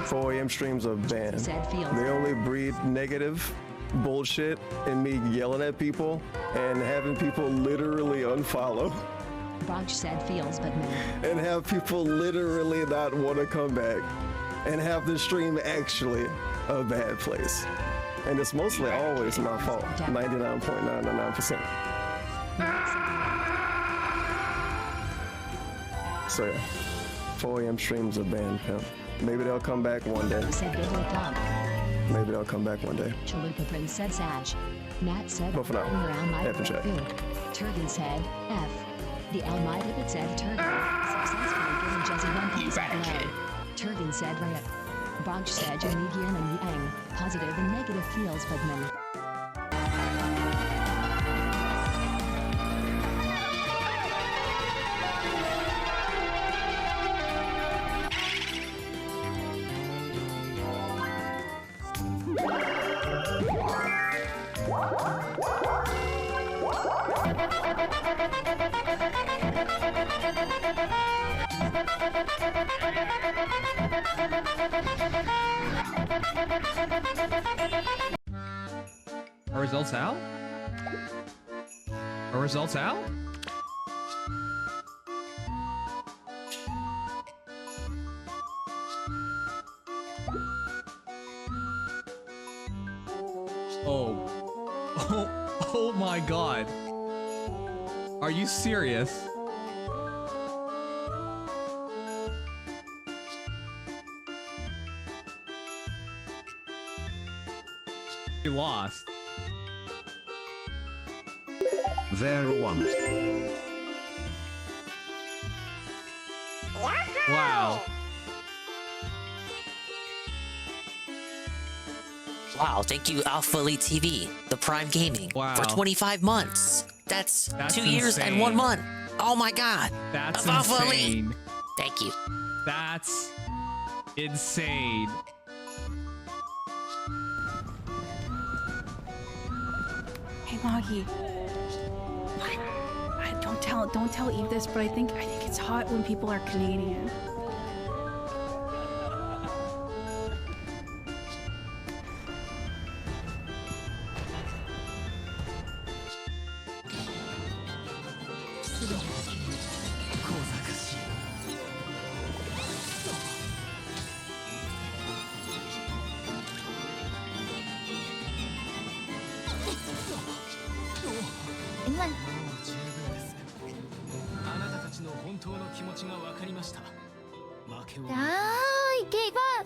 4 a.m. streams are banned. They only breed negative bullshit and me yelling at people and having people literally unfollow. Bronx said feels but man. And have people literally not want to come back and have the stream actually a bad place. And it's mostly always my fault. 99.999%. So yeah, 4 a.m. streams are banned, pimp. Maybe they'll come back one day. Maybe they'll come back one day. Chalupa Prince said Sag. Nat said But for now, F and chat. Turgan said F. The Almighty Bit said Turgan. Successfully giving Jesse 1 piece of blood. Turgan said Riot. Bronx said Jani Gian and Yang. Positive and negative feels but man. Are results out? Are results out? Oh my god. Are you serious? You lost. There one. Wow. Wow, thank you Alpha Elite TV, the Prime Gaming, for 25 months. That's 2 years and 1 month. Oh my god. That's Alpha Elite. insane. Thank you. That's insane. Hey Moggy. Don't tell Eve this, but I think it's hot when people are Canadian.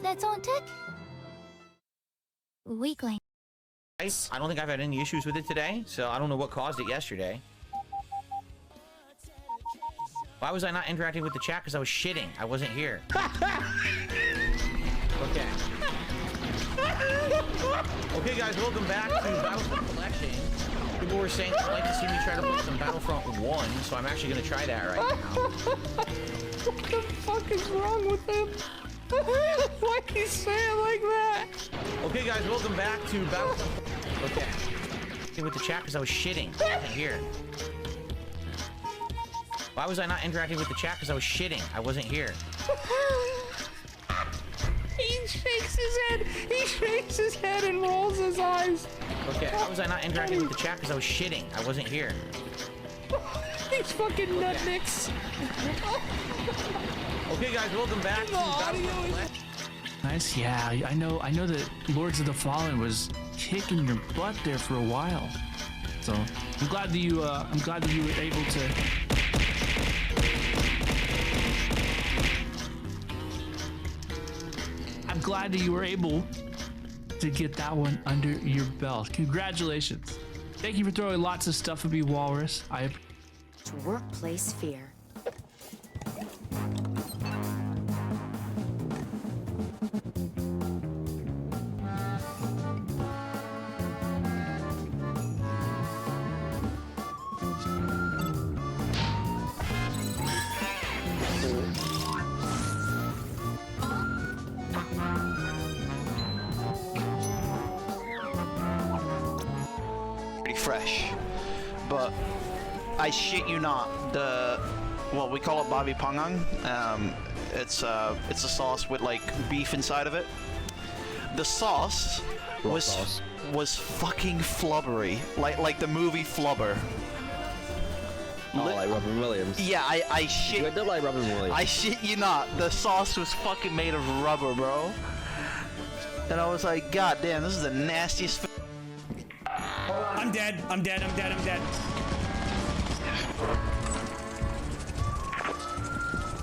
Let's on tick. Weakling. I don't think I've had any issues with it today, so I don't know what caused it yesterday. Why was I not interacting with the chat? Because I was shitting. I wasn't here. Okay. Okay, guys, welcome back to Battlefront Collection. People were saying they'd like to see me try to play some Battlefront 1, so I'm actually going to try that right now. What the fuck is wrong with him? Why can you say it like that? Okay, guys, welcome back to Battlefront. Okay. With the chat because I was shitting. I wasn't here. Why was I not interacting with the chat? Because I was shitting. I wasn't here. He shakes his head. He shakes his head and rolls his eyes. Okay. Why was I not interacting with the chat? Because I was shitting. I wasn't here. He's fucking nutnicks. Okay, guys, welcome back to Battlefront. Nice, yeah. I know that Lords of the Fallen was kicking your butt there for a while. So I'm glad that you were able to. I'm glad that you were able to get that one under your belt. Congratulations. Thank you for throwing lots of stuff at me, Walrus. Workplace fear. but I shit you not, well, we call it babi pangang. It's a sauce with like beef inside of it. The sauce was fucking flubbery, like the movie Flubber. Oh, like Robin Williams. Yeah, I shit. I don't like Robin Williams. I shit you not. The sauce was fucking made of rubber, bro. And I was like, God damn, this is the nastiest. I'm dead. I'm dead. I'm dead. I'm dead.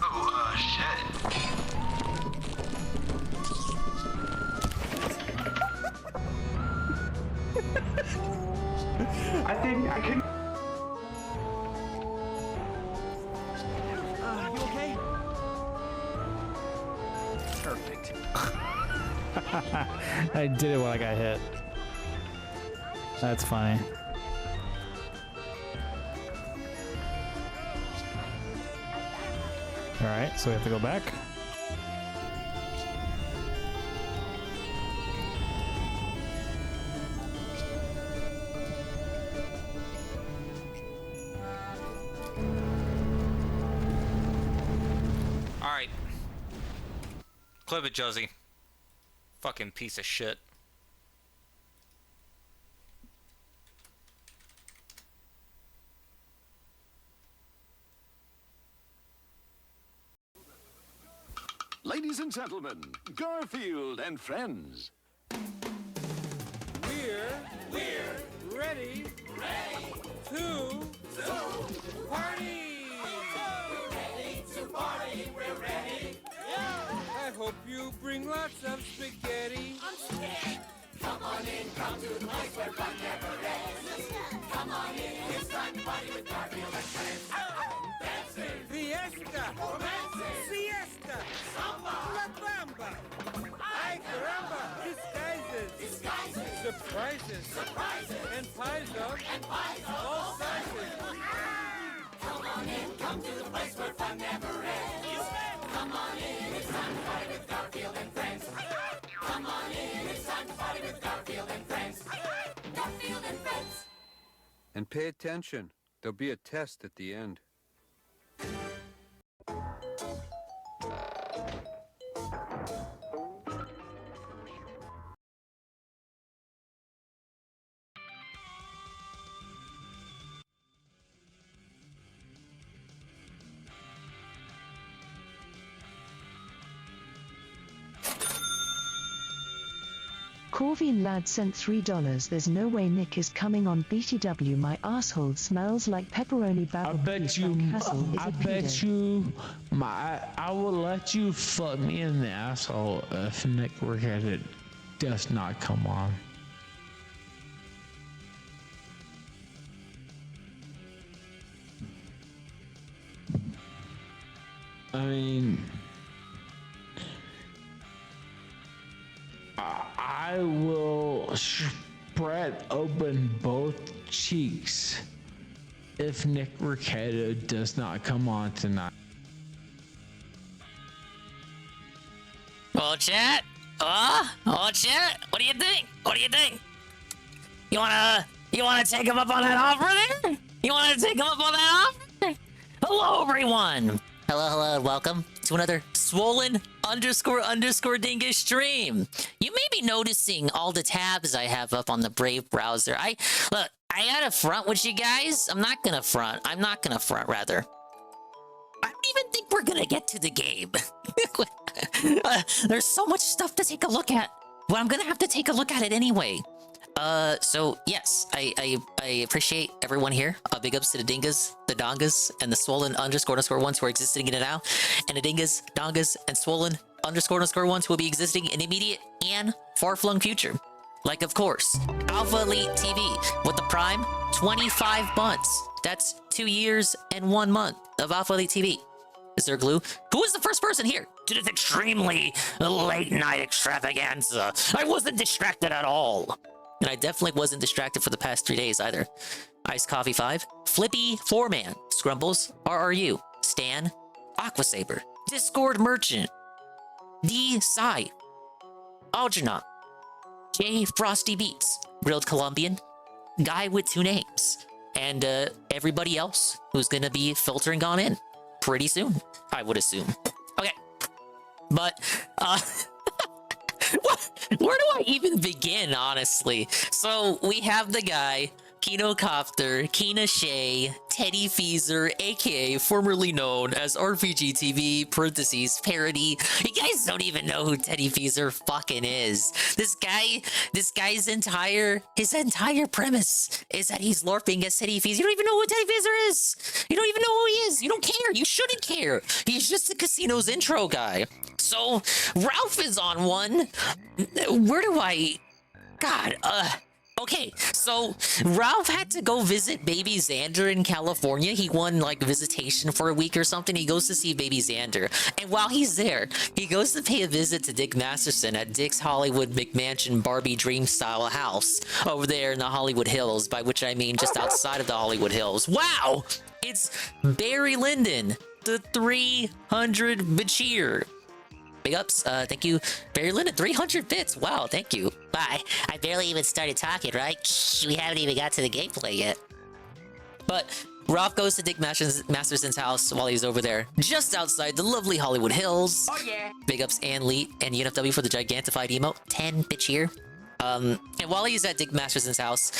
Oh, shit. I think I can. You okay? Perfect. I did it when I got hit. That's funny. Alright, so we have to go back. Alright. Clip it, Josie. Fucking piece of shit. Ladies and gentlemen, Garfield and friends. We're ready to party. We're ready. I hope you bring lots of spaghetti. I'm scared. Come on in, come to the place where fun never ends. Come on in, it's time to party with Garfield and friends. Dancing, fiesta, romancing, siesta, samba, la bamba. Ay caramba, disguises, surprises, and pies of all sizes. Come on in, come to the place where fun never ends. Come on in, it's time to party with Garfield and friends. Come on in, it's time to party with Garfield and friends. Garfield and friends. And pay attention. There'll be a test at the end. Corvine lad sent $3. There's no way Nick is coming on BTW. My asshole smells like pepperoni. I bet you, I will let you fuck me in the asshole if Nick Rekieta does not come on. I mean, I will spread open both cheeks if Nick Rekieta does not come on tonight. Oh, chat. Oh, chat. What do you think? What do you think? You wanna take him up on that offer there? You wanna take him up on that offer? Hello, everyone. Hello, and welcome to another swollen _ dingus stream. You may be noticing all the tabs I have up on the Brave browser. I gotta front with you guys. I'm not gonna front, rather. I don't even think we're gonna get to the game. There's so much stuff to take a look at. Well, I'm gonna have to take a look at it anyway. So yes, I appreciate everyone here. Big ups to the dingas, the dongas, and the swollen _ ones who are existing in it now. And the dingas, dongas, and swollen _ ones who will be existing in the immediate and far-flung future. Like, of course, Alpha Elite TV with the Prime 25 months. That's 2 years and 1 month of Alpha Elite TV. Is there glue? Who is the first person here to this extremely late night extravaganza? I wasn't distracted at all. And I definitely wasn't distracted for the past 3 days either. Iced Coffee 5, Flippy 4-Man, Scrumbles, RRU, Stan, Aquasaber, Discord Merchant, D. Sai, Algernon, J. Frosty Beats, Grilled Colombian, Guy with 2 names, and everybody else who's gonna be filtering on in pretty soon, I would assume. Okay, but where do I even begin, honestly? So we have the guy, Kinocopter, Kina Shea, Teddy Feezer, aka formerly known as RPG TV (parentheses parody). You guys don't even know who Teddy Feezer fucking is. This guy's entire premise is that he's LARPing as Teddy Feezer. You don't even know who Teddy Feezer is. You don't even know who he is. You don't care. You shouldn't care. He's just the casino's intro guy. So Ralph is on one. Where do I? God. Okay, so Ralph had to go visit baby Xander in California. He won like visitation for a week or something. He goes to see baby Xander. And while he's there, he goes to pay a visit to Dick Masterson at Dick's Hollywood McMansion Barbie dream style house over there in the Hollywood Hills, by which I mean just outside of the Hollywood Hills. Wow! It's Barry Lyndon, the 300 Bachir. Big ups, thank you, Barry Lyndon, 300 bits. Wow, thank you. Bye. I barely even started talking, right? We haven't even got to the gameplay yet. But Ralph goes to Dick Masterson's house while he's over there, just outside the lovely Hollywood Hills. Oh yeah. Big ups Ann Lee and UNFW for the gigantified emote. 10 bitch here. And while he's at Dick Masterson's house,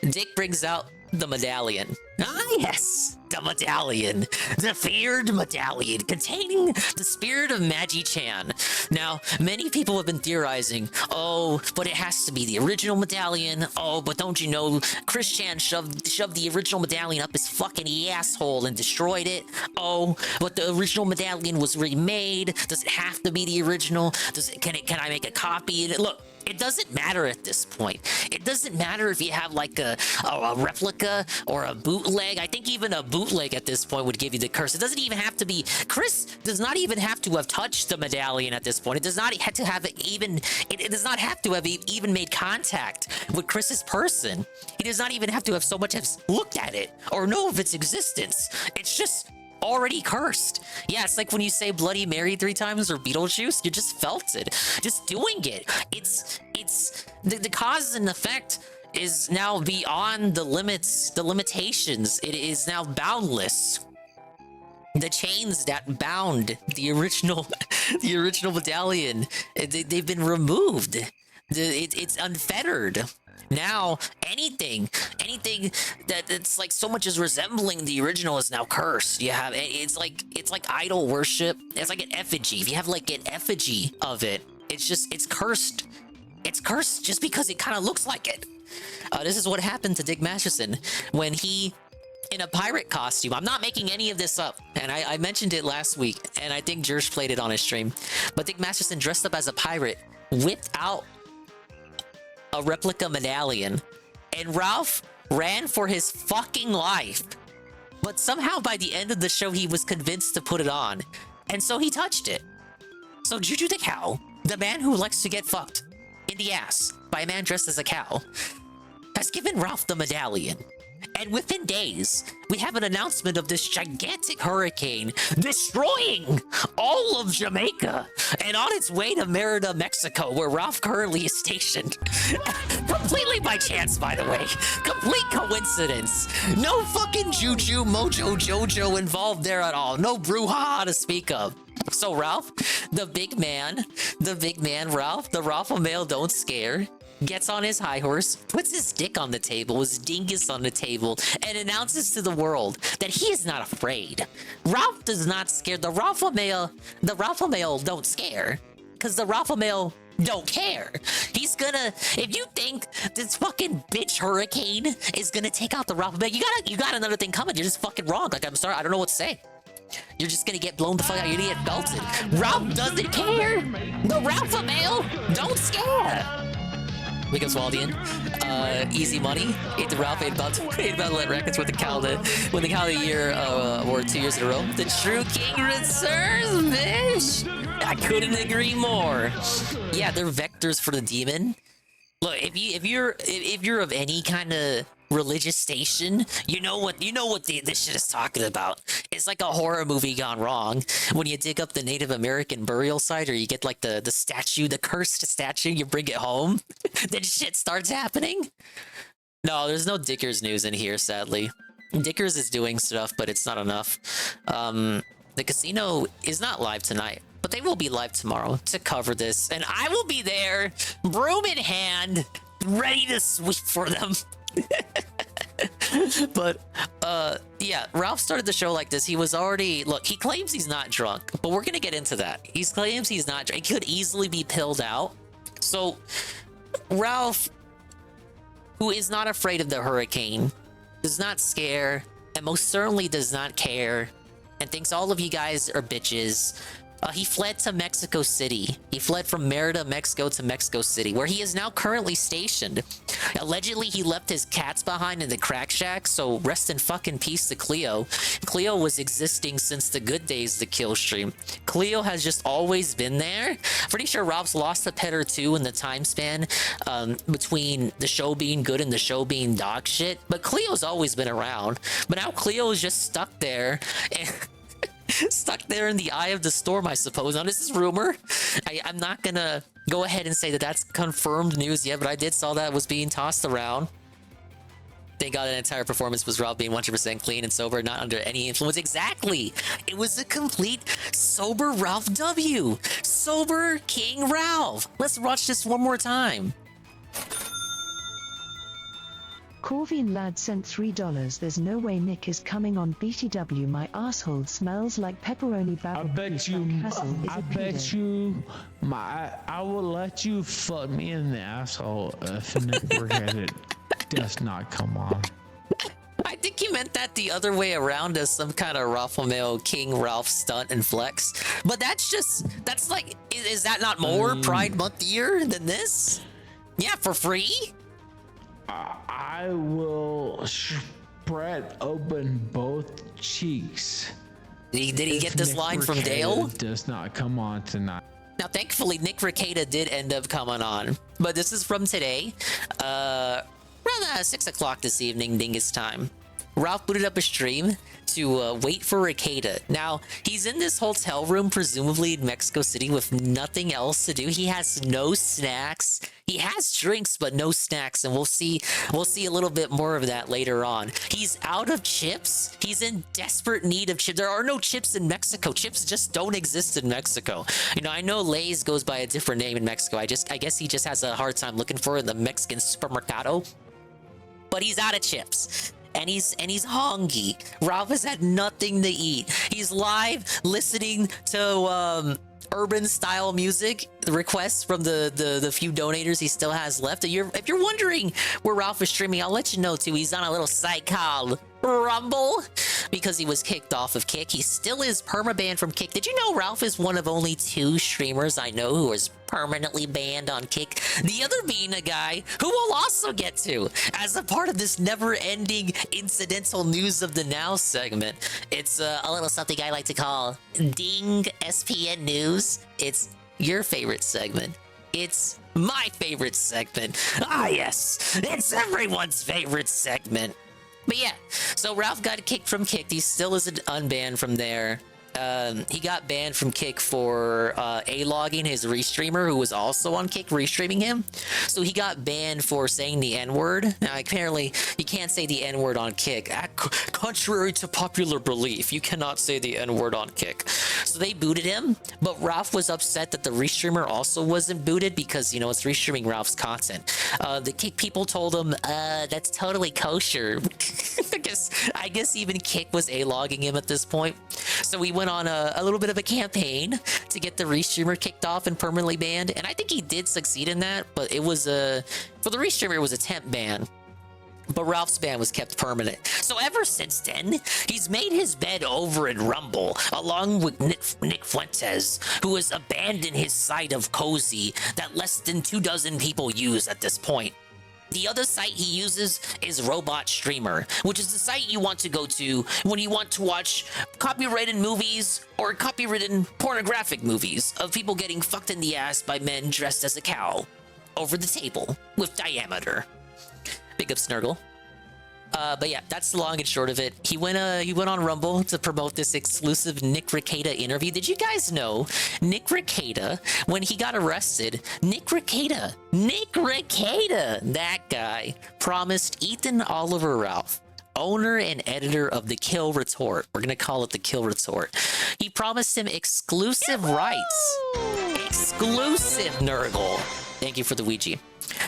Dick brings out the medallion. Ah, yes, the medallion. The feared medallion containing the spirit of Magi-chan. Now, many people have been theorizing, oh, but it has to be the original medallion. Oh, but don't you know, Chris Chan shoved the original medallion up his fucking asshole and destroyed it. Oh, but the original medallion was remade. Does it have to be the original? Can I make a copy? Look, it doesn't matter at this point. It doesn't matter if you have like a replica or a bootleg. I think even a bootleg at this point would give you the curse. It doesn't even have to be. Chris does not even have to have touched the medallion at this point. It does not have to have it does not have to have even made contact with Chris's person. He does not even have to have so much as looked at it or know of its existence. It's just already cursed. Yeah, it's like when you say Bloody Mary 3 times or Beetlejuice, you just felt it. Just doing it. It's the cause and effect is now beyond the limits, the limitations. It is now boundless. The chains that bound the original medallion, they've been removed. It's unfettered. Now, anything that's like so much as resembling the original is now cursed. You have it's like idol worship. It's like an effigy. If you have like an effigy of it, it's cursed. It's cursed just because it kind of looks like it. This is what happened to Dick Masterson when he, in a pirate costume. I'm not making any of this up, and I mentioned it last week, and I think Jersh played it on his stream. But Dick Masterson dressed up as a pirate, whipped out a replica medallion, and Ralph ran for his fucking life. But somehow by the end of the show, he was convinced to put it on, and so he touched it. So Juju the cow, the man who likes to get fucked in the ass by a man dressed as a cow, has given Ralph the medallion. And within days, we have an announcement of this gigantic hurricane destroying all of Jamaica and on its way to Merida, Mexico, where Ralph currently is stationed. Completely by chance, by the way. Complete coincidence. No fucking juju, mojo, jojo involved there at all. No brouhaha to speak of. So Ralph, the big man, Ralph, the Ralph-O-Male don't scare, gets on his high horse, puts his dick on the table, his dingus on the table, and announces to the world that he is not afraid. Ralph does not scare. The Ralph-O-Male don't scare, because the Ralph-O-Male don't care. He's gonna, if you think this fucking bitch hurricane is gonna take out the Ralph-O-Male, you got another thing coming. You're just fucking wrong. Like, I'm sorry, I don't know what to say. You're just gonna get blown the fuck out. You're gonna get belted. Ralph doesn't care. The Ralph-O-Male don't scare. Wake up, Swaldian. Easy money. Ate the Ralph, ate about to let records with the cow when the cow of the year or 2 years in a row. The true king returns, bitch. I couldn't agree more. Yeah, they're vectors for the demon. Look, if you're of any kind of religious station, you know what this shit is talking about. It's like a horror movie gone wrong. When you dig up the Native American burial site, or you get like the statue, the cursed statue, you bring it home, then shit starts happening. No, there's no Dickers news in here, sadly. Dickers is doing stuff, but it's not enough. The casino is not live tonight, but they will be live tomorrow to cover this, and I will be there, broom in hand, ready to sweep for them. But yeah, Ralph started the show like this. He was already, look, he claims he's not drunk, but we're gonna get into that. He claims he's not drunk. He could easily be pilled out. So Ralph, who is not afraid of the hurricane, does not scare, and most certainly does not care, and thinks all of you guys are bitches. He fled to Mexico City. He fled from Merida, Mexico to Mexico City, where he is now currently stationed. Allegedly, he left his cats behind in the crack shack, so rest in fucking peace to Cleo. Cleo was existing since the good days of the kill stream. Cleo has just always been there. Pretty sure Ralph's lost a pet or two in the time span between the show being good and the show being dog shit, but Cleo's always been around. But now Cleo is just stuck there, and stuck there in the eye of the storm, I suppose. Now, this is rumor. I'm not gonna go ahead and say that that's confirmed news yet, but I did saw that was being tossed around. Thank God that entire performance was Ralph being 100% clean and sober, not under any influence. Exactly. It was a complete sober Ralph W. Sober King Ralph. Let's watch this one more time. Corvine Lad sent $3. There's no way Nick is coming on BTW. My asshole smells like pepperoni. I bet you, I will let you fuck me in the asshole if Nick Rekieta does not come on. I think you meant that the other way around as some kind of Ralph Romeo King Ralph stunt and flex. But that's like, is that not more Pride Month year than this? Yeah, for free? I will spread open both cheeks. Did he get this line from Dale? Does not come on tonight. Now, thankfully, Nick Rekieta did end up coming on, but this is from today, around 6 o'clock this evening, Dingus time. Ralph booted up a stream to wait for Rekieta. Now, he's in this hotel room, presumably in Mexico City, with nothing else to do. He has no snacks. He has drinks, but no snacks, and we'll see a little bit more of that later on. He's out of chips. He's in desperate need of chips. There are no chips in Mexico. Chips just don't exist in Mexico. You know, I know Lay's goes by a different name in Mexico. I guess he just has a hard time looking for it in the Mexican supermercado. But he's out of chips. And he's hungry. Ralph has had nothing to eat. He's live listening to urban style music, the requests from the few donators he still has left. If you're wondering where Ralph is streaming, I'll let you know too. He's on a little site called Rumble because he was kicked off of Kick. He still is permabanned from Kick. Did you know Ralph is one of only 2 streamers I know who is permanently banned on Kick? The other being a guy who we'll also get to as a part of this never-ending incidental news of the now segment. It's a little something I like to call Ding SPN News. It's your favorite segment. It's my favorite segment. Ah, yes, it's everyone's favorite segment. But yeah, so Ralph got kicked from Kick. He still isn't unbanned from there. He got banned from Kick for A-logging his restreamer, who was also on Kick restreaming him. So he got banned for saying the N-word. Now, apparently, you can't say the N-word on Kick. Contrary to popular belief, you cannot say the N-word on Kick. So they booted him, but Ralph was upset that the restreamer also wasn't booted because, you know, it's restreaming Ralph's content. The Kick people told him, that's totally kosher. I guess even Kick was A-logging him at this point. So he went on a little bit of a campaign to get the restreamer kicked off and permanently banned, and I think he did succeed in that, but it was for the restreamer, it was a temp ban. But Ralph's ban was kept permanent. So ever since then, he's made his bed over in Rumble, along with Nick Fuentes, who has abandoned his site of Cozy that less than 24 people use at this point. The other site he uses is Robot Streamer, which is the site you want to go to when you want to watch copyrighted movies or copyrighted pornographic movies of people getting fucked in the ass by men dressed as a cow over the table with diameter. Big up, Snurgle. But yeah, that's the long and short of it. He went on Rumble to promote this exclusive Nick Rekieta interview. Did you guys know Nick Rekieta, when he got arrested, Nick Rekieta, that guy, promised Ethan Oliver Ralph, owner and editor of the Kill Retort, we're gonna call it the Kill Retort, he promised him exclusive rights. Exclusive, Nurgle. Thank you for the Ouija.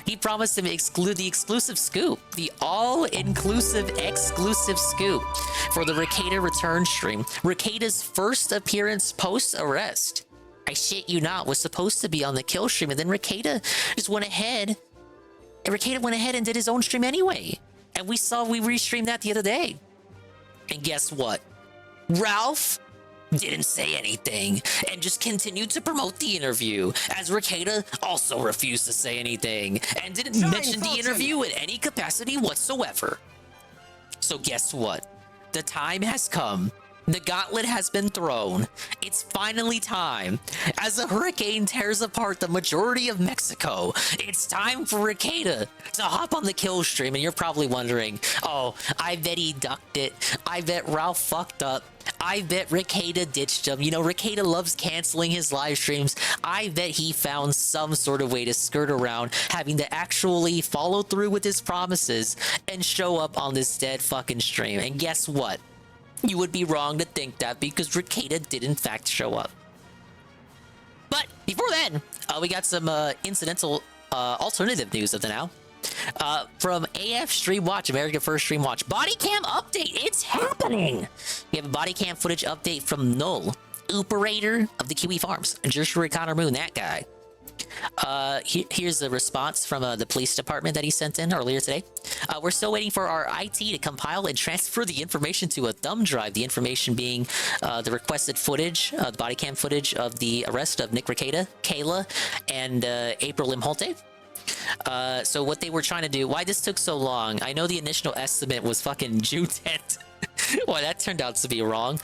He promised him the exclusive scoop, the all-inclusive exclusive scoop for the Rekieta return stream. Rekieta's first appearance post-arrest, I shit you not, was supposed to be on the kill stream, and then Rekieta just went ahead. And Rekieta went ahead and did his own stream anyway. And we restreamed that the other day. And guess what? Ralph didn't say anything and just continued to promote the interview, as Rekieta also refused to say anything and didn't mention the interview in any capacity whatsoever. So guess what? The time has come. The gauntlet has been thrown. It's finally time. As a hurricane tears apart the majority of Mexico, it's time for Rekieta to hop on the kill stream. And you're probably wondering, oh, I bet he ducked it. I bet Ralph fucked up. I bet Rekieta ditched him. You know, Rekieta loves canceling his live streams. I bet he found some sort of way to skirt around having to actually follow through with his promises and show up on this dead fucking stream. And guess what? You would be wrong to think that, because Rekieta did in fact show up. But before then, we got some incidental alternative news of the now. From AF Stream Watch, America First Stream Watch. Body cam update, it's happening! We have a body cam footage update from Null, operator of the Kiwi Farms. Joshua Connor Moon, that guy. Here's the response from the police department that he sent in earlier today. We're still waiting for our IT to compile and transfer the information to a thumb drive. The information being the requested footage, the body cam footage of the arrest of Nick Rekieta, Kayla, and April Limholte. So what they were trying to do, why this took so long, I know the initial estimate was fucking June 10th. Well, that turned out to be wrong.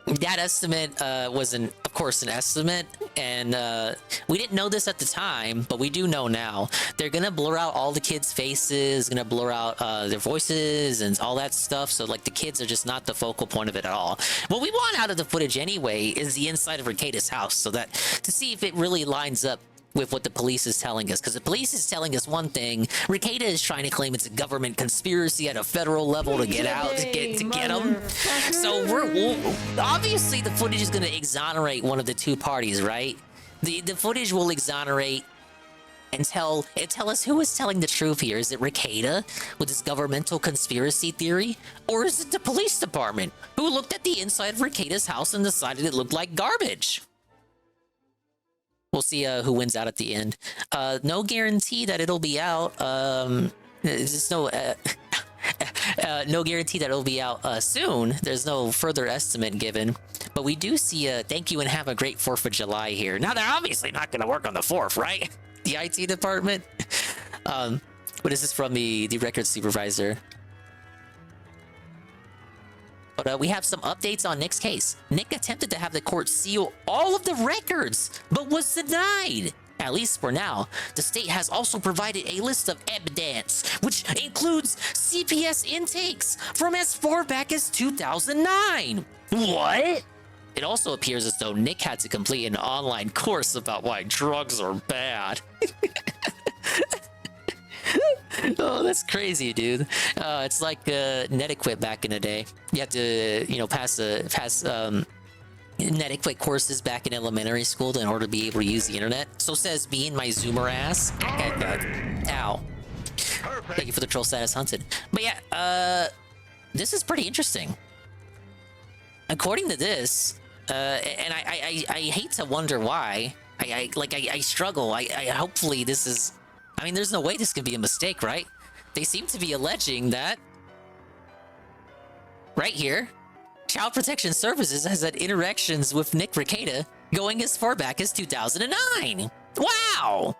That estimate was, of course, an estimate, and we didn't know this at the time, but we do know now. They're gonna blur out all the kids' faces, gonna blur out their voices and all that stuff, so like the kids are just not the focal point of it at all. What we want out of the footage anyway is the inside of Rekieta's house, so that to see if it really lines up with what the police is telling us, because the police is telling us one thing. Rekieta is trying to claim it's a government conspiracy at a federal level to get out, to get them. So we're obviously the footage is going to exonerate one of the two parties, right? The footage will exonerate and tell us who is telling the truth here. Is it Rekieta with his governmental conspiracy theory, or is it the police department who looked at the inside of Rekieta's house and decided it looked like garbage? We'll see who wins out at the end. No guarantee that it'll be out. There's no no guarantee that it'll be out soon. There's no further estimate given. But we do see a thank you and have a great 4th of July here. Now, they're obviously not going to work on the 4th, right? The IT department. But this is from the record supervisor. But we have some updates on Nick's case. Nick attempted to have the court seal all of the records, but was denied. At least for now. The state has also provided a list of evidence, which includes CPS intakes from as far back as 2009. What? It also appears as though Nick had to complete an online course about why drugs are bad. Oh, that's crazy, dude. It's like Netiquette back in the day. You have to, you know, pass Netiquette courses back in elementary school in order to be able to use the internet. So says me and my Zoomer ass. Ow. Thank you for the troll status hunted. But yeah, this is pretty interesting. According to this, and I hate to wonder why. I struggle. I hopefully this is. I mean, there's no way this could be a mistake, right? They seem to be alleging that right here, Child Protection Services has had interactions with Nick Rekieta going as far back as 2009. Wow!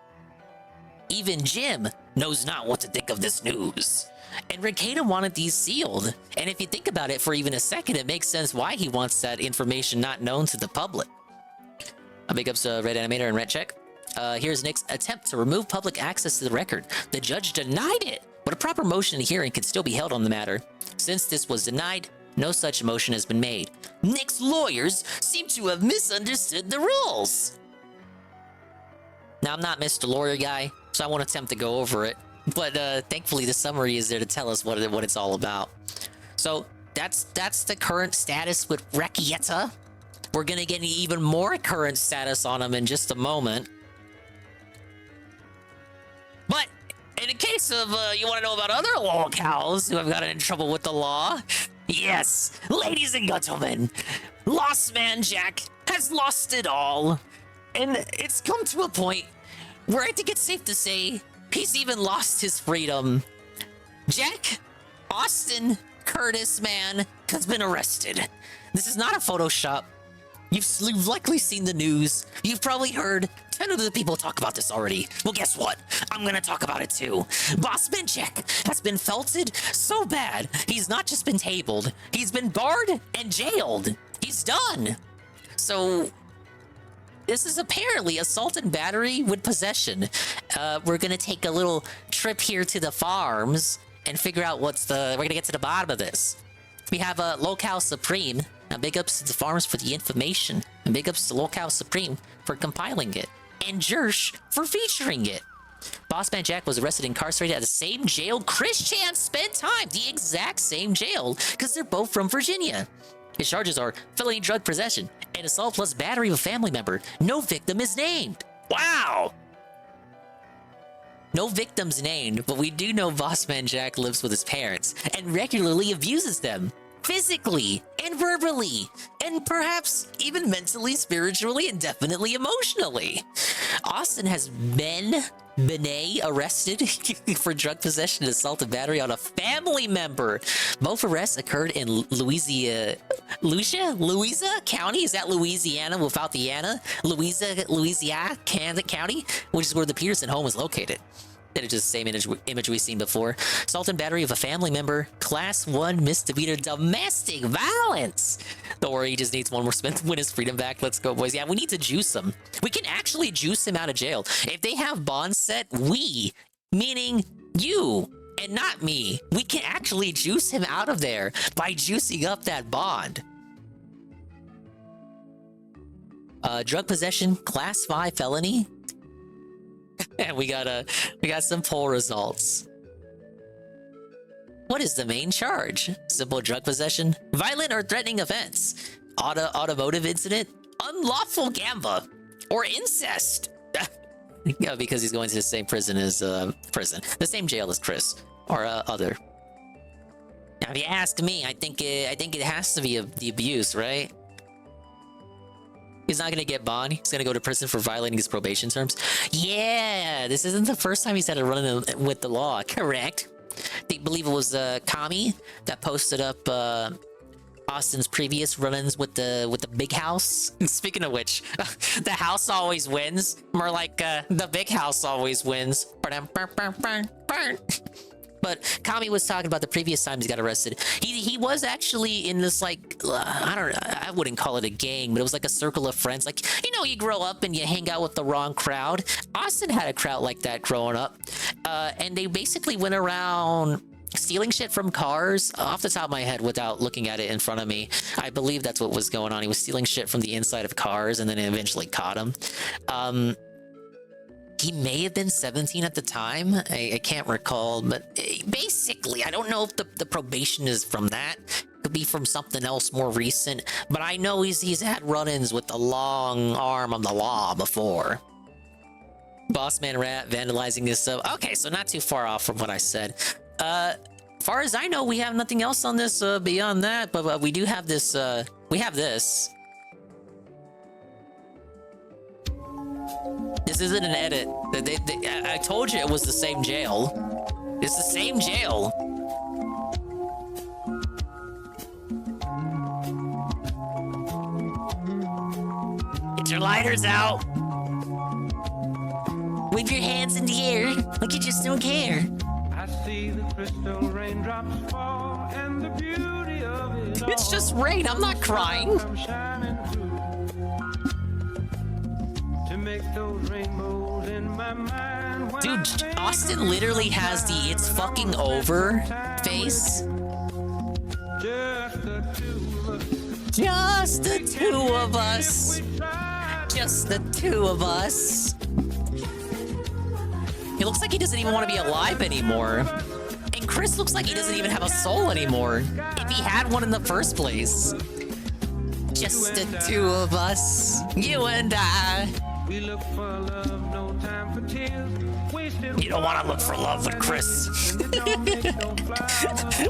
Even Jim knows not what to think of this news. And Rekieta wanted these sealed. And if you think about it for even a second, it makes sense why he wants that information not known to the public. Big ups to Red Animator and Red Check. Here's Nick's attempt to remove public access to the record. The judge denied it but a proper motion and hearing can still be held on the matter. Since this was denied, no such motion has been made. Nick's lawyers seem to have misunderstood the rules. Now, I'm not Mr. Lawyer Guy, so I won't attempt to go over it. But thankfully, the summary is there to tell us what it's all about. So that's the current status with Rekieta. We're gonna get even more current status on him in just a moment. But in the case of you want to know about other lolcows who have gotten in trouble with the law, yes, ladies and gentlemen, BossmanJack has lost it all, and it's come to a point where I think it's safe to say he's even lost his freedom. Jack Austin Curtis, man, has been arrested. This is not a Photoshop. You've likely seen the news. You've probably heard 10 other people talk about this already. Well, guess what? I'm gonna talk about it too. BossmanJack has been felted so bad, he's not just been tabled, he's been barred and jailed. He's done. So this is apparently assault and battery with possession. We're gonna take a little trip here to the farms and figure out we're gonna get to the bottom of this. We have a Locale Supreme. Now, big ups to the farms for the information, and big ups to Locale Supreme for compiling it, and Jersh for featuring it. BossmanJack was arrested and incarcerated at the same jail Chris Chan spent time, the exact same jail, because they're both from Virginia. His charges are felony drug possession and assault plus battery of a family member. No victim is named. Wow! No victims named, but we do know BossmanJack lives with his parents and regularly abuses them. Physically and verbally, and perhaps even mentally, spiritually, and definitely emotionally. Austin has been arrested for drug possession and assault and battery on a family member. Both arrests occurred in Louisa County? Is that Louisiana without the Anna? Louisiana County, which is where the Peterson home is located. It's just the same image we've seen before. Assault and battery of a family member. Class 1 misdemeanor domestic violence. Don't worry, he just needs one more spin to win his freedom back. Let's go, boys. Yeah, we need to juice him. We can actually juice him out of jail. If they have bonds set, we, meaning you and not me, we can actually juice him out of there by juicing up that bond. Drug possession, class 5 felony. And we got some poll results. What is the main charge? Simple drug possession, violent or threatening offense, automotive incident, unlawful gamba, or incest. Yeah, because he's going to the same prison as the same jail as Chris or other. Now, if you ask me, I think it has to be the abuse, right? He's not gonna get bond. He's gonna go to prison for violating his probation terms. Yeah, this isn't the first time he's had a run with the law. Correct. I believe it was Kami that posted up Austin's previous run-ins with the big house. Speaking of which, the house always wins. More like the big house always wins. But Kami was talking about the previous time he got arrested. He was actually in this, like, I wouldn't call it a gang, but it was like a circle of friends. Like, you know, you grow up and you hang out with the wrong crowd. Austin had a crowd like that growing up. And they basically went around stealing shit from cars. Off the top of my head, without looking at it in front of me, I believe that's what was going on. He was stealing shit from the inside of cars, and then it eventually caught him. He may have been 17 at the time. I can't recall, but basically, I don't know if the probation is from that. Could be from something else more recent, but I know he's had run-ins with the long arm of the law before. Bossman Rat vandalizing this stuff. Okay, so not too far off from what I said. Far as I know, we have nothing else on this beyond that, but we do have this. We have this. This isn't an edit. I told you it was the same jail. It's the same jail. Get your lighters out. Wave your hands in the air like you just don't care. I see the crystal raindrops fall and the beauty of it. It's just rain. I'm not crying. To Dude, Austin literally has the "it's fucking over" face. Just the two of us. Just the two of us. He looks like he doesn't even want to be alive anymore. And Chris looks like he doesn't even have a soul anymore. If he had one in the first place. Just the two of us. You and I. We look for love, no time for tears. You don't want to look for love with Chris.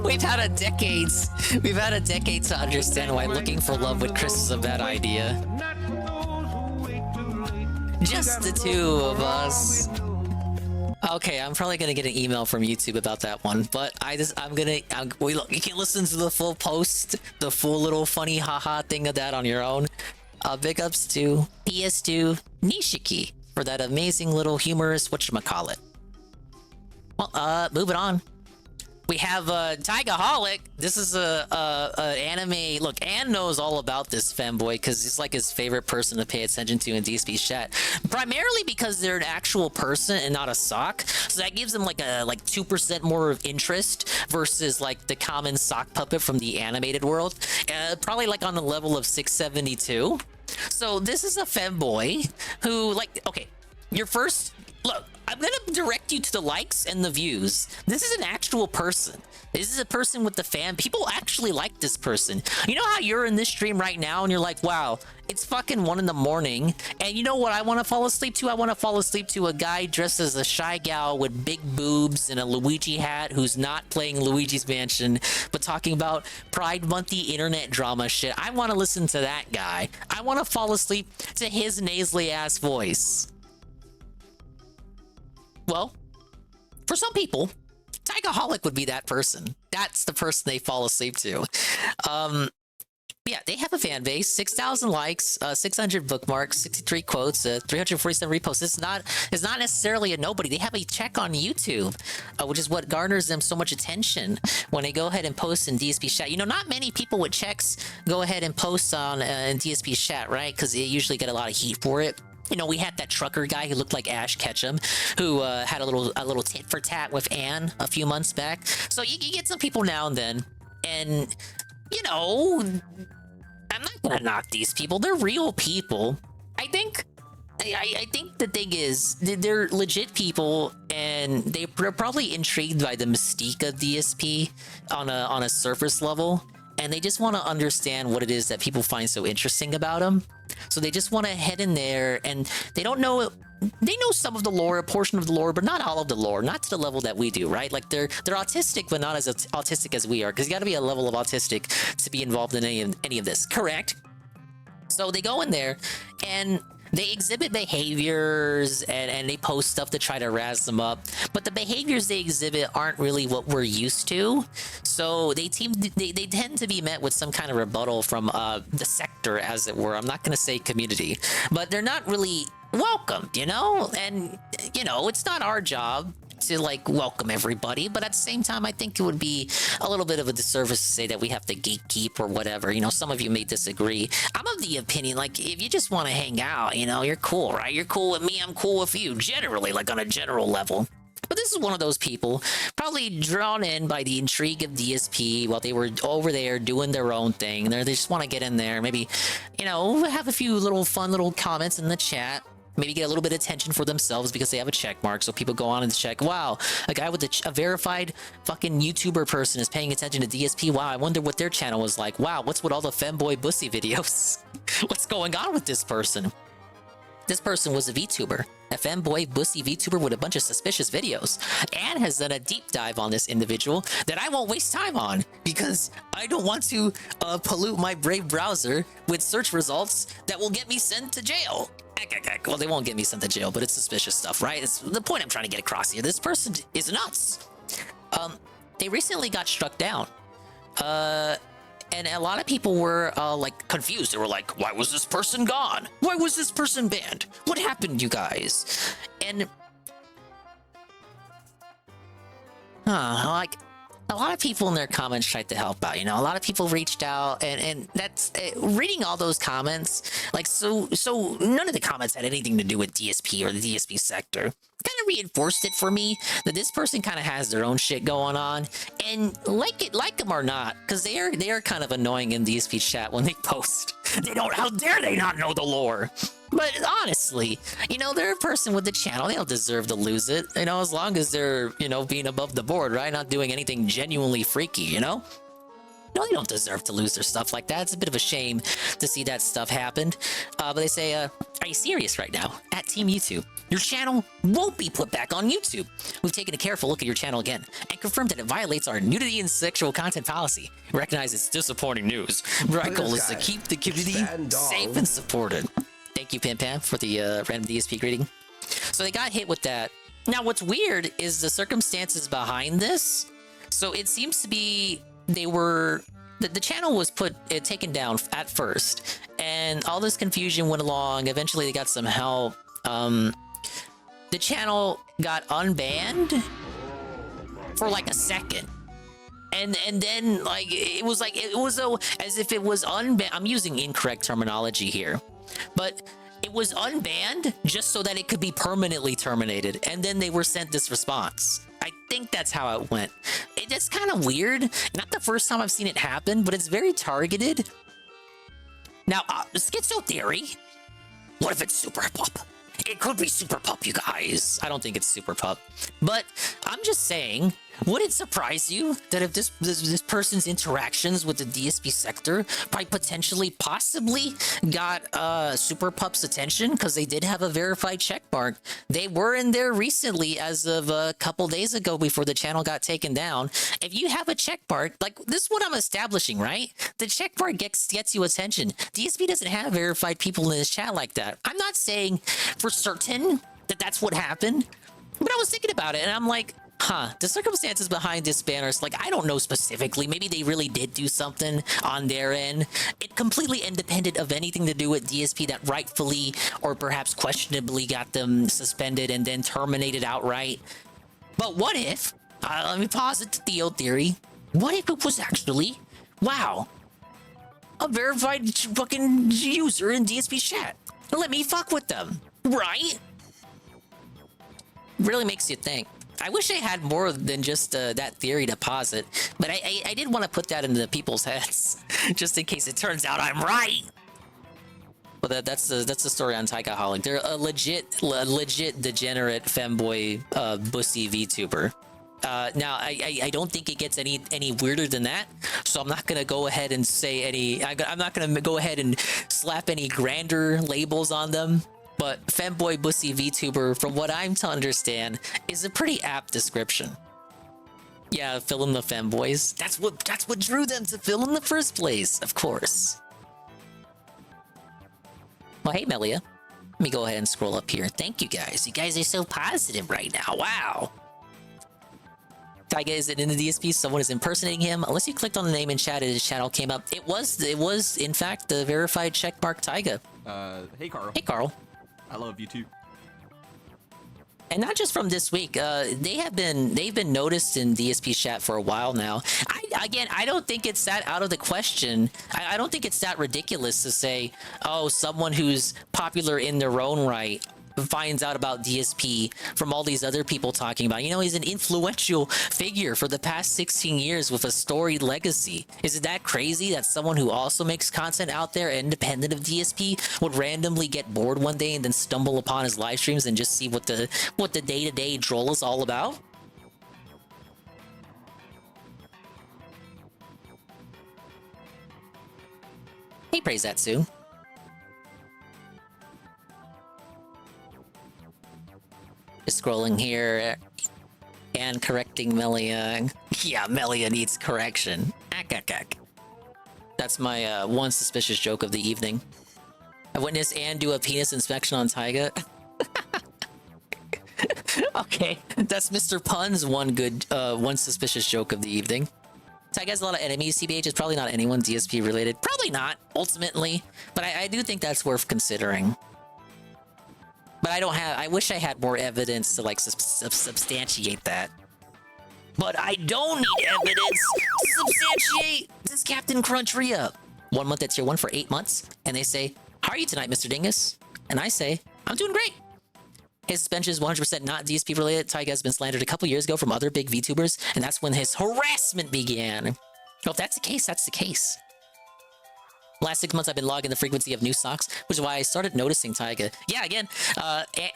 We've had a decade to understand why looking for love with Chris is a bad idea. Just the two of us. Okay, I'm probably gonna get an email from YouTube about that one, but you can listen to the full post, the full little funny haha thing of that on your own. Big ups to PS2 Nishiki for that amazing little humorous whatchamacallit. Well, moving on. We have Tigaholic. This is a anime. Look, Ann knows all about this fanboy because he's like his favorite person to pay attention to in DSP's chat. Primarily because they're an actual person and not a sock. So that gives them like 2% more of interest versus like the common sock puppet from the animated world. Probably like on the level of 672. So this is a fanboy who okay, your first look. I'm gonna direct you to the likes and the views. This is an actual person. This is a person with the fan. People actually like this person. You know how you're in this stream right now and you're like, wow, it's fucking 1 in the morning. And you know what I want to fall asleep to? I want to fall asleep to a guy dressed as a shy gal with big boobs and a Luigi hat who's not playing Luigi's Mansion, but talking about Pride Monthy internet drama shit. I want to listen to that guy. I want to fall asleep to his nasally ass voice. Well, for some people, Tigaholic would be that person. That's the person they fall asleep to. Yeah, they have a fan base, 6,000 likes, 600 bookmarks, 63 quotes, 347 reposts. It's not necessarily a nobody. They have a check on YouTube, which is what garners them so much attention when they go ahead and post in DSP chat. You know, not many people with checks go ahead and post on in DSP chat, right? Because they usually get a lot of heat for it. You know, we had that trucker guy who looked like Ash Ketchum, who had a little tit for tat with Anne a few months back. So you get some people now and then, and you know, I'm not gonna knock these people. They're real people. I think the thing is they're legit people, and they're probably intrigued by the mystique of DSP on a surface level. And they just want to understand what it is that people find so interesting about them. So they just want to head in there, and they don't know. They know some of the lore, a portion of the lore, but not all of the lore. Not to the level that we do, right? Like they're autistic, but not as autistic as we are. Because you got to be a level of autistic to be involved in any of this. Correct? So they go in there, and they exhibit behaviors and they post stuff to try to razz them up. But the behaviors they exhibit aren't really what we're used to. So they tend to be met with some kind of rebuttal from the sector, as it were. I'm not going to say community, but they're not really welcomed, you know? And, you know, it's not our job to like welcome everybody, but at the same time, I think it would be a little bit of a disservice to say that we have to gatekeep or whatever. You know, some of you may disagree. I'm of the opinion, like, if you just want to hang out, you know, you're cool, right? You're cool with me, I'm cool with you, generally, like on a general level. But this is one of those people, probably drawn in by the intrigue of DSP while they were over there doing their own thing. They just want to get in there, maybe, you know, have a few little fun little comments in the chat. Maybe get a little bit of attention for themselves because they have a check mark. So people go on and check, wow, a guy with a verified fucking YouTuber person is paying attention to DSP. Wow, I wonder what their channel was like. Wow, what's with all the femboy bussy videos? What's going on with this person? This person was a VTuber, a femboy bussy VTuber with a bunch of suspicious videos. Anne has done a deep dive on this individual that I won't waste time on because I don't want to pollute my Brave browser with search results that will get me sent to jail. Well, they won't get me sent to jail, but it's suspicious stuff, right? It's the point I'm trying to get across here. This person is nuts. They recently got struck down. And a lot of people were like confused. They were like, why was this person gone? Why was this person banned? What happened, you guys? And like a lot of people in their comments tried to help out. You know, a lot of people reached out, and that's reading all those comments. Like, so none of the comments had anything to do with DSP or the DSP sector. Kind of reinforced it for me that this person kind of has their own shit going on, and like them or not, because they are kind of annoying in DSP chat when they post. They don't. How dare they not know the lore? But honestly, you know, they're a person with the channel. They don't deserve to lose it. You know, as long as they're, you know, being above the board, right? Not doing anything genuinely freaky, you know? No, they don't deserve to lose their stuff like that. It's a bit of a shame to see that stuff happen. But they say, are you serious right now? At Team YouTube, your channel won't be put back on YouTube. We've taken a careful look at your channel again and confirmed that it violates our nudity and sexual content policy. We recognize it's disappointing news, but our goal is to keep the community safe and supported. Thank you, Pam Pam, for the random DSP greeting. So they got hit with that. Now, what's weird is the circumstances behind this. So it seems to be they were... The channel was taken down at first, and all this confusion went along. Eventually, they got some help. The channel got unbanned for like a second. And then, like, it was as if it was unbanned. I'm using incorrect terminology here. But it was unbanned just so that it could be permanently terminated. And then they were sent this response. I think that's how it went. It's kind of weird. Not the first time I've seen it happen, but it's very targeted. Now, schizo theory. What if it's Super Pup? It could be Super Pup, you guys. I don't think it's Super Pup. But I'm just saying, would it surprise you that if this person's interactions with the DSP sector possibly got Super Pup's attention, because they did have a verified checkmark. They were in there recently as of a couple days ago before the channel got taken down. If you have a checkmark, like this is what I'm establishing, right? The checkmark gets you attention. DSP doesn't have verified people in his chat like that. I'm not saying for certain that that's what happened, but I was thinking about it and I'm like, the circumstances behind this banner is like, I don't know specifically. Maybe they really did do something on their end. It completely independent of anything to do with DSP that rightfully or perhaps questionably got them suspended and then terminated outright. But what if, let me posit the Theo theory, what if it was actually, wow, a verified fucking user in DSP chat? Let me fuck with them, right? Really makes you think. I wish I had more than just that theory to posit, but I did want to put that into people's heads, just in case it turns out I'm right. But that's the story on Taikaholic. They're a legit degenerate femboy bussy VTuber. Now I don't think it gets any weirder than that, so I'm not gonna go ahead and say any. I'm not gonna go ahead and slap any grander labels on them. But femboy bussy VTuber, from what I'm to understand, is a pretty apt description. Yeah, fill in the femboys. That's what drew them to fill in the first place, of course. Well, hey Melia, let me go ahead and scroll up here. Thank you guys. You guys are so positive right now. Wow. Taiga isn't in the DSP. Someone is impersonating him. Unless you clicked on the name in chat, his channel came up. It was in fact the verified checkmark Taiga. Hey Carl. Hey Carl. I love you too. And not just from this week. They've been noticed in DSP chat for a while now. I don't think it's that out of the question. I don't think it's that ridiculous to say, oh, someone who's popular in their own right finds out about DSP from all these other people talking about. You know, he's an influential figure for the past 16 years with a storied legacy. Is it that crazy that someone who also makes content out there independent of DSP would randomly get bored one day and then stumble upon his live streams and just see what the day-to-day droll is all about? Hey, praise that, Sue. Just scrolling here and correcting Melia. Yeah, Melia needs correction. That's my one suspicious joke of the evening. I witnessed Anne do a penis inspection on Taiga. Okay, that's Mr. Pun's one suspicious joke of the evening. Taiga has a lot of enemies. CBH is probably not anyone DSP related. Probably not, ultimately. But I do think that's worth considering. But I wish I had more evidence to like substantiate that. But I don't need evidence to substantiate this Captain Crunch re-up. 1 month at tier 1 for 8 months. And they say, how are you tonight, Mr. Dingus? And I say, I'm doing great. His suspension is 100% not DSP related. Taiga has been slandered a couple years ago from other big VTubers, and that's when his harassment began. Well, if that's the case, that's the case. Last 6 months, I've been logging the frequency of new socks, which is why I started noticing Taiga. Yeah, again,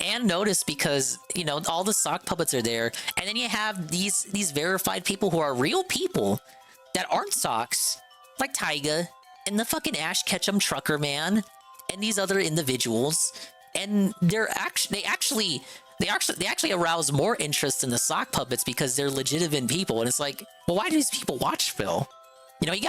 and notice because, you know, all the sock puppets are there, and then you have these verified people who are real people that aren't socks, like Taiga and the fucking Ash Ketchum Trucker Man, and these other individuals, and they actually arouse more interest in the sock puppets because they're legitimate people, and it's like, well, why do these people watch Phil? You know, you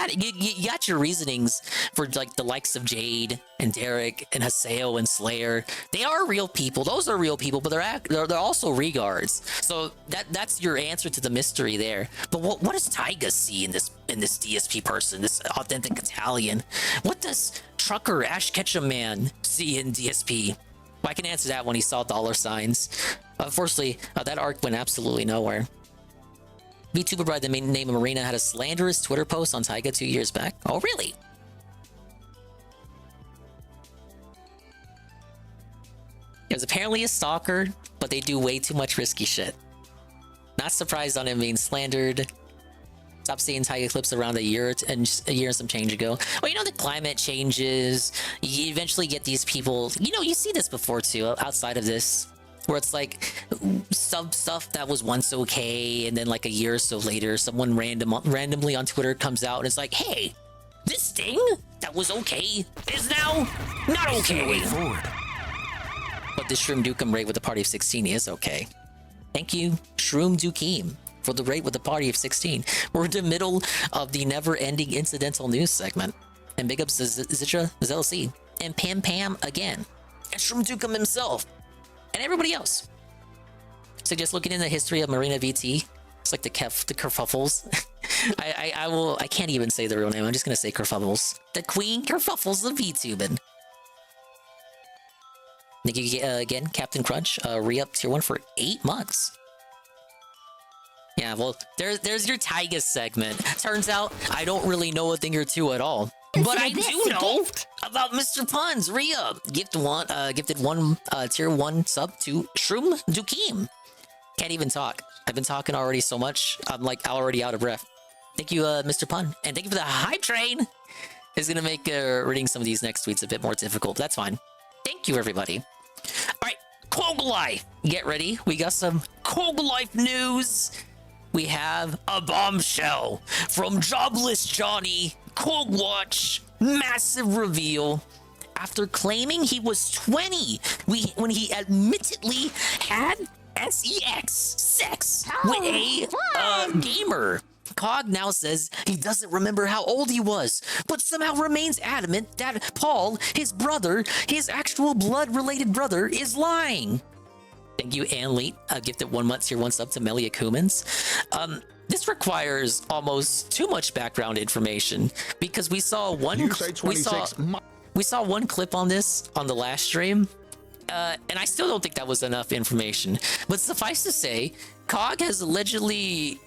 got your reasonings for like the likes of Jade and Derek and Haseo and Slayer. They are real people. Those are real people, but they're also regards. So that's your answer to the mystery there. But what does Taiga see in this DSP person, this authentic Italian? What does Trucker Ash Ketchum Man see in DSP? Well, I can answer that when he saw dollar signs. Unfortunately, that arc went absolutely nowhere. VTuber by the name of Marina had a slanderous Twitter post on Taiga 2 years back. Oh, really? He was apparently a stalker, but they do way too much risky shit. Not surprised on him being slandered. Stop seeing Taiga clips around a year and some change ago. Well, you know, the climate changes. You eventually get these people. You know, you see this before too, outside of this, where it's like some stuff that was once okay, and then like a year or so later, someone randomly on Twitter comes out and it's like, hey, this thing that was okay is now not okay. But the Shroom Dukem raid with a party of 16 is okay. Thank you, Shroom Dukem, for the raid with a party of 16. We're in the middle of the never-ending incidental news segment. And big ups to Zitra, ZLC, and Pam Pam again, and Shroom Dukem himself, and everybody else. So just looking in the history of Marina VT, it's like the kerfuffles. I can't even say the real name. I'm just gonna say kerfuffles. The Queen Kerfuffles of VTubing. Thank you again, Captain Crunch. Re-up tier 1 for 8 months. Yeah, well, there's your Taiga segment. Turns out I don't really know a thing or two at all. But I do know about Mr. Puns. Re-up. Gifted one tier 1 sub to Shroom Dukem. Can't even talk. I've been talking already so much. I'm like already out of breath. Thank you, Mr. Pun. And thank you for the hype train. It's gonna make reading some of these next tweets a bit more difficult. But that's fine. Thank you, everybody. All right, Kog Life. Get ready. We got some Kog Life news. We have a bombshell from Jobless Johnny. Kog Watch. Massive reveal. After claiming he was 20 when he admittedly had sex with a gamer. Cog now says he doesn't remember how old he was, but somehow remains adamant that Paul, his brother, his actual blood-related brother, is lying. Thank you, Ann Leet. Gifted 1 month tier 1 sub to Melia Kumans. This requires almost too much background information because we saw one. We saw one clip on this on the last stream. And I still don't think that was enough information. But suffice to say, Cog has allegedly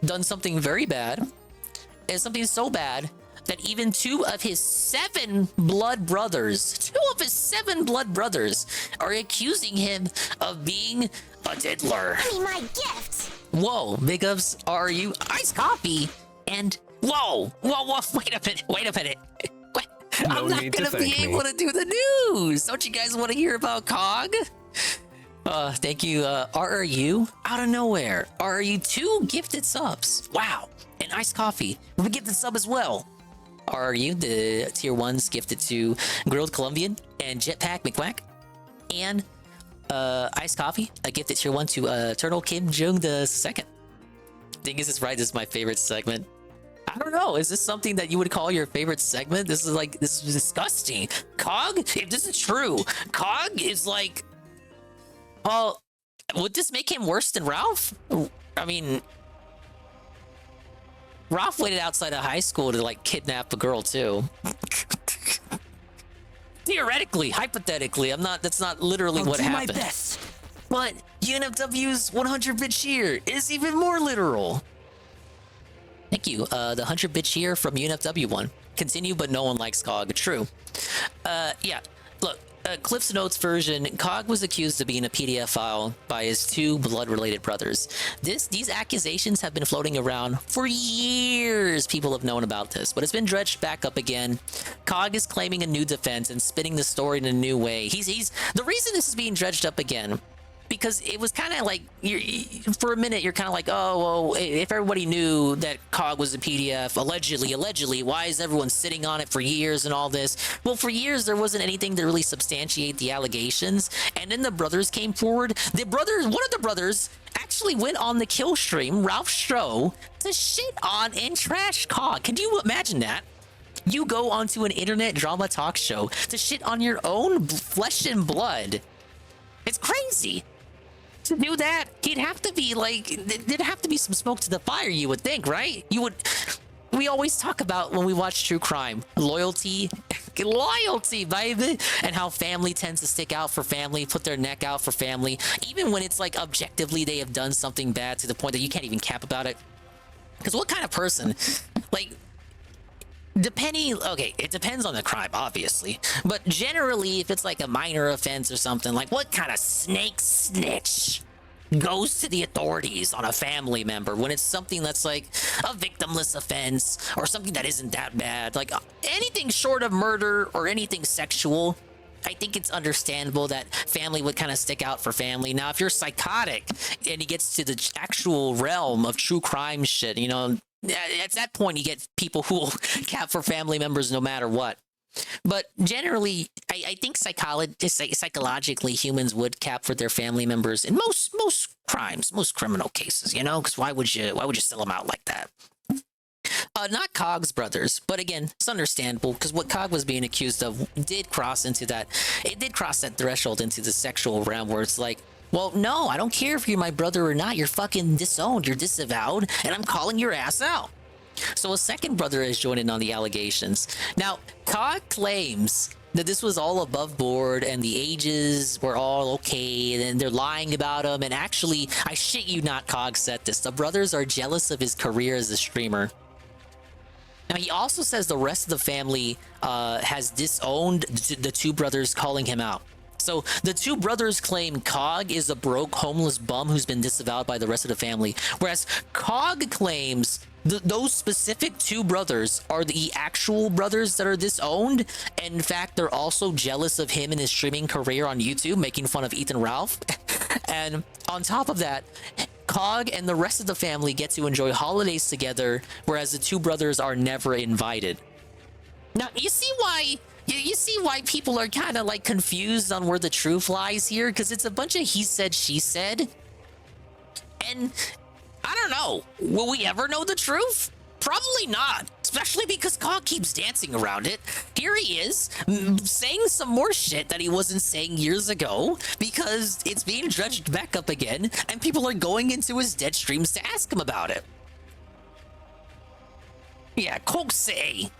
done something very bad. And something so bad that even 2 of his 7 blood brothers are accusing him of being a diddler. Give me my gift! Whoa, big ups, are you iced coffee? And whoa, wait a minute. I'm not gonna be able to do the news. Don't you guys want to hear about Cog? Thank you, RRU. Out of nowhere. RRU 2 gifted subs. Wow. And iced coffee. We gifted sub as well. RRU, the tier 1s gifted to Grilled Colombian and Jetpack McQuack. And iced coffee, a gifted tier 1 to Turtle Kim Jung the second. Dingus is right, this is my favorite segment. I don't know. Is this something that you would call your favorite segment? This is disgusting. Cog? If this is true, Cog is like, well, would this make him worse than Ralph? I mean, Ralph waited outside of high school to like kidnap a girl too. Theoretically, hypothetically, that's not literally what happened. My best. But UNFW's 100-bit shear is even more literal. Thank you. The 100-bit cheer from UNFW1. Continue, but no one likes Cog. True. Yeah. Look, Cliff's Notes version, Cog was accused of being a PDF file by his two blood-related brothers. These accusations have been floating around for years. People have known about this, but it's been dredged back up again. Cog is claiming a new defense and spinning the story in a new way. He's the reason this is being dredged up again, because it was kind of like, for a minute, you're kind of like, oh, well, if everybody knew that Cog was a PDF, allegedly, why is everyone sitting on it for years and all this? Well, for years, there wasn't anything to really substantiate the allegations. And then the brothers came forward. One of the brothers actually went on the kill stream, Ralph Stroh, to shit on and trash Cog. Can you imagine that? You go onto an internet drama talk show to shit on your own flesh and blood. It's crazy. To do that, he'd have to be like, there'd have to be some smoke to the fire, you would think, right? We always talk about, when we watch true crime, loyalty, baby, and how family tends to stick out for family, put their neck out for family, even when it's like objectively they have done something bad to the point that you can't even cap about it. Because what kind of person, like, it depends on the crime, obviously, but generally, if it's like a minor offense or something, like, what kind of snake snitch goes to the authorities on a family member when it's something that's like a victimless offense or something that isn't that bad? Like, anything short of murder or anything sexual, I think it's understandable that family would kind of stick out for family. Now, if you're psychotic and it gets to the actual realm of true crime shit, you know, at that point, you get people who will cap for family members no matter what. But generally, I think psychologically, humans would cap for their family members in most crimes, most criminal cases. You know, because why would you sell them out like that? Not Cog's brothers, but again, it's understandable because what Cog was being accused of did cross that threshold into the sexual realm where it's like, well, no, I don't care if you're my brother or not. You're fucking disowned. You're disavowed, and I'm calling your ass out. So a second brother has joined in on the allegations. Now, Cog claims that this was all above board and the ages were all okay and they're lying about him. And actually, I shit you not, Cog said this. The brothers are jealous of his career as a streamer. Now, he also says the rest of the family has disowned the two brothers calling him out. So the two brothers claim Cog is a broke, homeless bum who's been disavowed by the rest of the family, whereas Cog claims those specific two brothers are the actual brothers that are disowned. And in fact, they're also jealous of him and his streaming career on YouTube, making fun of Ethan Ralph. And on top of that, Cog and the rest of the family get to enjoy holidays together, whereas the two brothers are never invited. Now, you see why people are kind of like confused on where the truth lies here? Because it's a bunch of he said, she said. And I don't know. Will we ever know the truth? Probably not. Especially because Cog keeps dancing around it. Here he is, saying some more shit that he wasn't saying years ago because it's being dredged back up again and people are going into his dead streams to ask him about it. Yeah, Coxey.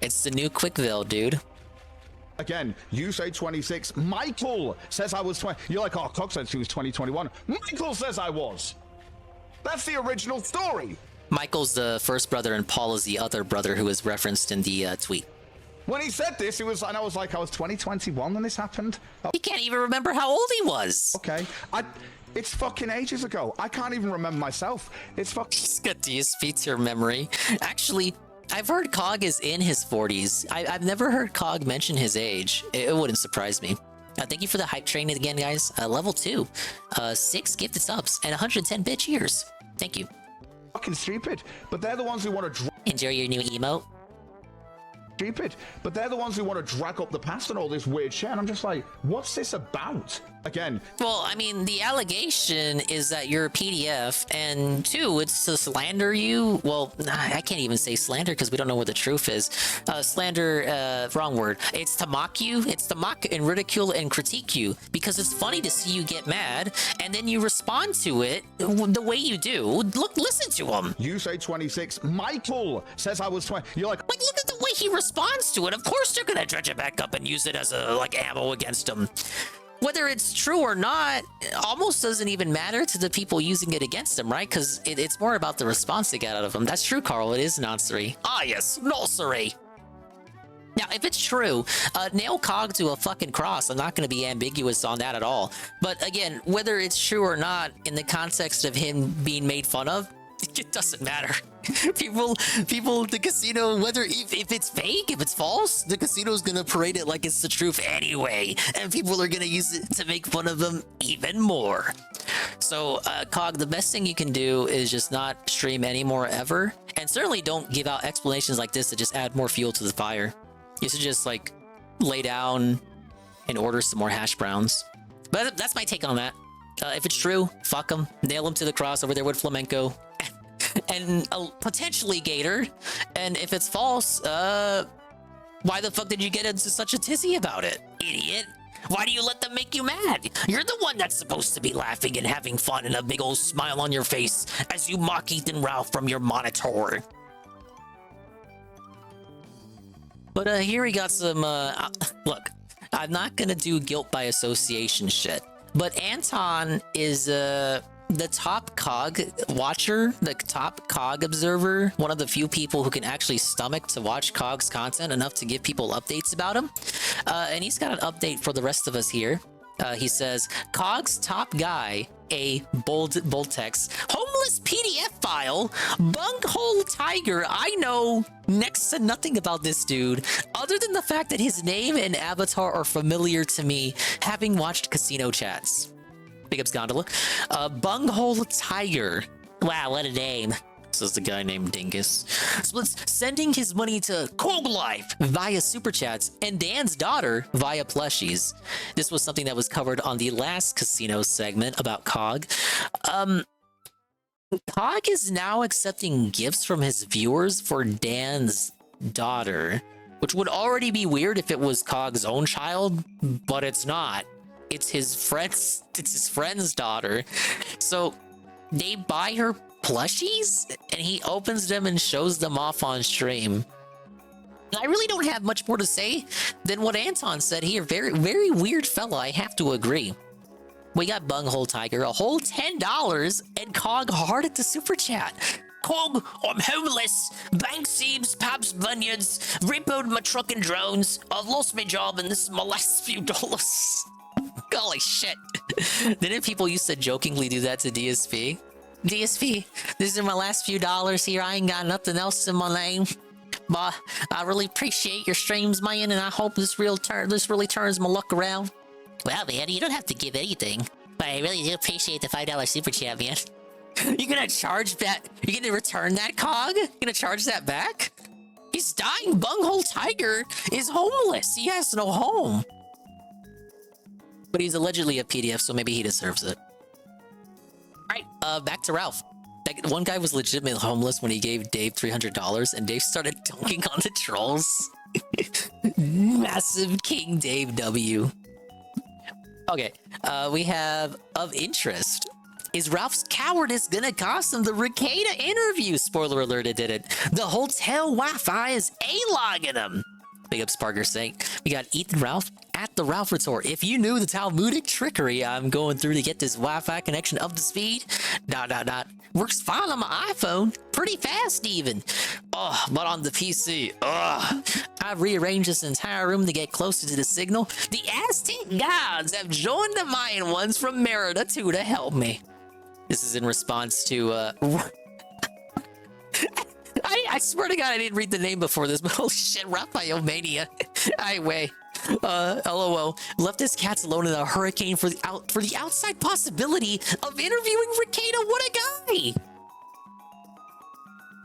It's the new Quickville, dude. Again, you say 26. Michael says I was 20. You're like, oh, Cox said she was 2021. Michael says I was. That's the original story. Michael's the first brother and Paul is the other brother who is referenced in the tweet. When he said this, it was, and I was like, I was 2021 when this happened. He can't even remember how old he was. Okay. It's fucking ages ago. I can't even remember myself. It's fucking... He's got DSP to your memory. Actually, I've heard Cog is in his 40s. I've never heard Cog mention his age. It wouldn't surprise me. Thank you for the hype train again, guys. Level 2. 6 gifted subs and 110-bit cheers. Thank you. Fucking stupid. But they're the ones who want to... Enjoy your new emote. Stupid. But they're the ones who want to drag up the past and all this weird shit. And I'm just like, what's this about? Again. Well, I mean, the allegation is that you're a PDF, and 2, it's to slander you. Well, I can't even say slander because we don't know what the truth is. Slander, wrong word. It's to mock you. It's to mock and ridicule and critique you because it's funny to see you get mad, and then you respond to it the way you do. Look, listen to him. You say 26. Michael says I was 20. You're like, look at the way he responds to it. Of course they're gonna dredge it back up and use it as a like ammo against him. whether it's true or not, it almost doesn't even matter to the people using it against him, right? Because it's more about the response they get out of them. That's true, Carl. It is noncery. Ah, yes, noncery. Now, if it's true, nail Cog to a fucking cross. I'm not going to be ambiguous on that at all. But again, whether it's true or not, in the context of him being made fun of, it doesn't matter. people, the casino, whether if it's fake, if it's false, the casino's going to parade it like it's the truth anyway. And people are going to use it to make fun of them even more. So, Cog, the best thing you can do is just not stream anymore ever. And certainly don't give out explanations like this to just add more fuel to the fire. You should just, like, lay down and order some more hash browns. But that's my take on that. If it's true, fuck them. Nail them to the cross over there with Flamenco. And potentially Gator. And if it's false, why the fuck did you get into such a tizzy about it, idiot? Why do you let them make you mad? You're the one that's supposed to be laughing and having fun and a big old smile on your face as you mock Ethan Ralph from your monitor. But here we got some, look, I'm not gonna do guilt by association shit, but Anton is, the top Cog watcher, the top Cog observer, one of the few people who can actually stomach to watch Cog's content enough to give people updates about him. And he's got an update for the rest of us here. He says, Cog's top guy, a bold text, homeless PDF file, bunghole tiger. I know next to nothing about this dude, other than the fact that his name and avatar are familiar to me, having watched casino chats. Big ups, Gondola. Bunghole tiger. Wow, what a name. Says the guy named Dingus. Splits sending his money to Cog Life via super chats and Dan's daughter via plushies. This was something that was covered on the last casino segment about Cog. Cog is now accepting gifts from his viewers for Dan's daughter, which would already be weird if it was Cog's own child, but it's not. It's his friend's daughter. So they buy her plushies and he opens them and shows them off on stream. I really don't have much more to say than what Anton said here. Very, very weird fella, I have to agree. We got Bunghole Tiger, a whole $10, and Cog hard at the super chat. Cog, I'm homeless. Bank seams, Pabst Vineyards, repoed my truck and drones. I've lost my job and this is my last few dollars. Holy shit. Didn't people used to jokingly do that to DSP? DSP, this is my last few dollars here. I ain't got nothing else in my name. But I really appreciate your streams, man, and I hope this really turns my luck around. Well, man, you don't have to give anything. But I really do appreciate the $5 super chat, man. You gonna charge that? You gonna return that, Cog? You gonna charge that back? He's dying. Bunghole Tiger is homeless. He has no home. But he's allegedly a PDF, so maybe he deserves it. Alright, back to Ralph. That one guy was legitimately homeless when he gave Dave $300, and Dave started dunking on the trolls. Massive King Dave W. Okay, we have of interest. Is Ralph's cowardice gonna cost him the Rekieta interview? Spoiler alert, it didn't. The hotel Wi-Fi is A-logging him. Big ups, Parker saying. We got Ethan Ralph at the Ralph Retort. If you knew the Talmudic trickery I'm going through to get this Wi-Fi connection up to speed, ... Works fine on my iPhone. Pretty fast even. Oh, but on the PC, I've rearranged this entire room to get closer to the signal. The Aztec gods have joined the Mayan ones from Merida too to help me. This is in response to, I swear to God I didn't read the name before this, but holy shit, Raphael Mania. Anyway, LOL. Left his cats alone in a hurricane for the outside possibility of interviewing Rekieta. What a guy!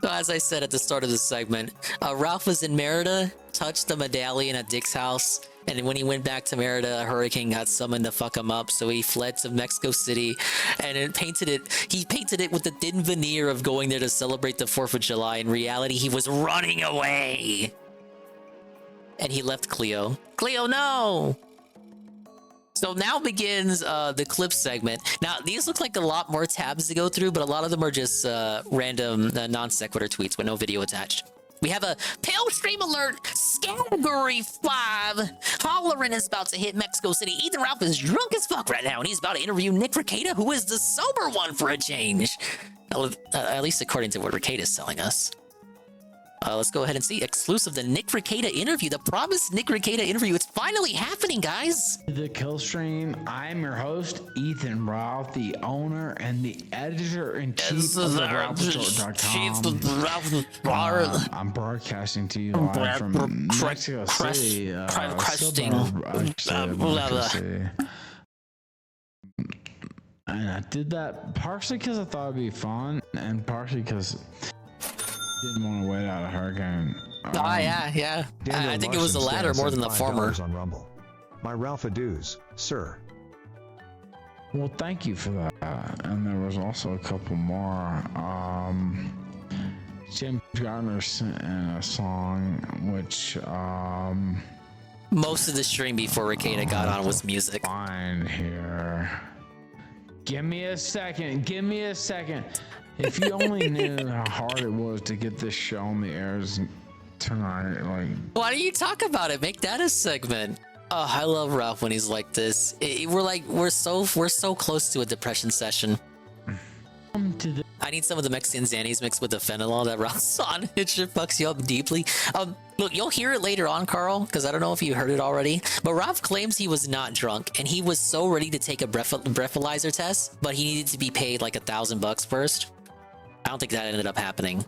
As I said at the start of the segment, Ralph was in Merida, touched the medallion at Dick's house, and when he went back to Merida, a hurricane got summoned to fuck him up, so he fled to Mexico City, and he painted it with the thin veneer of going there to celebrate the 4th of July. In reality, he was running away! And he left Cleo. Cleo, no! So now begins the clip segment. Now, these look like a lot more tabs to go through, but a lot of them are just random non-sequitur tweets with no video attached. We have a pale stream alert. Category 5. Hollering is about to hit Mexico City. Ethan Ralph is drunk as fuck right now, and he's about to interview Nick Rekieta, who is the sober one for a change. At least according to what Rekieta is telling us. Let's go ahead and see. Exclusive, the Nick Rekieta interview. The promised Nick Rekieta interview. It's finally happening, guys. The kill stream. I'm your host, Ethan Ralph, the owner and the editor-in-chief of the RalphReport.com. I'm broadcasting to you live from Mexico City. And I did that partially because I thought it'd be fun, and partially because didn't want to wait out a hurricane. Yeah. I think it was the latter more than the former. On Rumble. My Ralph-a-doos, sir. Well, thank you for that. And there was also a couple more. Jim Gardner sent in a song, which most of the stream before Rekieta got on was music. Fine here. Give me a second. If you only knew how hard it was to get this show on the airs tonight, like. Why don't you talk about it? Make that a segment. Oh, I love Ralph when he's like this. We're so close to a depression session. I need some of the Mexican Xannies mixed with the fentanyl that Ralph's on. It sure fucks you up deeply. Look, you'll hear it later on, Carl, because I don't know if you heard it already, but Ralph claims he was not drunk, and he was so ready to take a breathalyzer test, but he needed to be paid like $1,000 first. I don't think that ended up happening.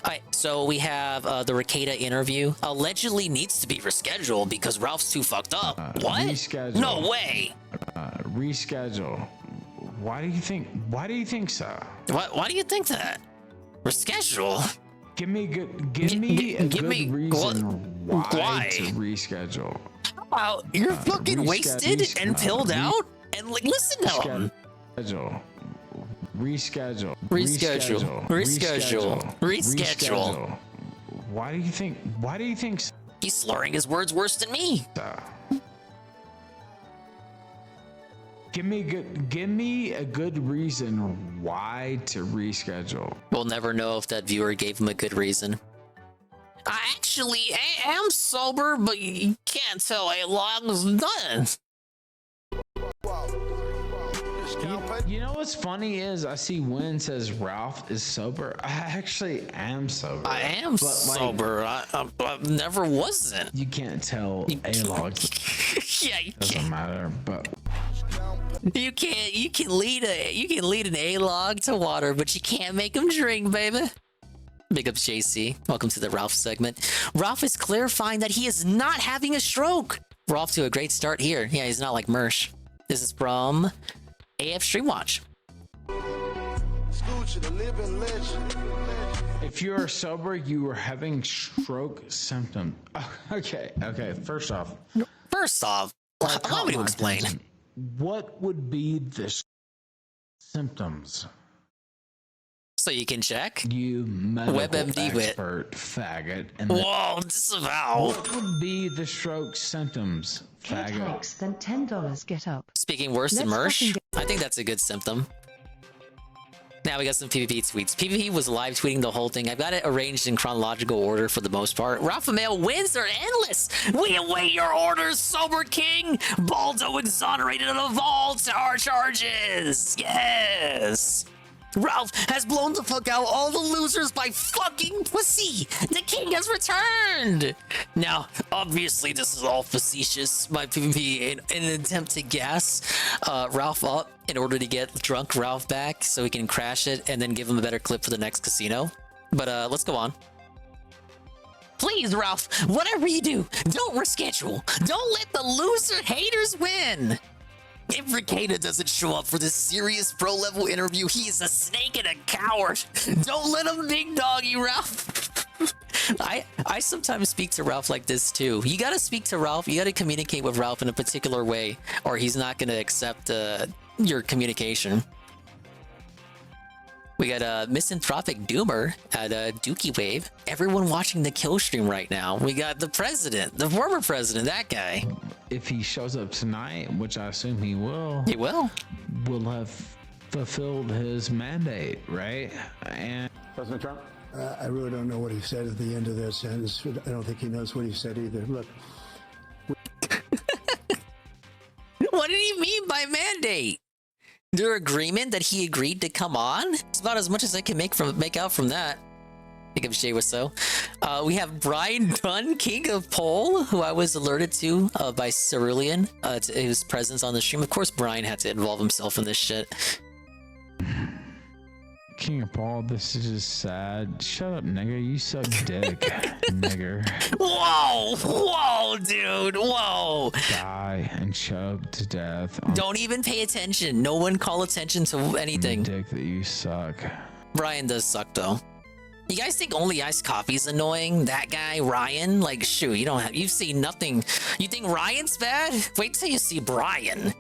All right, so we have the Rekieta interview. Allegedly needs to be rescheduled because Ralph's too fucked up. What? Reschedule. No way. Reschedule. Why do you think so? Why do you think that? Reschedule? Give me a good reason why to reschedule. Wow, you're fucking wasted and pilled out? And like, listen to him. Reschedule. Why do you think so? He's slurring his words worse than me. Give me a good reason why to reschedule. We'll never know if that viewer gave him a good reason. I actually am sober, but you can't tell a log's done. You know what's funny is I see Win says Ralph is sober. I actually am sober. I am sober. I never wasn't. You can't tell a log. Yeah, you doesn't can't. matter, but you can lead an A-log to water, but you can't make him drink, baby. Big ups, JC. Welcome to the Ralph segment. Ralph is clarifying that he is not having a stroke. We're off to a great start here. Yeah, he's not like Mersh. This is from AF Streamwatch. If you are sober, you are having stroke symptoms. Okay. First off, allow me to explain. What would be the symptoms? So you can check. You medical WebMD expert faggot. And whoa, disavow. What would be the stroke symptoms? Faggot. Hikes, then $10 get up. Speaking worse than Mersh, I think that's a good symptom. Now we got some PvP tweets. PvP was live tweeting the whole thing. I've got it arranged in chronological order for the most part. Raphael wins are endless. We await your orders, Sober King. Baldo exonerated of all our charges. Yes. Ralph has blown the fuck out all the losers by fucking pussy. The king has returned. Now, obviously, this is all facetious by PvP in an attempt to gas Ralph up in order to get drunk Ralph back so he can crash it and then give him a better clip for the next casino. But let's go on. Please, Ralph, whatever you do, don't reschedule. Don't let the loser haters win. If Rekieta doesn't show up for this serious pro-level interview, he is a snake and a coward. Don't let him big dog you, Ralph. I sometimes speak to Ralph like this too. You gotta speak to Ralph. You gotta communicate with Ralph in a particular way, or he's not gonna accept your communication. We got a misanthropic doomer at Dookie Wave. Everyone watching the kill stream right now. We got the president, the former president, that guy. If he shows up tonight, which I assume he will. He will. Will have fulfilled his mandate, right? And President Trump, I really don't know what he said at the end of that sentence. I don't think he knows what he said either. Look. What did he mean by mandate? Their agreement that he agreed to come on? It's about as much as I can make out from that. Think of Shay was so. We have Brian Dunn, King of Pole, who I was alerted to by Cerulean, to his presence on the stream. Of course, Brian had to involve himself in this shit. King of Paul, this is just sad. Shut up, nigga. You suck dick, nigger. Whoa, dude, whoa. Die and choke to death. Don't even pay attention. No one call attention to anything. Dick that you suck. Brian does suck though. You guys think only iced coffee's annoying? That guy, Ryan? Like, shoot, you've seen nothing. You think Ryan's bad? Wait till you see Brian.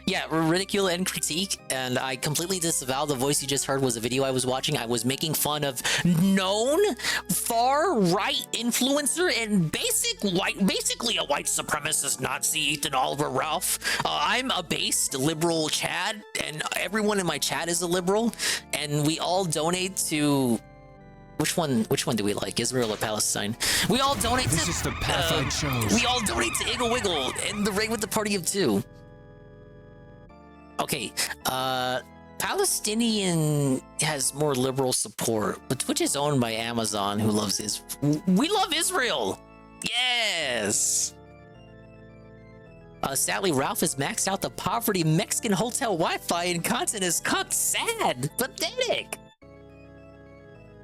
Yeah, ridicule and critique, and I completely disavow the voice you just heard was a video I was watching. I was making fun of known far-right influencer and basically a white supremacist Nazi Ethan Oliver Ralph. I'm a based liberal Chad, and everyone in my chat is a liberal, and we all donate to... Which one do we like, Israel or Palestine? We all donate to... This is the path I chose. We all donate to Iggle Wiggle and the Raid with the Party of Two. Okay, Palestinian has more liberal support, but Twitch is owned by Amazon, who loves we love Israel! Yes! Sadly, Ralph has maxed out the poverty Mexican hotel Wi-Fi and content is cucked. Sad! Pathetic!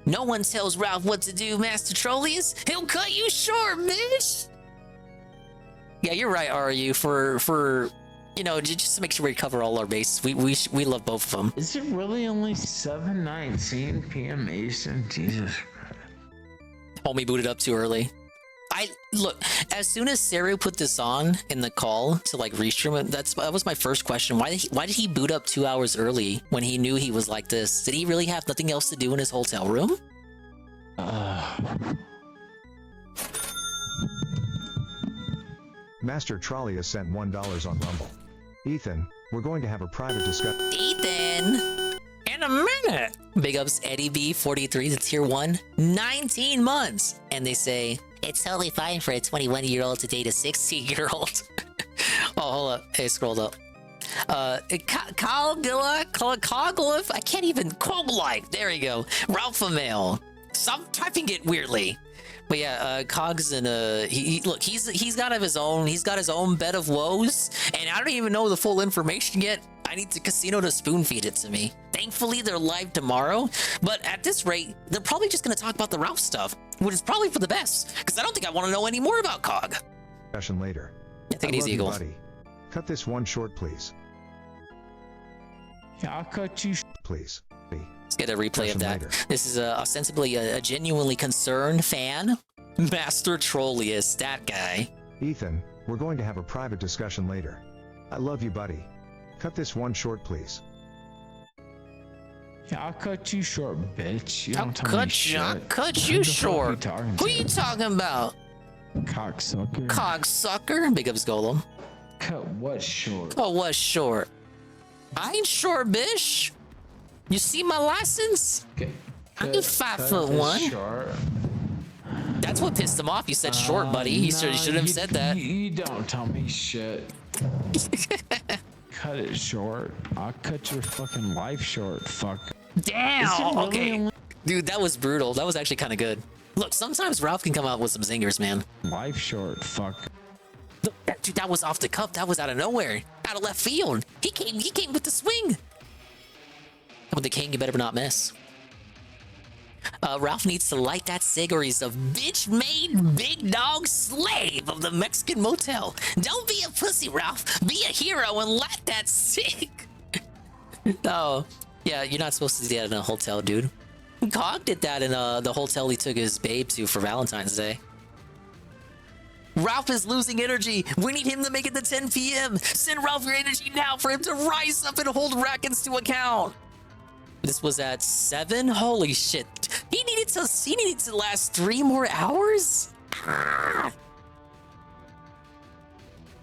No one tells Ralph what to do, Master Trolleys. He'll cut you short, bitch! Yeah, you're right, RU, for just to make sure we cover all our bases. We love both of them. Is it really only 7:19 p.m. Eastern? Jesus. Homie booted up too early. Look, as soon as Sarah put this on in the call to like restream it, that was my first question. Why did he boot up 2 hours early when he knew he was like this? Did he really have nothing else to do in his hotel room? Master Trolley has sent $1 on Rumble. Ethan, we're going to have a private discussion. Ethan! In a minute! Big ups Eddie B43 to tier 1, 19 months! And they say, it's totally fine for a 21-year-old to date a 16-year-old. Oh, hold up. Hey, scrolled up. Coglyph, I can't even, Coglife, there you go. Ralphamale. Stop typing it weirdly. But yeah, Cogs and look, he's got his own bed of woes, and I don't even know the full information yet. I need the casino to spoon feed it to me. Thankfully, they're live tomorrow, but at this rate, they're probably just gonna talk about the Ralph stuff, which is probably for the best, because I don't think I want to know any more about Cog. Discussion later. Yeah, take it easy, Eagle. Buddy. Cut this one short, please. Yeah, I'll cut you. Please. Let's get a replay of that. Later. This is ostensibly a genuinely concerned fan. Master Trolleus, that guy. Ethan, we're going to have a private discussion later. I love you, buddy. Cut this one short, please. Yeah, I'll cut you short, bitch. You don't tell me shit. I'll cut you short. Who you talking about? Cocksucker. Cocksucker? Big ups Golem. Cut what short? Oh, what short? I ain't short, bitch. You see my license? I'm 5'1". Short. That's what pissed him off. You said short, buddy. You shouldn't have said that. You don't tell me shit. Cut it short. I'll cut your fucking life short. Fuck. Damn. Really okay. Dude, that was brutal. That was actually kind of good. Look, sometimes Ralph can come out with some zingers, man. Life short. Fuck. Look, dude, that was off the cuff. That was out of nowhere. Out of left field. He came with the swing. With the king, you better not miss. Ralph needs to light that cig or he's a bitch-made big dog slave of the Mexican motel. Don't be a pussy, Ralph. Be a hero and light that cig. Oh, yeah, you're not supposed to do that in a hotel, dude. Cog did that in the hotel he took his babe to for Valentine's Day. Ralph is losing energy. We need him to make it to 10 p.m. Send Ralph your energy now for him to rise up and hold Rackets to account. This was at 7? Holy shit. He needed to last 3 more hours? Ah.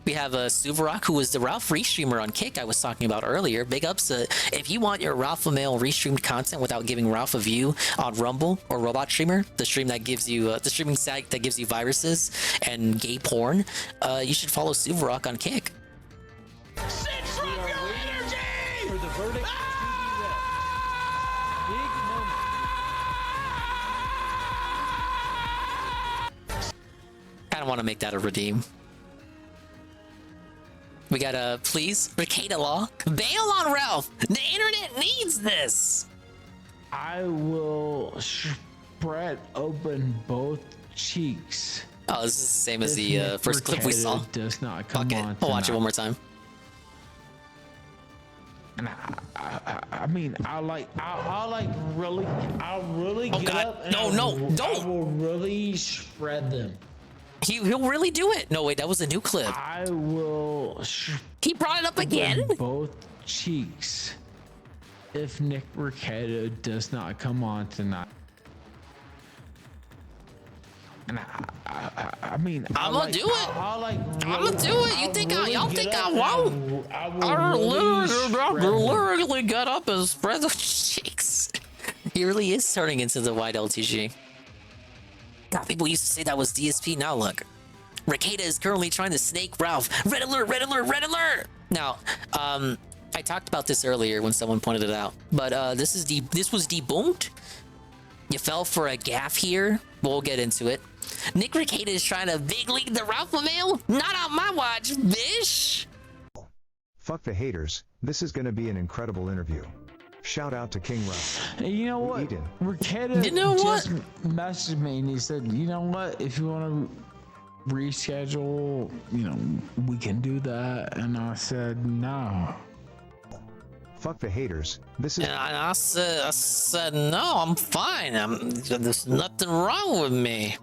We have Suvarok, who was the Ralph restreamer on Kick I was talking about earlier. Big ups. If you want your Ralph Mail restreamed content without giving Ralph a view on Rumble or Robot Streamer, the stream that gives you the streaming site that gives you viruses and gay porn, you should follow Suvarok on Kick. For the verdict I don't want to make that a redeem. We got a please, Rekieta Law. Bail on Ralph. The internet needs this. I will spread open both cheeks. Oh, this is the same as the first clip we saw. Does not come on. I'll watch it one more time. And I mean, I'll really get up. And don't. I will really spread them. He'll really do it. No, wait, that was a new clip. I will. He brought it up again. Both cheeks. If Nick Rekieta does not come on tonight. And I mean, I'm gonna do it. I'm gonna do it. You think y'all think I won't? I literally got up and spread the cheeks. He really is turning into the white LTG. God, people used to say that was DSP. Now look, Rekieta is currently trying to snake Ralph. Red alert! Red alert! Red alert! Now, I talked about this earlier when someone pointed it out, but this was debunked. You fell for a gaff here. We'll get into it. Nick Rekieta is trying to big league the Ralph mail. Not on my watch, bish. Fuck the haters. This is gonna be an incredible interview. Shout out to King Ralph. Hey, you know what? Rekieta just messaged me and he said, you know what? If you want to reschedule, you know, we can do that. And I said, no. Fuck the haters. This is. And I said, no, I'm fine. There's nothing wrong with me.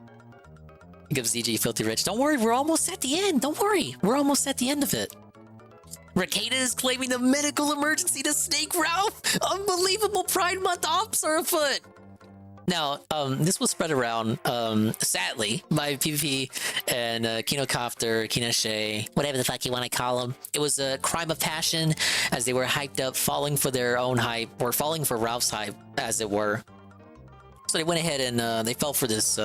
He gives ZG Filthy Rich. Don't worry, we're almost at the end. Don't worry, we're almost at the end of it. Rekieta is claiming the medical emergency to snake Ralph. Unbelievable Pride Month ops are afoot. Now, this was spread around, sadly, by PvP and Kinocopter, Kinashe, whatever the fuck you want to call them. It was a crime of passion as they were hyped up, falling for their own hype, or falling for Ralph's hype, as it were. So they went ahead and they fell for this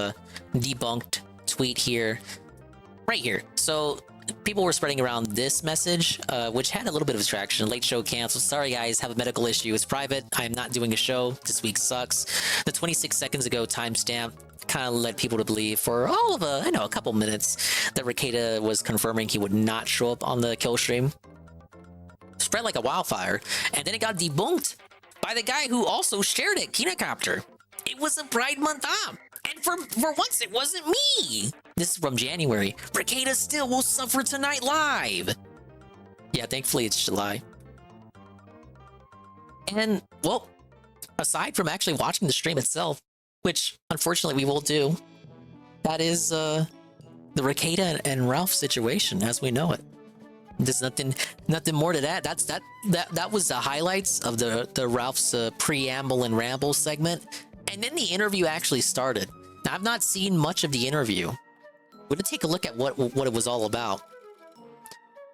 debunked tweet here, right here. So people were spreading around this message, which had a little bit of traction. Late show canceled. Sorry guys, have a medical issue. It's private. I am not doing a show. This week sucks. The 26 seconds ago timestamp kind of led people to believe for all of a couple minutes that Rekieta was confirming he would not show up on the kill stream. Spread like a wildfire, and then it got debunked by the guy who also shared it, Kinocopter. It was a Pride Month op. And for once, it wasn't me. This is from January. Rekieta still will suffer tonight live. Yeah, thankfully it's July. And, well, aside from actually watching the stream itself, which unfortunately we will do, that is the Rekieta and Ralph situation as we know it. There's nothing more to that. That was the highlights of the Ralph's preamble and ramble segment. And then the interview actually started. Now, I've not seen much of the interview. We're gonna take a look at what it was all about.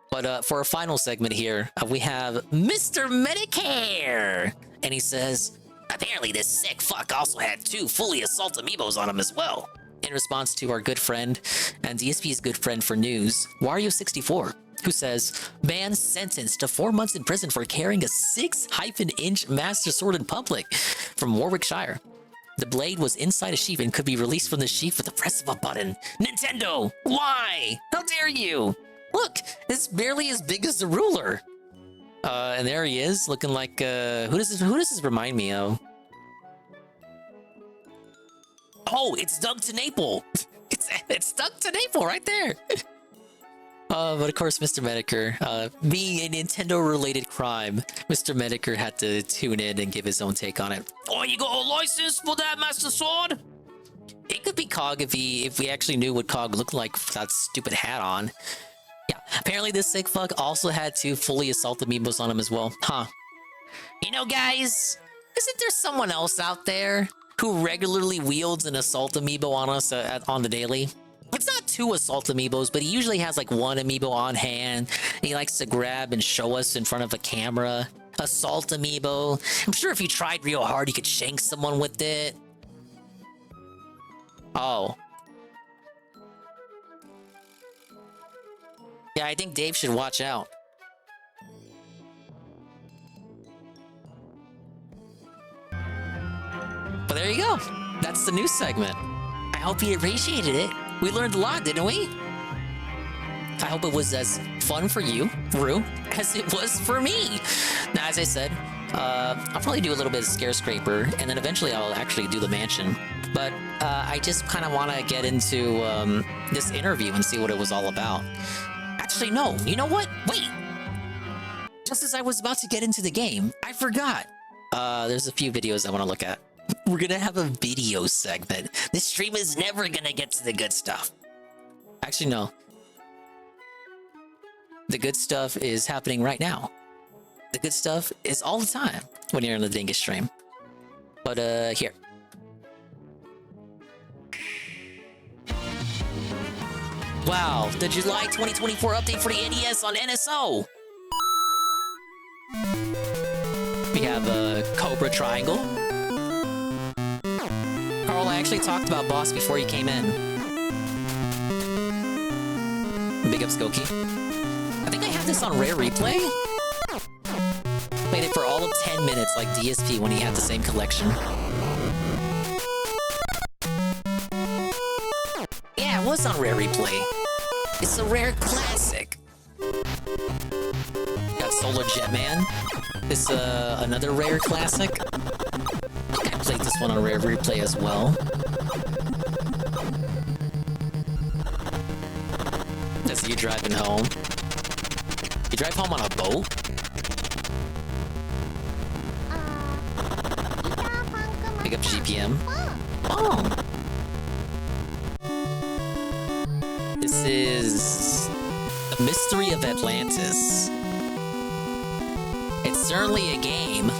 But for our final segment here, we have Mr. Medicare, and he says, apparently this sick fuck also had 2 fully assault amiibos on him as well. In response to our good friend and DSP's good friend for news, Wario64, who says, man sentenced to 4 months in prison for carrying a 6-inch Master Sword in public from Warwickshire. The blade was inside a sheath and could be released from the sheath with the press of a button. Nintendo, why? How dare you? Look, it's barely as big as the ruler. And there he is, looking like, who does this remind me of? Oh, it's Doug to Naple. It's Doug to Naple right there. But of course, Mr. Medicare, being a Nintendo-related crime, Mr. Medicare had to tune in and give his own take on it. Oh, you got a license for that Master Sword? It could be Cog if we actually knew what Cog looked like with that stupid hat on. Yeah, apparently this sick fuck also had 2 fully assault amiibos on him as well. Huh. You know, guys, isn't there someone else out there who regularly wields an assault amiibo on us on the daily? It's not two assault amiibos, but he usually has like one amiibo on hand. He likes to grab and show us in front of a camera. Assault amiibo. I'm sure if you tried real hard, you could shank someone with it. Oh. Yeah, I think Dave should watch out. But there you go. That's the news segment. I hope you appreciated it. We learned a lot, didn't we? I hope it was as fun for you, Rue, as it was for me. Now, as I said, I'll probably do a little bit of Scare Scraper, and then eventually I'll actually do the mansion. But I just kind of want to get into this interview and see what it was all about. Actually, no. You know what? Wait! Just as I was about to get into the game, I forgot. There's a few videos I want to look at. We're gonna have a video segment. This stream is never gonna get to the good stuff. Actually, no. The good stuff is happening right now. The good stuff is all the time when you're in the Dingus stream. But, here. Wow, the July 2024 update for the NES on NSO! We have a Cobra Triangle. Carl, I actually talked about Boss before you came in. Big up Skokie. I think I have this on Rare Replay. Played it for all of 10 minutes like DSP when he had the same collection. Yeah, it was on Rare Replay. It's a rare classic. Got Solar Jetman. It's another rare classic. I think I played this one on Rare Replay as well. That's you driving home. You drive home on a boat? Pick up GPM. Oh! This is The Mystery of Atlantis. It's certainly a game.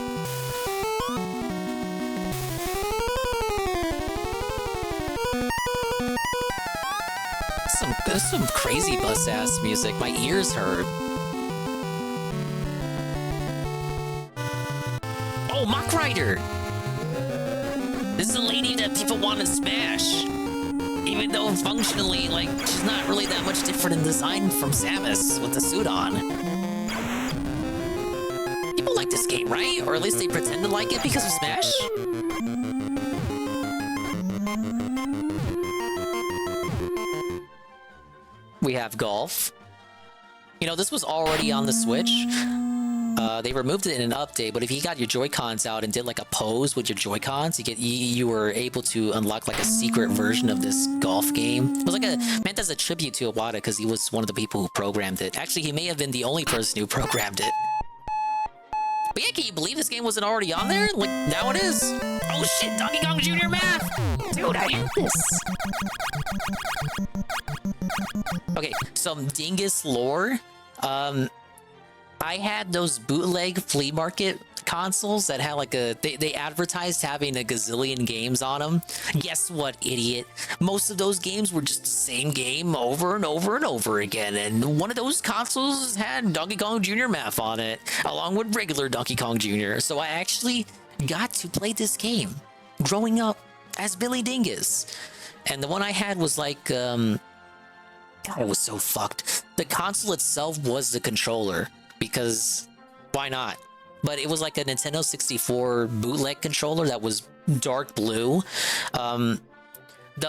There's some crazy bus-ass music. My ears hurt. Oh, Mach Rider! This is a lady that people want to smash. Even though functionally, like, she's not really that much different in design from Samus with the suit on. People like this game, right? Or at least they pretend to like it because of Smash? We have golf. You know, this was already on the Switch. They removed it in an update, but if you got your Joy-Cons out and did like a pose with your Joy-Cons, you were able to unlock like a secret version of this golf game. It was like meant as a tribute to Iwata because he was one of the people who programmed it. Actually, he may have been the only person who programmed it. But yeah, can you believe this game wasn't already on there? Like, now it is. Oh shit, Donkey Kong Jr. math! Dude, I hate this. Okay, some Dingus lore. I had those bootleg flea market consoles that had like they advertised having a gazillion games on them. Guess what, idiot? Most of those games were just the same game over and over and over again. And one of those consoles had Donkey Kong Jr. math on it, along with regular Donkey Kong Jr. So I actually got to play this game growing up as Billy Dingus. And the one I had was like, God, it was so fucked. The console itself was the controller. Because why not? But it was like a Nintendo 64 bootleg controller that was dark blue. The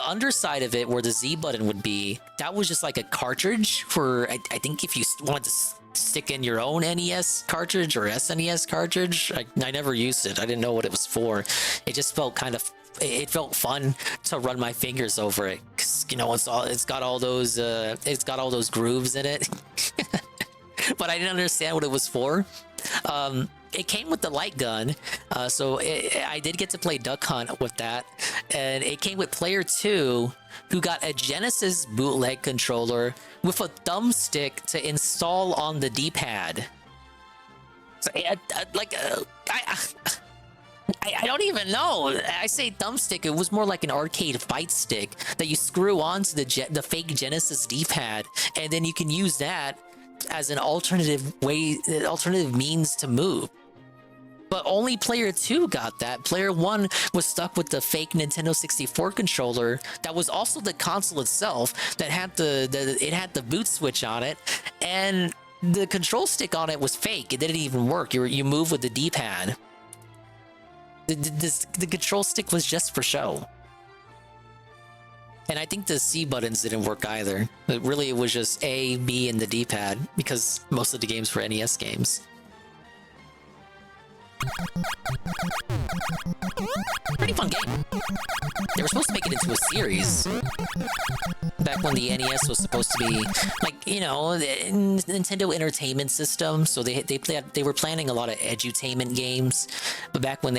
underside of it, where the Z button would be, that was just like a cartridge for, I think if you wanted to stick in your own NES cartridge or SNES cartridge. I never used it. I didn't know what it was for. It just felt kind of, it felt fun to run my fingers over it. 'Cause, you know, it's got all those grooves in it. But I didn't understand what it was for. It came with the light gun, so I did get to play Duck Hunt with that. And it came with player 2, who got a Genesis bootleg controller with a thumbstick to install on the D-pad. So, I don't even know. I say thumbstick. It was more like an arcade fight stick that you screw onto the fake Genesis D-pad, and then you can use that as an alternative means to move. But only player 2 got that. Player 1 was stuck with the fake Nintendo 64 controller that was also the console itself that had the boot switch on it, and the control stick on it was fake. It didn't even work. You move with the D-pad. The control stick was just for show. And I think the C buttons didn't work either. But really, it was just A, B, and the D-pad, because most of the games were NES games. Pretty fun game. They were supposed to make it into a series. Back when the NES was supposed to be, like, you know, Nintendo Entertainment System. So they were planning a lot of edutainment games. But back when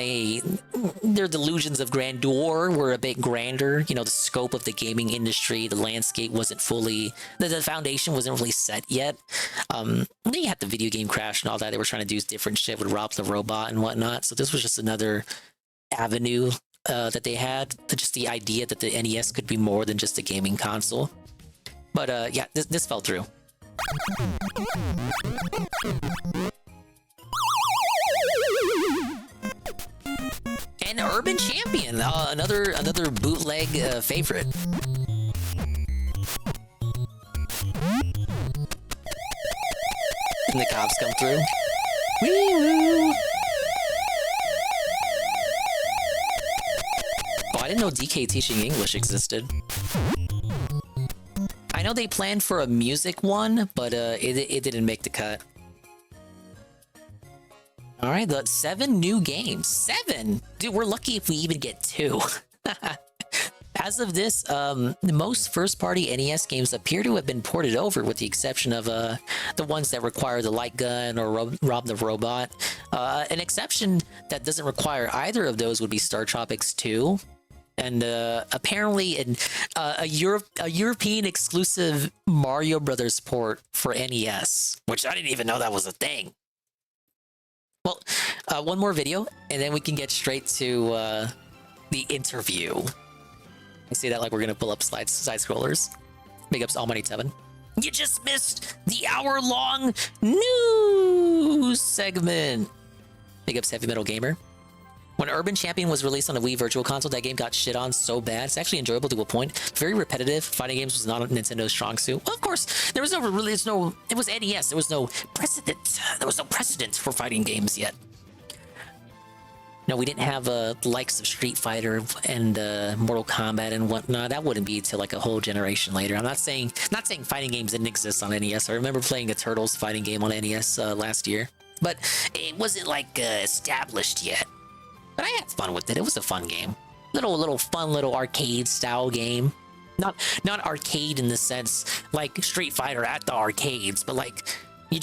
their delusions of grandeur were a bit grander, you know, the scope of the gaming industry, the landscape wasn't fully, the foundation wasn't really set yet. They had the video game crash and all that. They were trying to do different shit with Rob the Robot and whatnot. So this was just another avenue that they had, just the idea that the NES could be more than just a gaming console. But yeah, this fell through. And Urban Champion, another bootleg favorite. And the cops come through. Woo! Oh, I didn't know DK Teaching English existed. I know they planned for a music one, but it didn't make the cut. All right, the 7 new games. 7! Dude, we're lucky if we even get 2. As of this, most first-party NES games appear to have been ported over, with the exception of the ones that require the light gun or Rob the Robot. An exception that doesn't require either of those would be Star Tropics 2. And apparently a European exclusive Mario Brothers port for NES, which I didn't even know that was a thing. Well, one more video, and then we can get straight to the interview. I say that like we're gonna pull up side scrollers. Big ups Almighty Tevin. You just missed the hour-long news segment. Big ups Heavy Metal Gamer. When Urban Champion was released on the Wii Virtual Console, that game got shit on so bad. It's actually enjoyable to a point. Very repetitive. Fighting games was not Nintendo's strong suit. Well, of course, it was NES. There was no precedent. There was no precedent for fighting games yet. No, we didn't have the likes of Street Fighter and Mortal Kombat and whatnot. That wouldn't be till like a whole generation later. I'm not saying fighting games didn't exist on NES. I remember playing a Turtles fighting game on NES last year, but it wasn't like established yet. But I had fun with it. It was a fun game. Little fun little arcade style game. Not arcade in the sense like Street Fighter at the arcades, but like you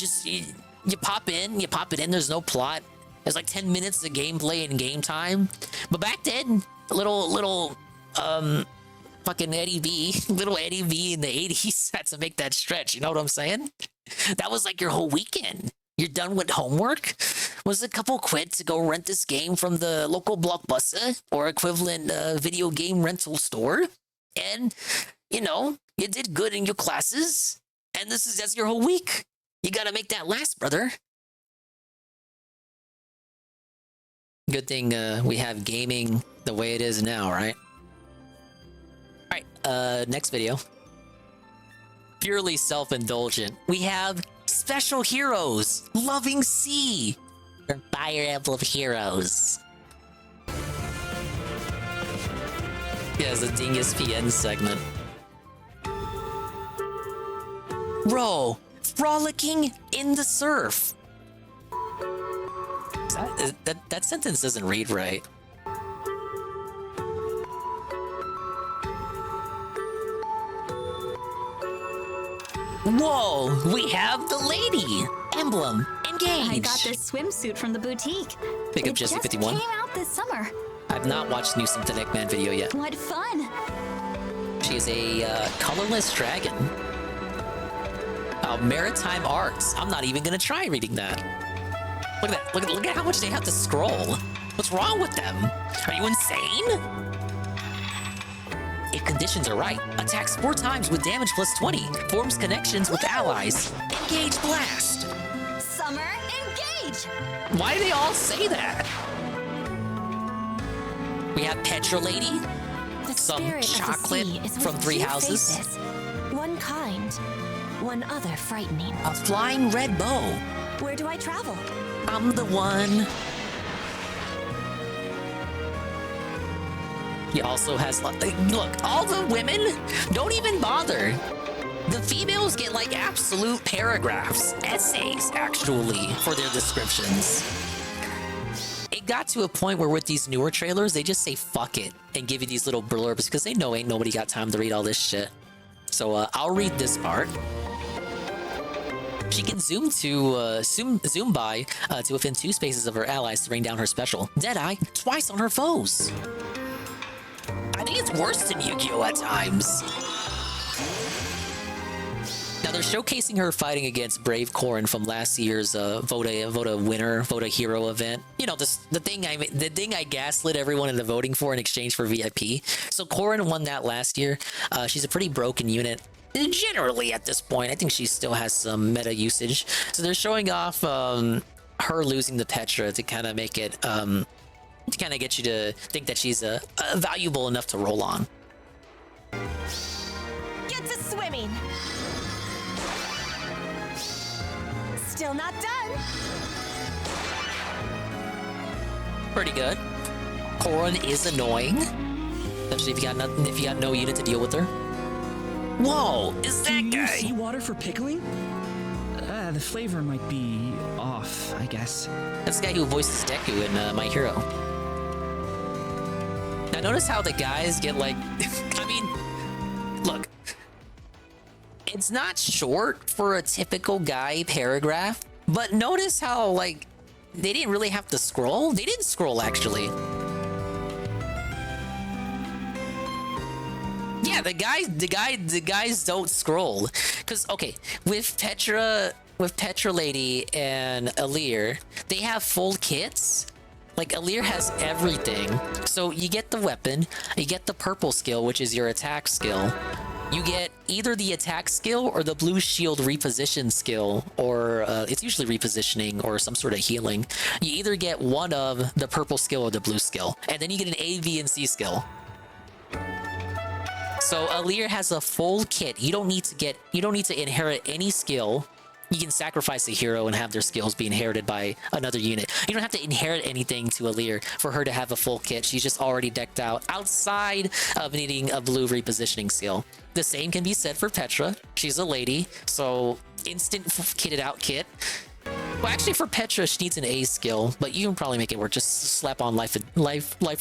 pop it in, there's no plot. There's like 10 minutes of gameplay and game time. But back then, little fucking Eddie V in the 80s had to make that stretch, you know what I'm saying? That was like your whole weekend. You're done with homework? Was a couple quid to go rent this game from the local Blockbuster or equivalent video game rental store. And, you know, you did good in your classes. And that's your whole week. You gotta make that last, brother. Good thing we have gaming the way it is now, right? Alright, next video. Purely self-indulgent. We have Special Heroes, Loving Sea, or Fire Emblem Heroes. Yeah, it's a Dingus PN segment. Bro, frolicking in the surf. That sentence doesn't read right. Whoa, we have the lady! Emblem, engage! I got this swimsuit from the boutique. Big up Jesse 51. It just came out this summer. I've not watched the new Synthetic Man video yet. What fun! She is a colorless dragon. Maritime Arts. I'm not even gonna try reading that. Look at that. Look at how much they have to scroll. Look What's wrong with them? Are you insane? If conditions are right, attacks 4 times with damage plus 20, forms connections with allies. Engage blast. Summer, engage! Why do they all say that? We have Petra Lady, some chocolate from 3 houses. Faces. One kind, one other frightening. A flying red bow. Where do I travel? I'm the one. He also has, look, all the women don't even bother. The females get like absolute paragraphs, essays actually, for their descriptions. It got to a point where with these newer trailers, they just say fuck it and give you these little blurbs because they know ain't nobody got time to read all this shit. So I'll read this part. She can zoom by to within 2 spaces of her allies to rain down her special. Deadeye twice on her foes. I think it's worse than Yu-Gi-Oh! At times. Now they're showcasing her fighting against Brave Corrin from last year's Voda Hero event. You know, the thing I gaslit everyone into voting for in exchange for VIP. So Corrin won that last year. She's a pretty broken unit. Generally at this point, I think she still has some meta usage. So they're showing off her losing the Petra to kind of make it to kind of get you to think that she's valuable enough to roll on. Get to swimming. Still not done. Pretty good. Corrin is annoying, especially if you got no unit to deal with her. Whoa, is that guy? Seawater for pickling? The flavor might be off, I guess. That's the guy who voices Deku in My Hero. Now notice how the guys get like, I mean, look, it's not short for a typical guy paragraph, but notice how like they didn't really have to scroll. They didn't scroll actually. Yeah, the guys don't scroll. Cause okay, with Petra Lady and Alear, they have full kits. Like Alear has everything. So you get the weapon, you get the purple skill, which is your attack skill. You get either the attack skill or the blue shield reposition skill, or it's usually repositioning or some sort of healing. You either get one of the purple skill or the blue skill, and then you get an A, B, and C skill. So Alear has a full kit. You don't need to inherit any skill. You can sacrifice a hero and have their skills be inherited by another unit. You don't have to inherit anything to Alear for her to have a full kit. She's just already decked out outside of needing a blue repositioning skill. The same can be said for Petra. She's a lady, so instant kitted out kit. Well, actually for Petra, she needs an A skill, but you can probably make it work. Just slap on life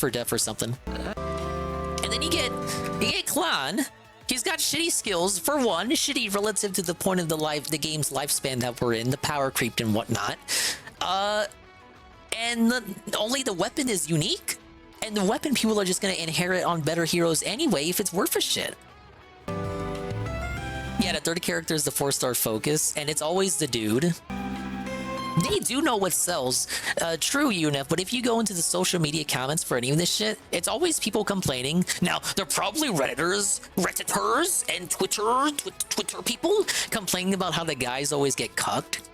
or death or something. And then you get Clan. He's got shitty skills. For one, shitty relative to the point of the game's lifespan that we're in, the power creep and whatnot. And only the weapon is unique. And the weapon people are just gonna inherit on better heroes anyway if it's worth a shit. Yeah, the third character is the 4-star focus, and it's always the dude. They do know what sells. True, UNF, but if you go into the social media comments for any of this shit, it's always people complaining. Now, they're probably Redditors, and Twitter people complaining about how the guys always get cucked.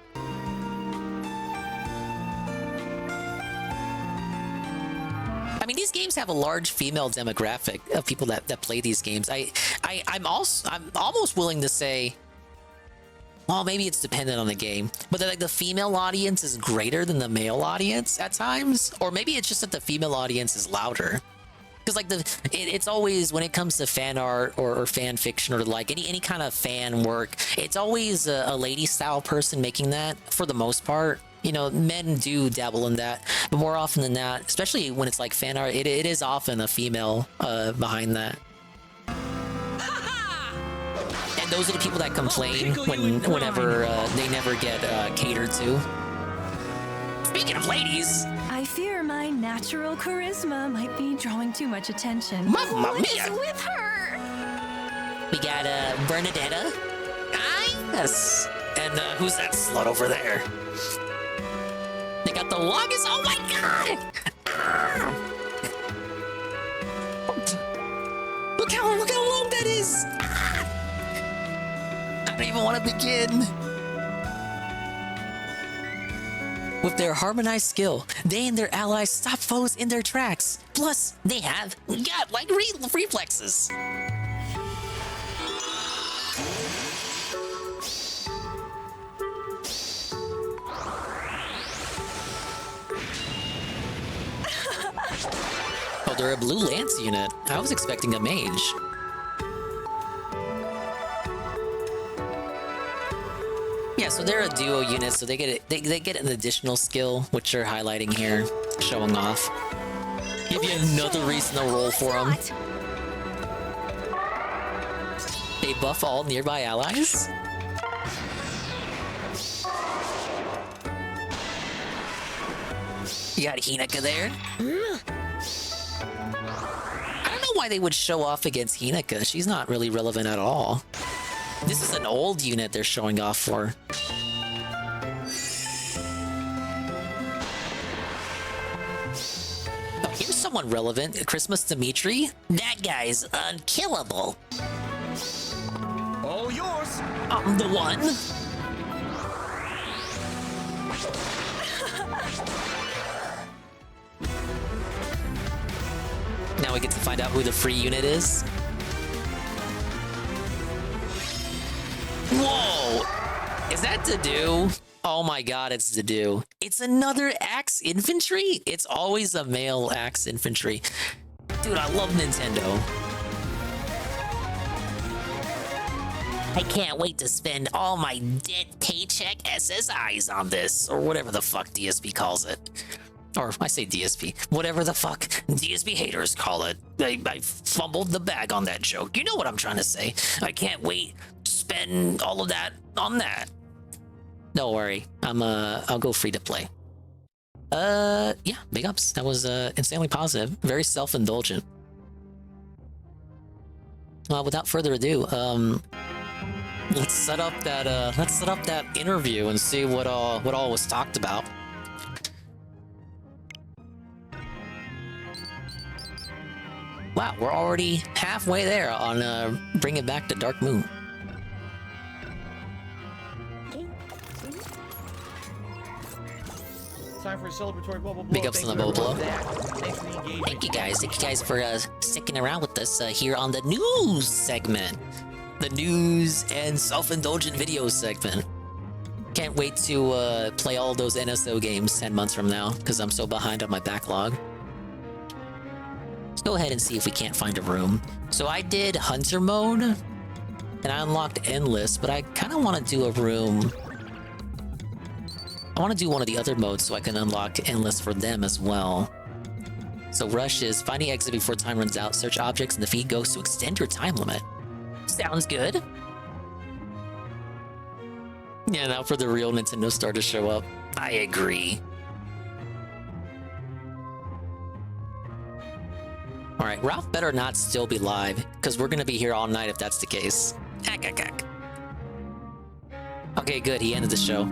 I mean, these games have a large female demographic of people that play these games. I'm almost willing to say, well, maybe it's dependent on the game, but like the female audience is greater than the male audience at times, or maybe it's just that the female audience is louder. Because like it's always, when it comes to fan art or fan fiction or like any kind of fan work, it's always a lady style person making that for the most part. You know, men do dabble in that, but more often than not, especially when it's like fan art, it is often a female behind that. And those are the people that complain whenever they never get catered to. Speaking of ladies, I fear my natural charisma might be drawing too much attention. Mamma What mia! is with her? We got Bernadetta. Yes. And who's that slut over there? They got the longest. Oh my god! Look how long that is! I don't even want to begin. With their harmonized skill, they and their allies stop foes in their tracks. Plus, they have godlike reflexes. Oh, they're a blue lance unit. I was expecting a mage. Yeah, so they're a duo unit, so they get an additional skill, which they're highlighting here, showing off. Give you another reason to roll for them. They buff all nearby allies. You got Hineka there. I don't know why they would show off against Hineka. She's not really relevant at all. This is an old unit they're showing off for. Oh, here's someone relevant. Christmas Dimitri. That guy's unkillable. All yours. I'm the one. Now we get to find out who the free unit is. Whoa! Is that Dedue? Oh my god, it's Dedue. It's another Axe Infantry? It's always a male Axe Infantry. Dude, I love Nintendo. I can't wait to spend all my dead paycheck SSIs on this, or whatever the fuck DSP calls it. Or I say DSP, whatever the fuck DSP haters call it. I fumbled the bag on that joke. You know what I'm trying to say. I can't wait to spend all of that on that. Don't worry, I'll go free to play. Yeah, big ups. That was insanely positive, very self-indulgent. Without further ado, let's set up that interview and see what all was talked about. Wow, we're already halfway there on Bring It Back to Dark Moon. Time for a celebratory bubble blow. Big ups on the bubble blow. Thank you guys for sticking around with us here on the news segment. The news and self-indulgent videos segment. Can't wait to play all those NSO games 10 months from now, because I'm so behind on my backlog. Let's go ahead and see if we can't find a room. So I did Hunter mode, and I unlocked Endless, but I kind of want to do a room. I want to do one of the other modes so I can unlock Endless for them as well. So Rush is finding exit before time runs out, search objects, and defeat ghosts to extend your time limit. Sounds good. Yeah, now for the real Nintendo star to show up. I agree. Alright, Ralph better not still be live, because we're going to be here all night if that's the case. Okay, good, he ended the show.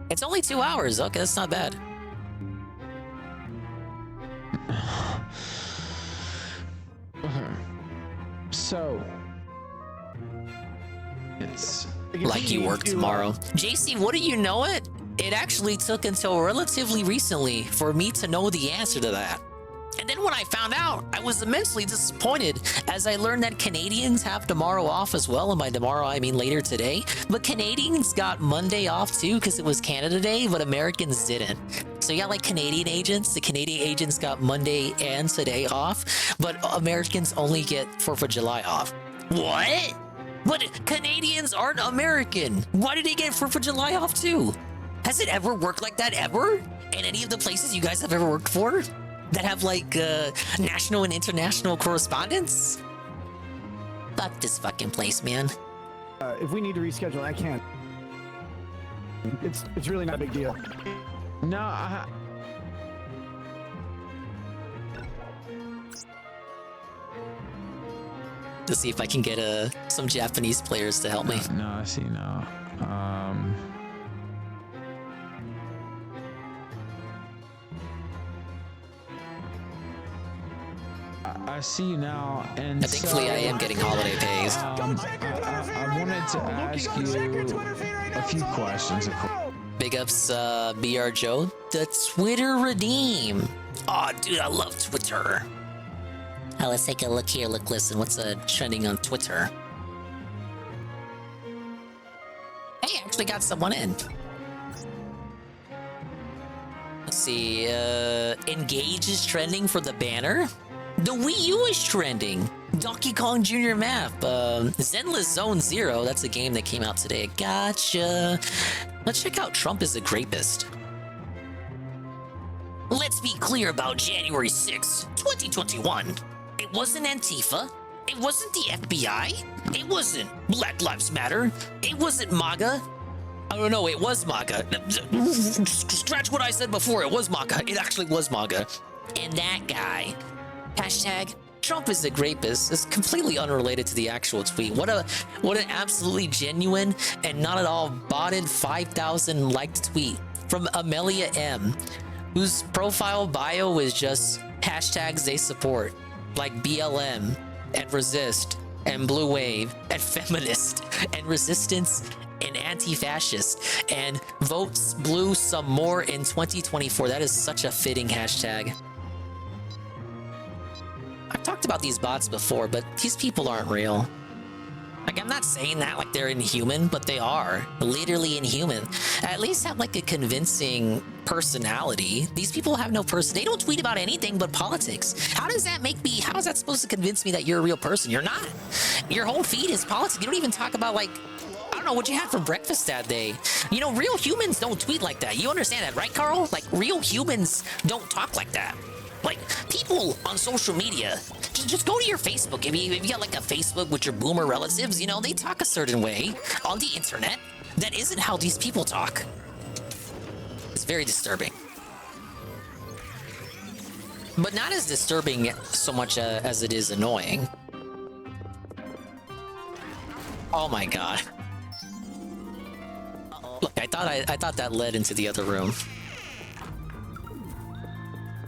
It's only 2 hours, okay, that's not bad. So... It's... Like you work tomorrow. JC, wouldn't you know it? It actually took until relatively recently for me to know the answer to that. And then when I found out, I was immensely disappointed as I learned that Canadians have tomorrow off as well. And by tomorrow, I mean later today. But Canadians got Monday off too because it was Canada Day, but Americans didn't. So you got like Canadian agents. The Canadian agents got Monday and today off, but Americans only get 4th of July off. What? But Canadians aren't American. Why did they get 4th of July off too? Has it ever worked like that ever? In any of the places you guys have ever worked for? That have like national and international correspondence? Fuck this fucking place, man. If we need to reschedule, I can't. It's really not a big deal. No, To see if I can get some Japanese players to help me. No, I see, no. I see you now, and thankfully I am getting holiday pays. I wanted to ask you a few questions. Big ups, BR Joe. The Twitter redeem. Oh, dude, I love Twitter. Let's take a look here. Look, listen. What's trending on Twitter? Hey, I actually got someone in. Let's see. Engage is trending for the banner. The Wii U is trending. Donkey Kong Jr. map. Zenless Zone Zero. That's a game that came out today. Gotcha. Let's check out Trump is a Grapist. Let's be clear about January 6th, 2021. It wasn't Antifa. It wasn't the FBI. It wasn't Black Lives Matter. It wasn't MAGA. Oh no, it was MAGA. Scratch what I said before. It was MAGA. It actually was MAGA. And that guy, hashtag Trump is a Grapist, is completely unrelated to the actual tweet. What an absolutely genuine and not at all botted 5,000 liked tweet from Amelia M, whose profile bio is just hashtags they support, like BLM and resist and blue wave and feminist and resistance and anti-fascist and votes blue some more in 2024. That is such a fitting hashtag. I've talked about these bots before, but these people aren't real. Like, I'm not saying that like they're inhuman, but they are literally inhuman. At least have like a convincing personality. These people have no person. They don't tweet about anything but politics. How does that make me? How is that supposed to convince me that you're a real person? You're not. Your whole feed is politics. You don't even talk about like, I don't know what you had for breakfast that day. You know, real humans don't tweet like that. You understand that, right, Carl? Like, real humans don't talk like that. Like, people on social media, just go to your Facebook. If you got like a Facebook with your boomer relatives, you know, they talk a certain way on the internet. That isn't how these people talk. It's very disturbing. But not as disturbing so much as it is annoying. Oh my god. Look, I thought that led into the other room.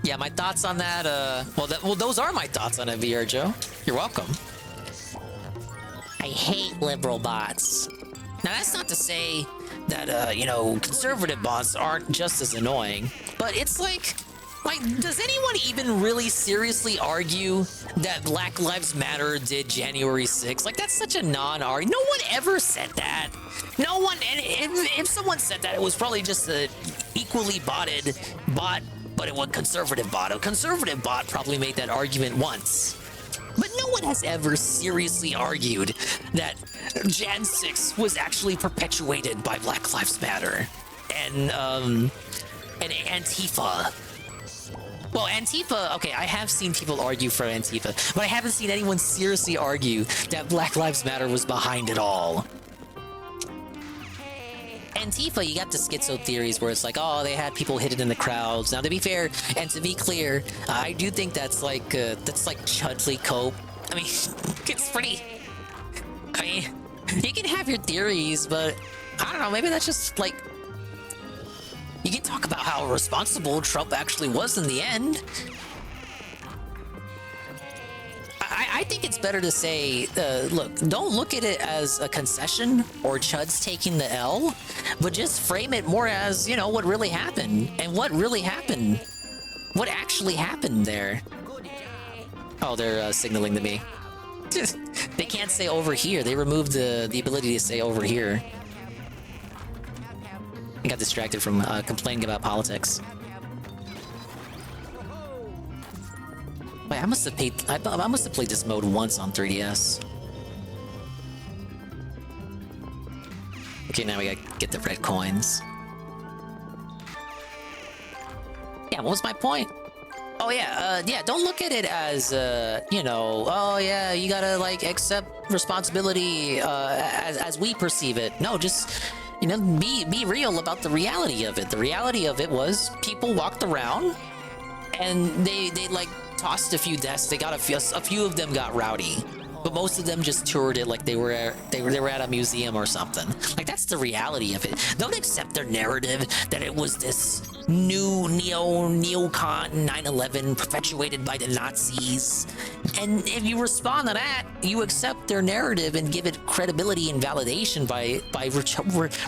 Yeah, my thoughts on that, well, those are my thoughts on it, VR Joe. You're welcome. I hate liberal bots. Now, that's not to say that, you know, conservative bots aren't just as annoying, but it's like, does anyone even really seriously argue that Black Lives Matter did January 6th? Like, that's such a non-argument. No one ever said that. No one, and if someone said that, it was probably just an equally botted bot, but it was a conservative bot. A conservative bot probably made that argument once. But no one has ever seriously argued that Jan 6 was actually perpetuated by Black Lives Matter and Antifa. Well, Antifa, okay, I have seen people argue for Antifa, but I haven't seen anyone seriously argue that Black Lives Matter was behind it all. Antifa, you got the schizo theories where it's like, oh, they had people hidden in the crowds. Now, to be fair and to be clear, I do think that's like Chudley Cope. I mean, it's pretty. I mean, you can have your theories, but I don't know. Maybe that's just like you can talk about how responsible Trump actually was in the end. I think it's better to say, look, don't look at it as a concession or Chuds taking the L, but just frame it more as, you know, what really happened. And what really happened. What actually happened there. Oh, they're signaling to me. They can't say over here. They removed the ability to say over here. I got distracted from complaining about politics. Wait, I must have played this mode once on 3DS. Okay, now we gotta get the red coins. Yeah, what was my point? Oh yeah, don't look at it as, you know, oh yeah, you gotta like accept responsibility as we perceive it. No, just, you know, be real about the reality of it. The reality of it was people walked around and they like tossed a few desks. They got a few of them got rowdy. but most of them just toured it like they were at a museum or something. Like, that's the reality of it. Don't accept their narrative that it was this new neocon 9/11 perpetuated by the Nazis. And if you respond to that, you accept their narrative and give it credibility and validation by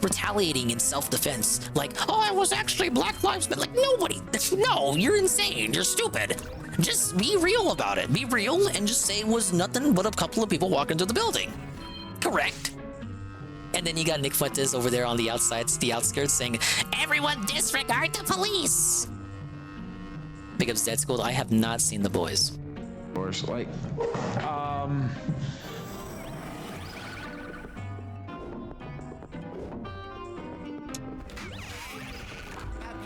retaliating in self-defense. Like, oh, it was actually Black Lives Matter. Like, nobody. No, you're insane. You're stupid. Just be real about it. Be real and just say it was nothing but a couple of people walking into the building. Correct. And then you got Nick Fuentes over there on the outskirts saying, everyone disregard the police. Big ups Dead School. I have not seen The Boys. Of course, like,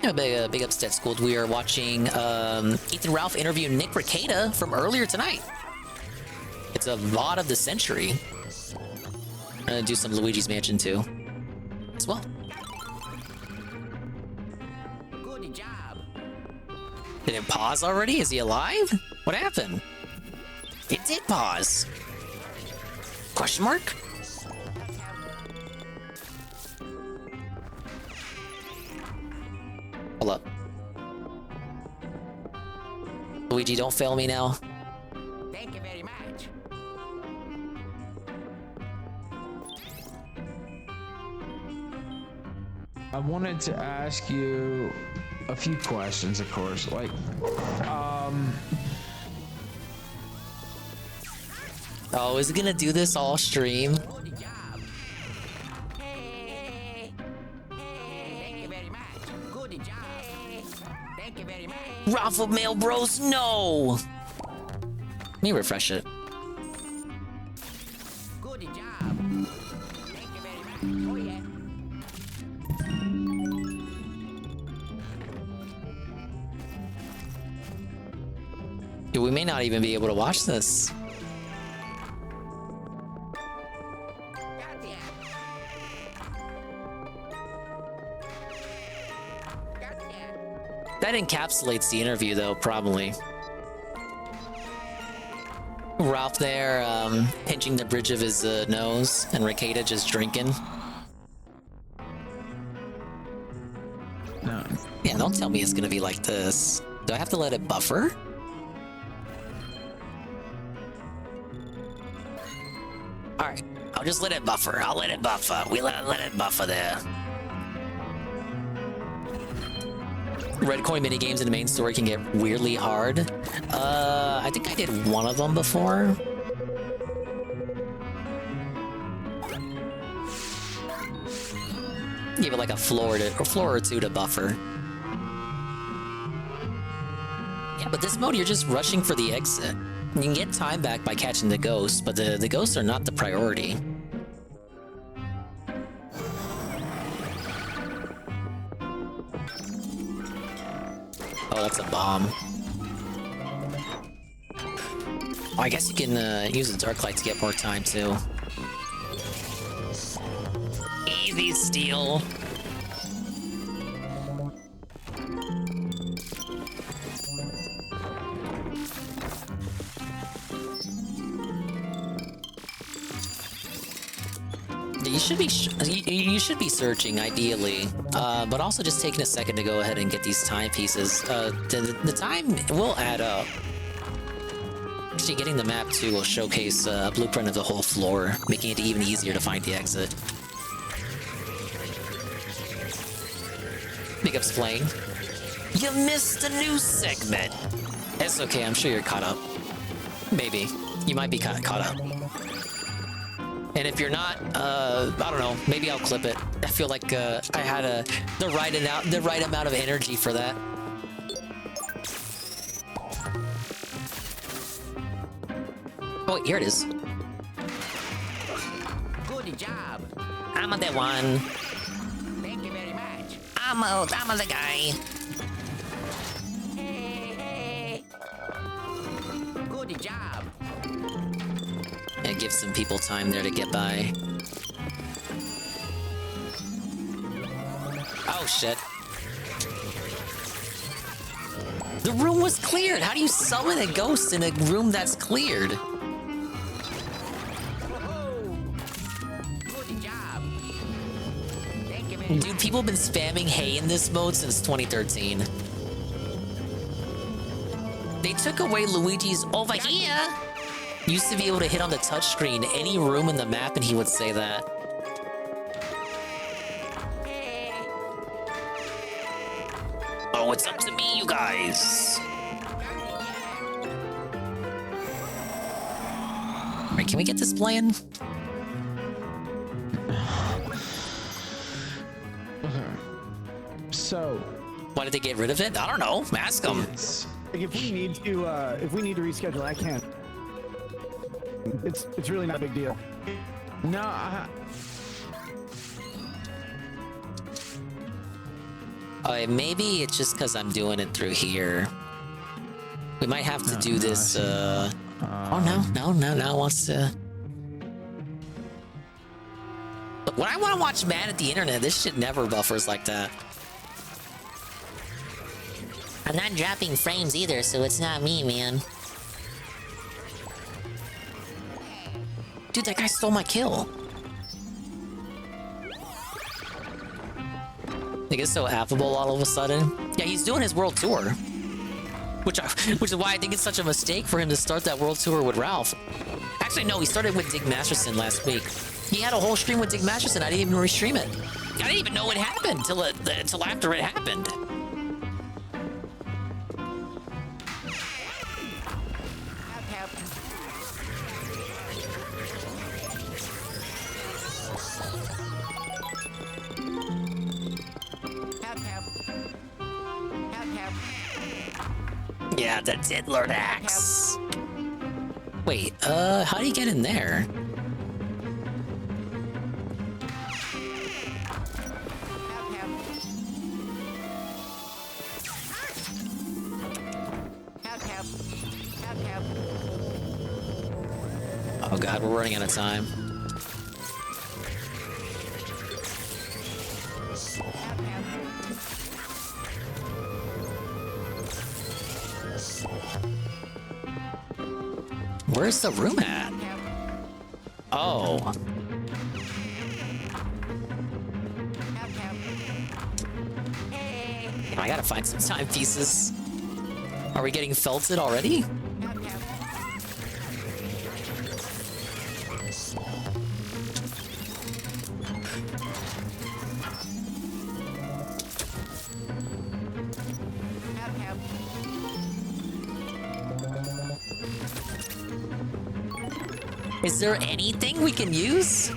yeah, big ups Dead School. We are watching Ethan Ralph interview Nick Rekieta from earlier tonight. It's a VOD of the century. I'm gonna do some Luigi's Mansion 2 as well. Good job. Did it pause already? Is he alive? What happened? It did pause. Question mark? Hold up. Luigi, don't fail me now. Thank you very much. I wanted to ask you a few questions, of course. Like, oh, is it gonna do this all stream? Good job. Hey. Thank you very much. Good job. Thank you very much. Raffle Mail Bros, no! Let me refresh it. Good job. Thank you very much. Oh yeah. Dude, we may not even be able to watch this. That encapsulates the interview, though, probably. Ralph there, pinching the bridge of his nose, and Rekieta just drinking. no. Yeah, don't tell me it's gonna be like this. Do I have to let it buffer? Alright, I'll just let it buffer. I'll let it buffer. We let it buffer there. Red coin minigames in the main story can get weirdly hard. I think I did one of them before. Give it like a floor or two to buffer. Yeah, but this mode, you're just rushing for the exit. You can get time back by catching the ghosts, but the ghosts are not the priority. Oh, that's a bomb. Oh, I guess you can use the dark light to get more time too. Easy steal. You should be searching ideally, but also just taking a second to go ahead and get these timepieces. The time will add up. Actually, getting the map too will showcase a blueprint of the whole floor, making it even easier to find the exit. Big ups, Flame. You missed the news segment. It's okay. I'm sure you're caught up. Maybe you might be caught up. And if you're not, I don't know, maybe I'll clip it. I feel like I had the right amount of energy for that. Oh, wait, here it is. Good job. I'm the one. Thank you very much. I'm the guy. Hey. Good job. It gives some people time there to get by. Oh, shit. The room was cleared! How do you summon a ghost in a room that's cleared? Dude, people have been spamming hay in this mode since 2013. They took away Luigi's over here. Used to be able to hit on the touchscreen any room in the map and he would say that. Oh, it's up to me, you guys. Alright, can we get this playing? So, why did they get rid of it? I don't know. Ask them. Like if we need to reschedule, I can't. It's really not a big deal. No, maybe it's just because I'm doing it through here. We might have to do this. Oh no, wants to. Look, when I want to watch Mad at the Internet, this shit never buffers like that. I'm not dropping frames either, so it's not me, man. Dude, that guy stole my kill. He gets so affable all of a sudden. Yeah, he's doing his world tour. Which is why I think it's such a mistake for him to start that world tour with Ralph. Actually, no, he started with Dick Masterson last week. He had a whole stream with Dick Masterson. I didn't even restream it. I didn't even know it happened until after it happened. Yeah, the Diddler axe. Wait, how do you get in there? Oh god, we're running out of time. Where's the room at? Oh. I gotta find some timepieces. Are we getting felted already? Is there anything we can use?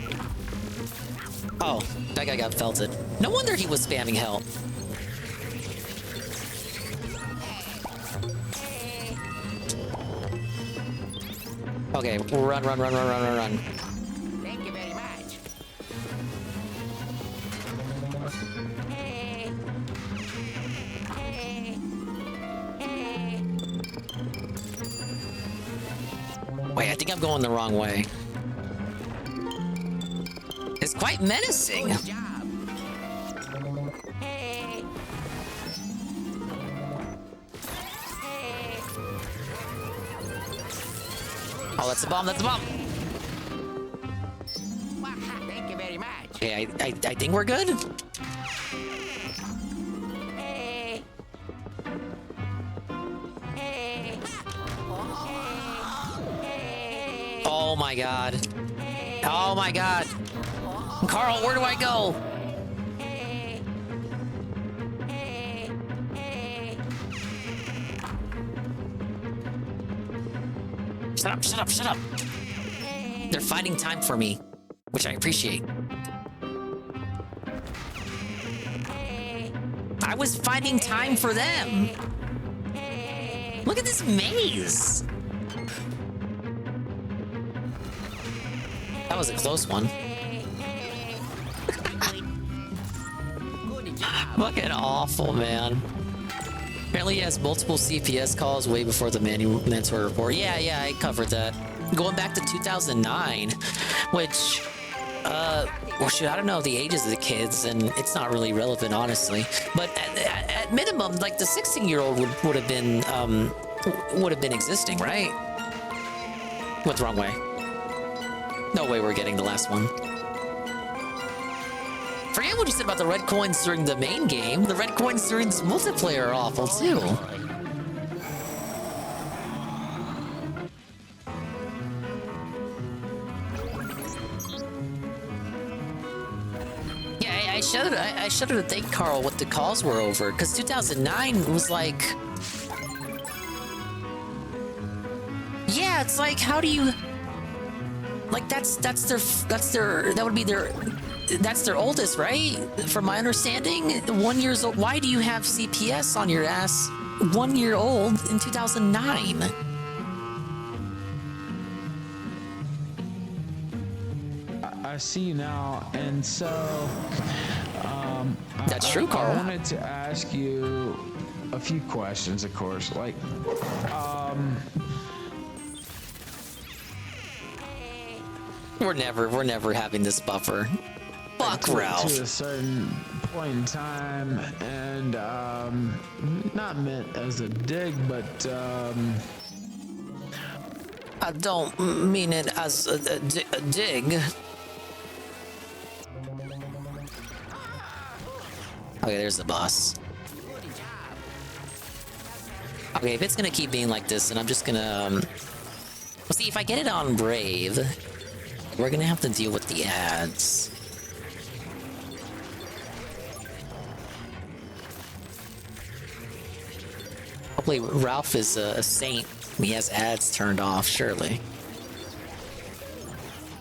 Oh, that guy got felted. No wonder he was spamming hell. Okay, run. Thank you very much. Wait, I think I'm going the wrong way. It's quite menacing. Oh, that's a bomb, that's a bomb. Thank you very much. Okay, I think we're good. Oh my god. Oh my god. Carl, where do I go? Shut up. They're finding time for me, which I appreciate. I was finding time for them. Look at this maze. That was a close one. Fucking awful, man. Apparently he has multiple CPS calls way before the mandatory report. Yeah, I covered that. Going back to 2009, which, well, shoot, I don't know the ages of the kids, and it's not really relevant, honestly. But at minimum, like the 16-year-old would have been existing, right? Went the wrong way. No way we're getting the last one. Forget what you said about the red coins during the main game. The red coins during this multiplayer are awful too. Yeah, I showed her to thank Carl what the calls were over, because 2009 was like... Yeah, it's like, how do you... Like, that's their oldest, right? From my understanding, 1 year old. Why do you have CPS on your ass 1 year old in 2009? I see you now, and so that's true, Carl. I wanted to ask you a few questions, of course. Like, we're never having this buffer. Fuck Ralph. To a certain point in time, and not meant as a dig, but I don't mean it as a dig. Okay, there's the boss. Okay, if it's gonna keep being like this, then I'm just gonna... Well, see, if I get it on Brave, we're gonna have to deal with the ads. Hopefully Ralph is a saint. He has ads turned off, surely.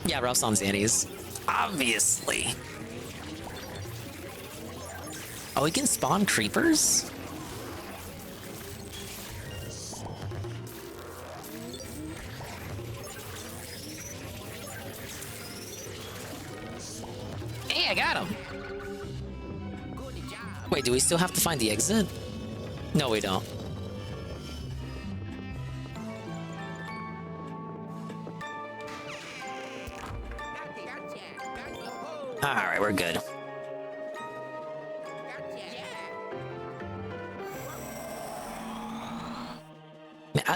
Yeah, Ralph's on Xannies. Obviously. Oh, we can spawn creepers? Hey, I got him! Wait, do we still have to find the exit? No, we don't. Alright, we're good.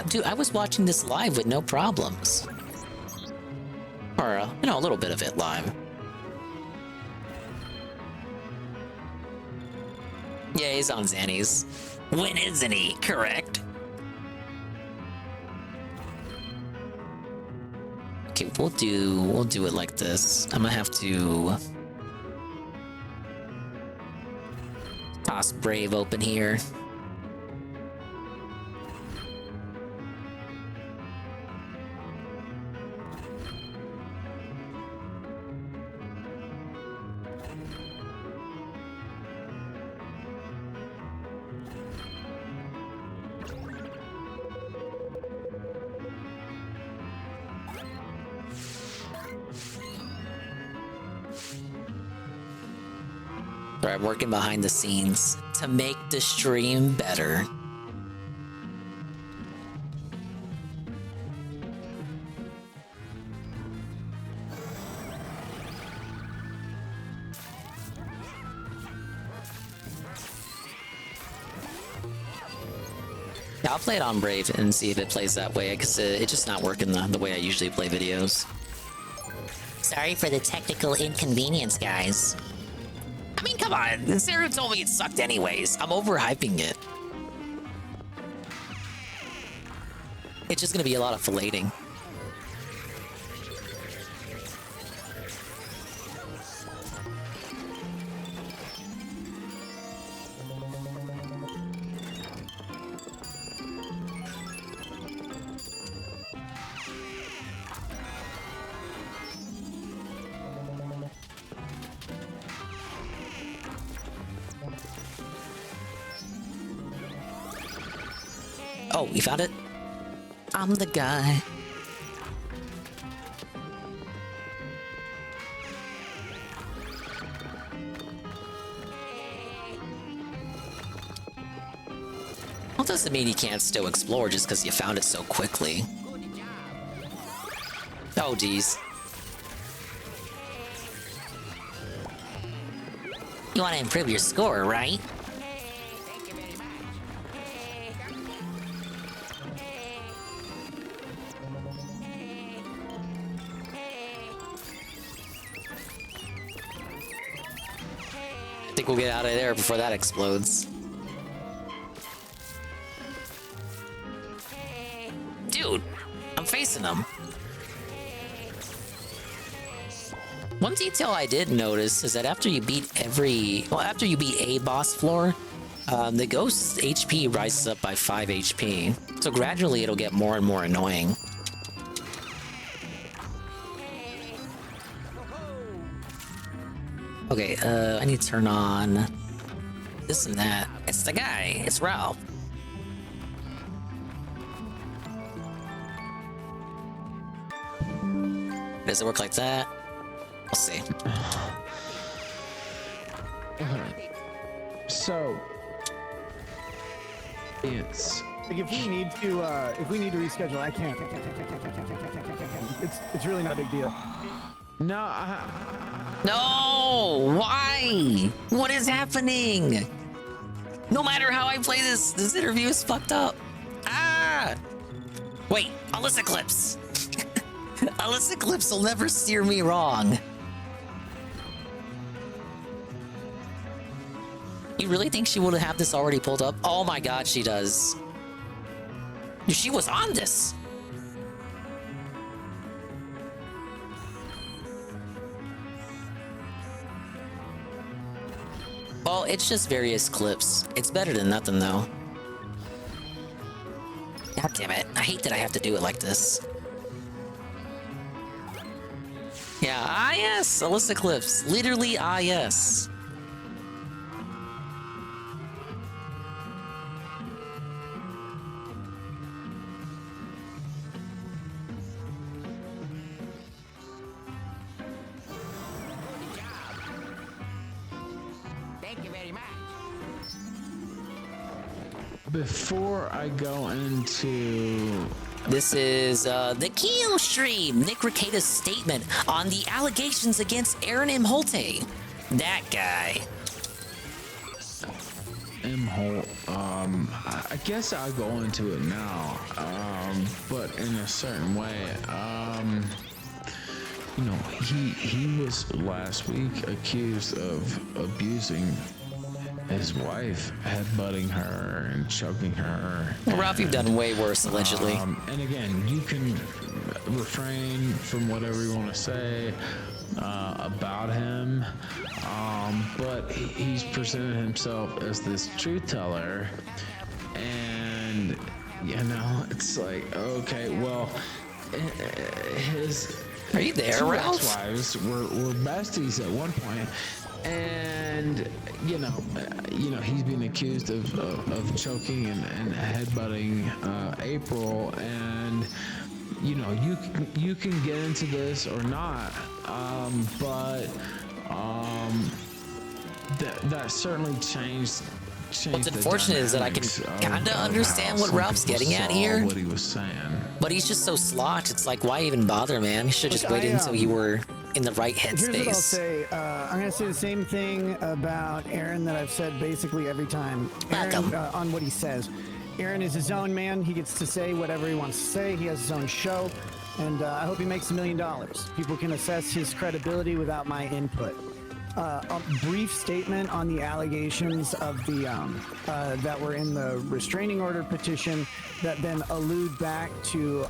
Dude, I was watching this live with no problems. Or, you know, a little bit of it live. Yeah, he's on Xannies. When isn't he? Correct. Okay, we'll do it like this. I'm gonna have to toss Brave open here. Sorry, I'm working behind the scenes to make the stream better. Yeah, I'll play it on Brave and see if it plays that way, because it's just not working the way I usually play videos. Sorry for the technical inconvenience, guys. I mean, come on. Sarah told me it sucked anyways. I'm overhyping it. It's just gonna be a lot of filleting. Oh, you found it? I'm the guy. Well, doesn't mean you can't still explore just because you found it so quickly. Oh, geez. You want to improve your score, right? think we'll get out of there before that explodes. Dude, I'm facing them. One detail I did notice is that after you beat after you beat a boss floor, the ghost's HP rises up by 5 HP. So gradually it'll get more and more annoying. Okay, I need to turn on this and that. It's the guy. It's Ralph. Does it work like that? We'll see. So it's like if we need to reschedule, I can't. It's really not a big deal. No, no. Why? What is happening? No matter how I play this interview is fucked up. Ah! Wait, Alyssa Clips. Alyssa Clips will never steer me wrong. You really think she would have this already pulled up? Oh my god, she does. She was on this. Well, it's just various clips. It's better than nothing, though. God damn it. I hate that I have to do it like this. Yeah, yes, Alyssa Clips. Literally, yes. Thank you very much. Before I go into... This is the Keo stream. Nick Rekieta's statement on the allegations against Aaron Imholte. That guy. Imholte, I guess I'll go into it now, but in a certain way. You know, he was last week accused of abusing his wife, headbutting her and choking her. Well, Ralph, you've done way worse, allegedly. And again, you can refrain from whatever you want to say about him, but he's presented himself as this truth teller, and you know, it's like, okay, well, his Are you there, Ralph? ex-wives were besties at one point. And you know, he's been accused of choking and headbutting April, and you know, you can get into this or not, but that certainly changed. What's unfortunate is that I can kind of understand what Ralph's getting at here. What he was saying. But he's just so slot. It's like, why even bother, man? You should just wait until you were in the right headspace. Here's what I'll say. I'm going to say the same thing about Aaron that I've said basically every time. Aaron, on what he says. Aaron is his own man. He gets to say whatever he wants to say. He has his own show. And I hope he makes $1 million. People can assess his credibility without my input. A brief statement on the allegations of the that were in the restraining order petition that then allude back to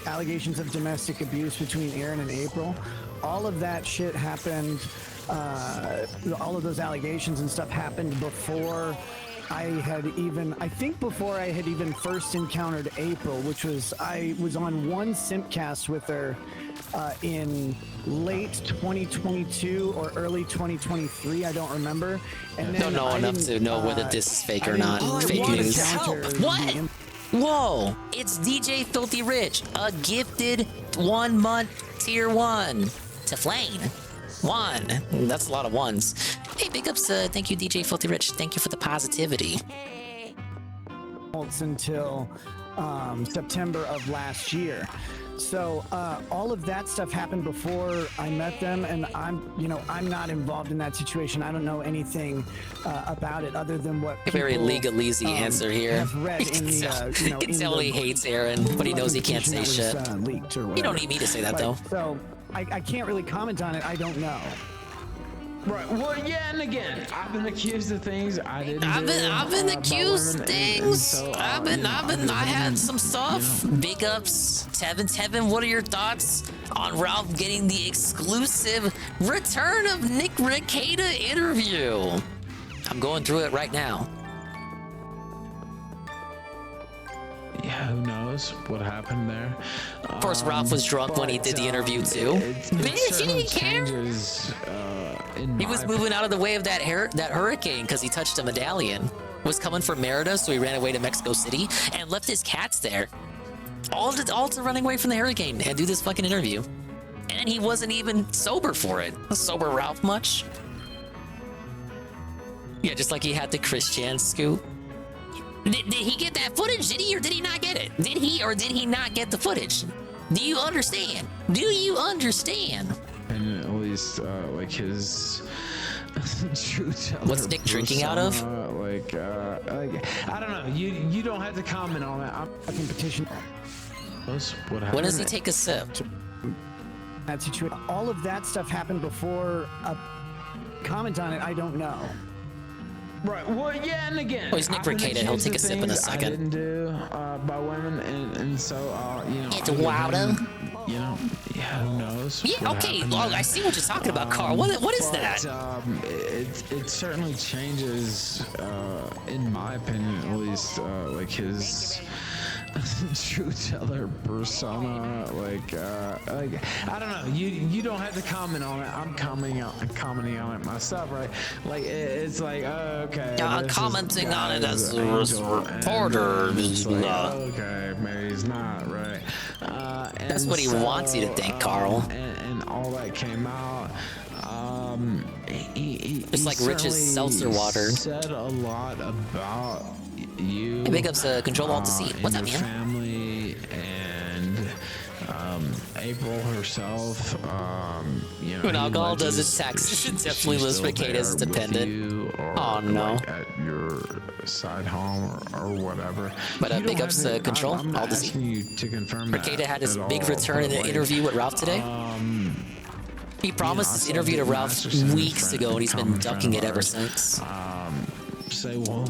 allegations of domestic abuse between Aaron and April. All of that shit happened. All of those allegations and stuff happened before I think before I had even first encountered April, which was, I was on one Simpcast with her in late 2022 or early 2023, I don't remember. And then don't know enough to know whether this is fake or not. Fake news. What? Whoa! It's DJ Filthy Rich, a gifted 1 month tier 1 to Flame. 1. That's a lot of ones. Hey, big ups. Thank you, DJ Filthy Rich. Thank you for the positivity. Until September of last year. So all of that stuff happened before I met them, and I'm not involved in that situation. I don't know anything about it other than what A very legalese answer here. have read in the, You can tell he hates Aaron, but he knows he can't say shit. You don't need me to say that, though. So I can't really comment on it. I don't know. Right. Well, yeah, and again, I've been accused of things I didn't do. I've been accused by women, things. and so, I had some stuff. Big ups, Tevin. What are your thoughts on Ralph getting the exclusive return of Nick Rekieta interview? I'm going through it right now. Yeah, who knows what happened there? Of course, Ralph was drunk when he did the interview too. Man, she didn't care. He was moving out of the way of that hurricane because he touched a medallion. Was coming for Merida, so he ran away to Mexico City and left his cats there. All to running away from the hurricane and do this fucking interview. And he wasn't even sober for it. Sober Ralph much? Yeah, just like he had the Chris Chan scoop. Did he get that footage? Did he or did he not get it? Did he or did he not get the footage? Do you understand? Do you understand? And at least like his true teller. What's Nick drinking out of? Like I don't know. You don't have to comment on it. I'm fucking petition. What happened? When does he take a sip? That situation. All of that stuff happened before a comment on it. I don't know. Right. Well, yeah, and again, Oh, he's Nick Rekieta. He'll take a sip in a second. I didn't do by women, and so you know. It's wilder. You know, yeah, who knows? Yeah, okay. Well, I see what you're talking about, Carl. What is that? It certainly changes, in my opinion, at least, like his true teller persona. Like I don't know. You don't have to comment on it. I'm commenting on it myself, right? Like it's like okay. Yeah, commenting on it as a reporter. Okay, maybe he's not right. That's what he wants you to think, Carl. And all that came out. It's like Rich's seltzer water. Said a lot about you. Hey, big ups to Control Alt to See. What's up, man? Family and April herself. You know, when alcohol does its taxes, it definitely lists Rekieta as dependent. Oh no. Like at your side home or whatever. But big ups to Control Alt to See. You to confirm Rekieta had his big return in an interview with Ralph today. He promised this interview to Ralph weeks ago, and he's been ducking it ever since. Say, well,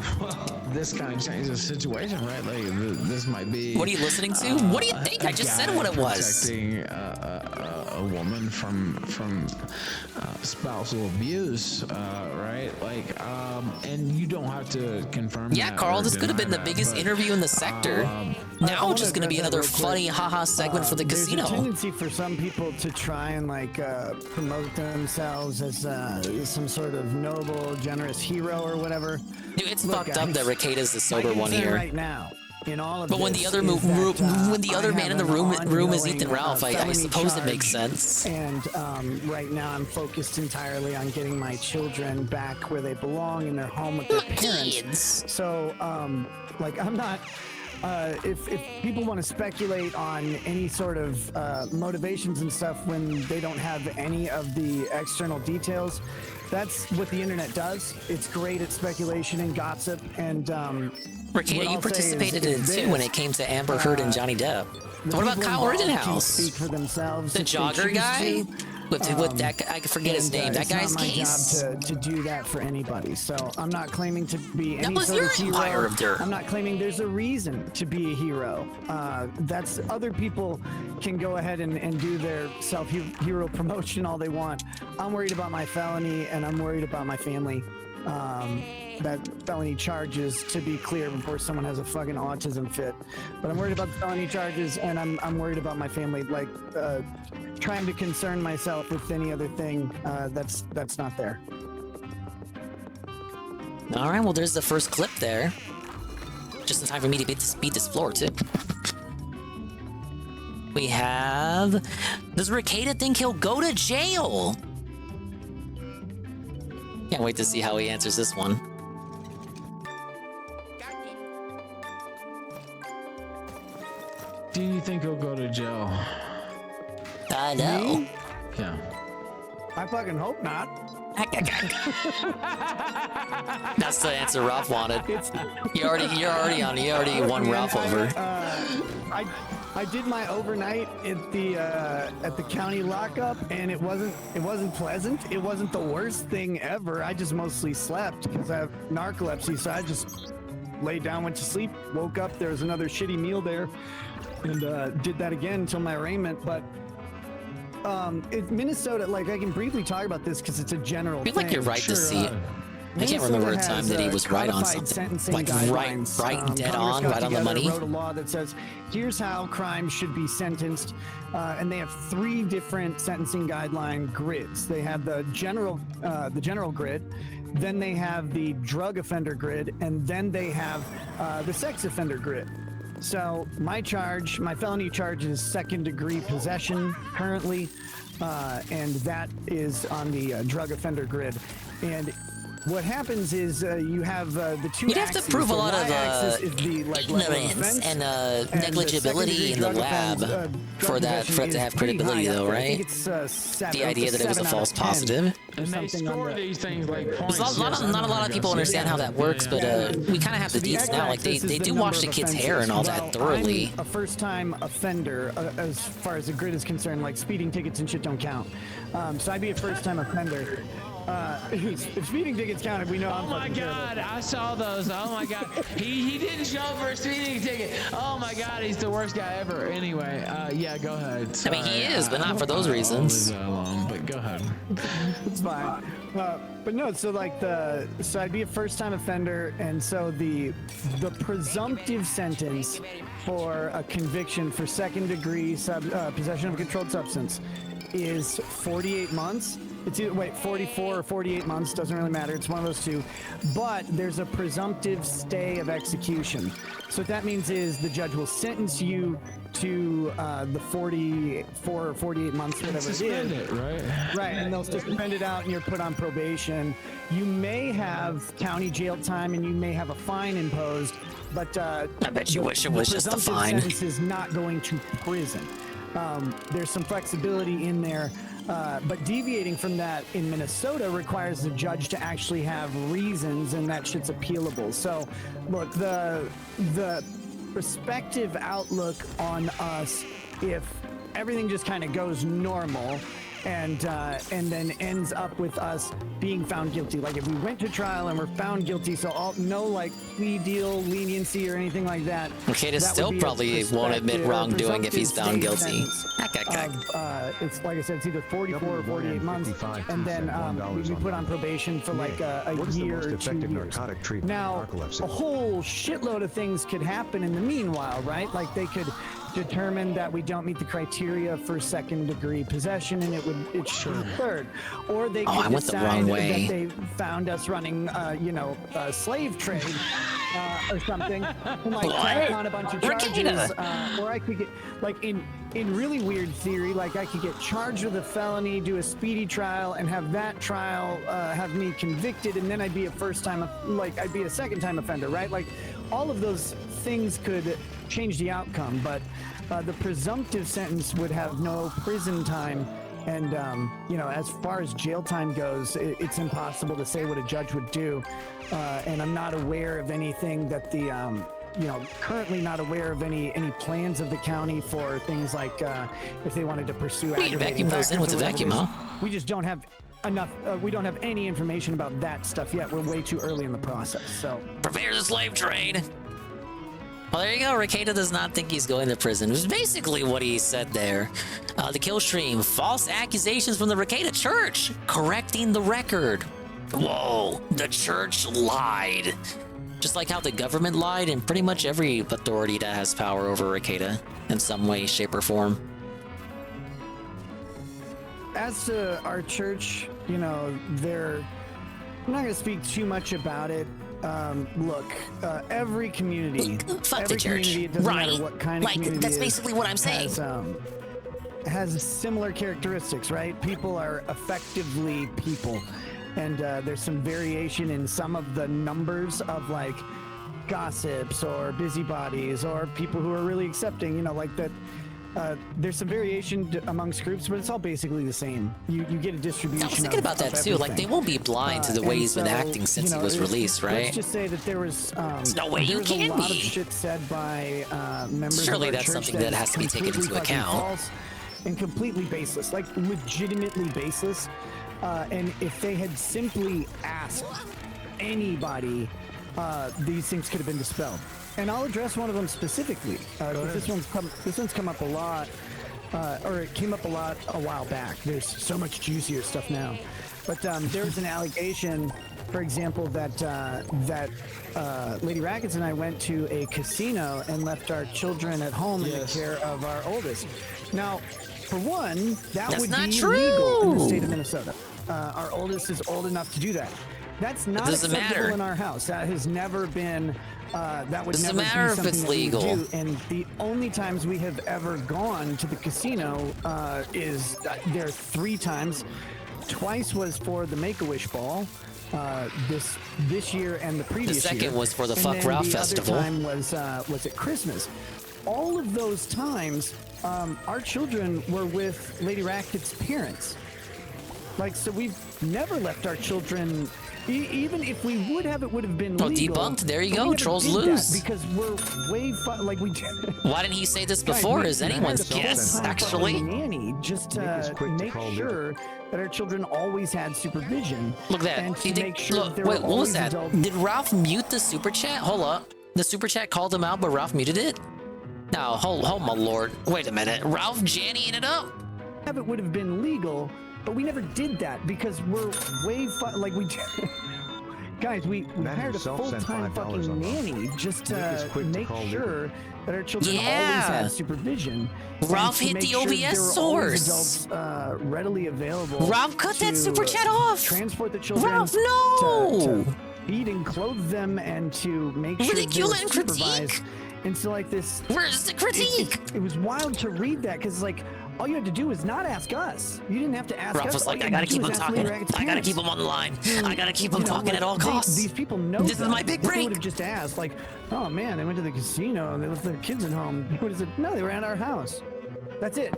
this kind of changes the situation, right? Like, this might be. What are you listening to? What do you think? I just said what it was. Protecting a woman from spousal abuse, right? Like, and you don't have to confirm. Yeah, Carl, this could have been the biggest interview in the sector. Now it's just going to be another funny haha segment for the casino. There's a tendency for some people to try and like promote themselves as some sort of noble, generous hero or whatever. Dude, it's fucked up that Rekieta's the sober one here. Right now, in all of but when the other when the other man in the room is Ethan Ralph, I suppose it makes sense. And right now, I'm focused entirely on getting my children back where they belong in their home with their parents. So, like, I'm not. If people want to speculate on any sort of motivations and stuff when they don't have any of the external details, that's what the internet does. It's great at speculation and gossip. And Rekieta, you participated in it too when it came to Amber Heard and Johnny Depp. What about Kyle Rittenhouse? Speak for themselves. The jogger guy? With that, I forget his name. That guy's case. Job to do that for anybody. So I'm not claiming to be any sort of hero. Empire of dirt. I'm not claiming there's a reason to be a hero. That's other people can go ahead and do their self-hero promotion all they want. I'm worried about my felony and I'm worried about my family. That felony charges, to be clear, before someone has a fucking autism fit. But I'm worried about the felony charges, and I'm worried about my family. Like trying to concern myself with any other thing that's not there. All right, well, there's the first clip there. Just in time for me to beat this floor too. We have. Does Rekieta think he'll go to jail? Can't wait to see how he answers this one. Do you think he'll go to jail? I know. Yeah. I fucking hope not. That's the answer Ralph wanted. You already won Ralph over. I did my overnight at the county lockup, and it wasn't pleasant. It wasn't the worst thing ever. I just mostly slept because I have narcolepsy, so I just laid down, went to sleep, woke up. There was another shitty meal there, and did that again until my arraignment. But Minnesota, like, I can briefly talk about this because it's a general. I feel like you're right to see it. I can't remember a time that he was right on something. Like right dead on, right on the money. Wrote a law that says, here's how crimes should be sentenced, and they have 3 different sentencing guideline grids. They have the general grid, then they have the drug offender grid, and then they have the sex offender grid. So my felony charge is 2nd-degree possession currently, and that is on the drug offender grid. And what happens is you have the 2 You'd have to prove a lot of ignorance and negligibility in the lab for that to have credibility, though, right? I think it's the idea that it was a false positive. And they score these things like points. Not a lot of people understand how that works, but we kind of have the deets now. Like they do wash the kid's hair and all that thoroughly. I'm a first-time offender as far as the grid is concerned. Like speeding tickets and shit don't count. So I'd be a first-time offender. If speeding tickets counted, we know. Oh my God, I saw those. Oh my God, he didn't show up for a speeding ticket. Oh my God, he's the worst guy ever. Anyway, yeah, go ahead. Sorry. I mean, he is, but not for those reasons. I'll leave that alone, but go ahead. It's fine. But no, so I'd be a first-time offender, and so the presumptive sentence for a conviction for 2nd-degree possession of a controlled substance is 48 months. It's either 44 or 48 months, doesn't really matter. It's one of those 2. But there's a presumptive stay of execution. So what that means is the judge will sentence you to the 44 or 48 months, whatever it is. Right? Right, and they'll suspend it out and you're put on probation. You may have county jail time and you may have a fine imposed, but I bet you wish it was just a fine. The sentence is not going to prison. There's some flexibility in there. But deviating from that in Minnesota requires the judge to actually have reasons, and that shit's appealable. So, look, the prospective outlook on us, if everything just kind of goes normal, and then ends up with us being found guilty. Like if we went to trial and we're found guilty, so no like plea deal, leniency, or anything like that. Rekieta still probably won't admit wrongdoing if he's found guilty. It's like I said, it's either 44 or 48 months, and then we put on probation for like a year or 2 years. Now, a whole shitload of things could happen in the meanwhile, right? Like they could determine that we don't meet the criteria for 2nd-degree possession, and it should be 3rd. Or they could decide that they found us running, a slave trade or something, and like tack on a bunch of charges. Or I could get, like, in really weird theory, like I could get charged with a felony, do a speedy trial, and have that trial have me convicted, and then I'd be a 2nd-time offender, right? Like all of those things could change the outcome, but the presumptive sentence would have no prison time, and as far as jail time goes, it's impossible to say what a judge would do, and I'm not aware of anything that the currently not aware of any plans of the county for things like if they wanted to pursue vacuum those in with the vacuum, huh? We just don't have enough. We don't have any information about that stuff yet. We're way too early in the process. So prepare the slave trade. Well, there you go. Rekieta does not think he's going to prison, which is basically what he said there. The kill stream, false accusations from the Rekieta church, correcting the record. Whoa, the church lied. Just like how the government lied, and pretty much every authority that has power over Rekieta in some way, shape, or form. As to our church, I'm not going to speak too much about it. Look, every community, fuck the church, it doesn't matter what kind of community that's basically what I'm saying. Has similar characteristics, right? People are effectively people, and there's some variation in some of the numbers of like gossips or busybodies or people who are really accepting, like that. There's some variation amongst groups, but it's all basically the same. You get a distribution. I was thinking about that too. Like, they won't be blind to the way he's been acting since he was released, right? Let's just say that there was no way you can a lot be. of shit said by members Surely of our that's church something that has to be taken completely into fucking account. false and completely baseless, like legitimately baseless. And if they had simply asked anybody, these things could have been dispelled. And I'll address one of them specifically. This one's come up a lot, or it came up a lot a while back. There's so much juicier stuff now. But there was an allegation, for example, that Lady Rackets and I went to a casino and left our children at home in the care of our oldest. Now, for one, that's would be illegal in the state of Minnesota. Our oldest is old enough to do that. That's not acceptable in our house. That has never been. That would never be something if it's that we would legal. do. And the only times we have ever gone to the casino is there 3 times. Twice was for the Make-A-Wish Ball. This year and the previous year. The second was for the And Fuck then Ralph the Festival. Other time was at Christmas. All of those times, our children were with Lady Racket's parents. Like, so we've never left our children. Even if we would have, it would have been legal. Debunked. There you but we go. never Trolls did that lose. because we're way like we. Why didn't he say this Guys, before? we Is anyone's hired a guess, full-time actually? fucking nanny just to make sure that our children always had supervision. Look at that. And to Did- make sure look, there wait, were what was always that? adults. Did Ralph mute the super chat? Hold up. The super chat called him out, but Ralph muted it? No, hold my lord. Wait a minute. Ralph Jannying it up? It would have been legal, but we never did that because we're way like we. Guys, we hired a full-time fucking nanny just to make sure that our children always had supervision. Ralph hit the OBS source. Adults, readily available. Ralph, cut that to, super chat off. Transport the children. Ralph, no. To feed and clothe them and to make sure Ridicule they're and supervised. critique. And so like this. Where's the critique? It was wild to read that because like. All you had to do is not ask us. You didn't have to ask us. Ralph was like, I gotta keep him talking. I gotta keep him on the line. I gotta keep him talking at all costs. These people know this is my big break. They would have just asked, like, oh man, they went to the casino and they left their kids at home. He would have said, no, they were at our house. That's it.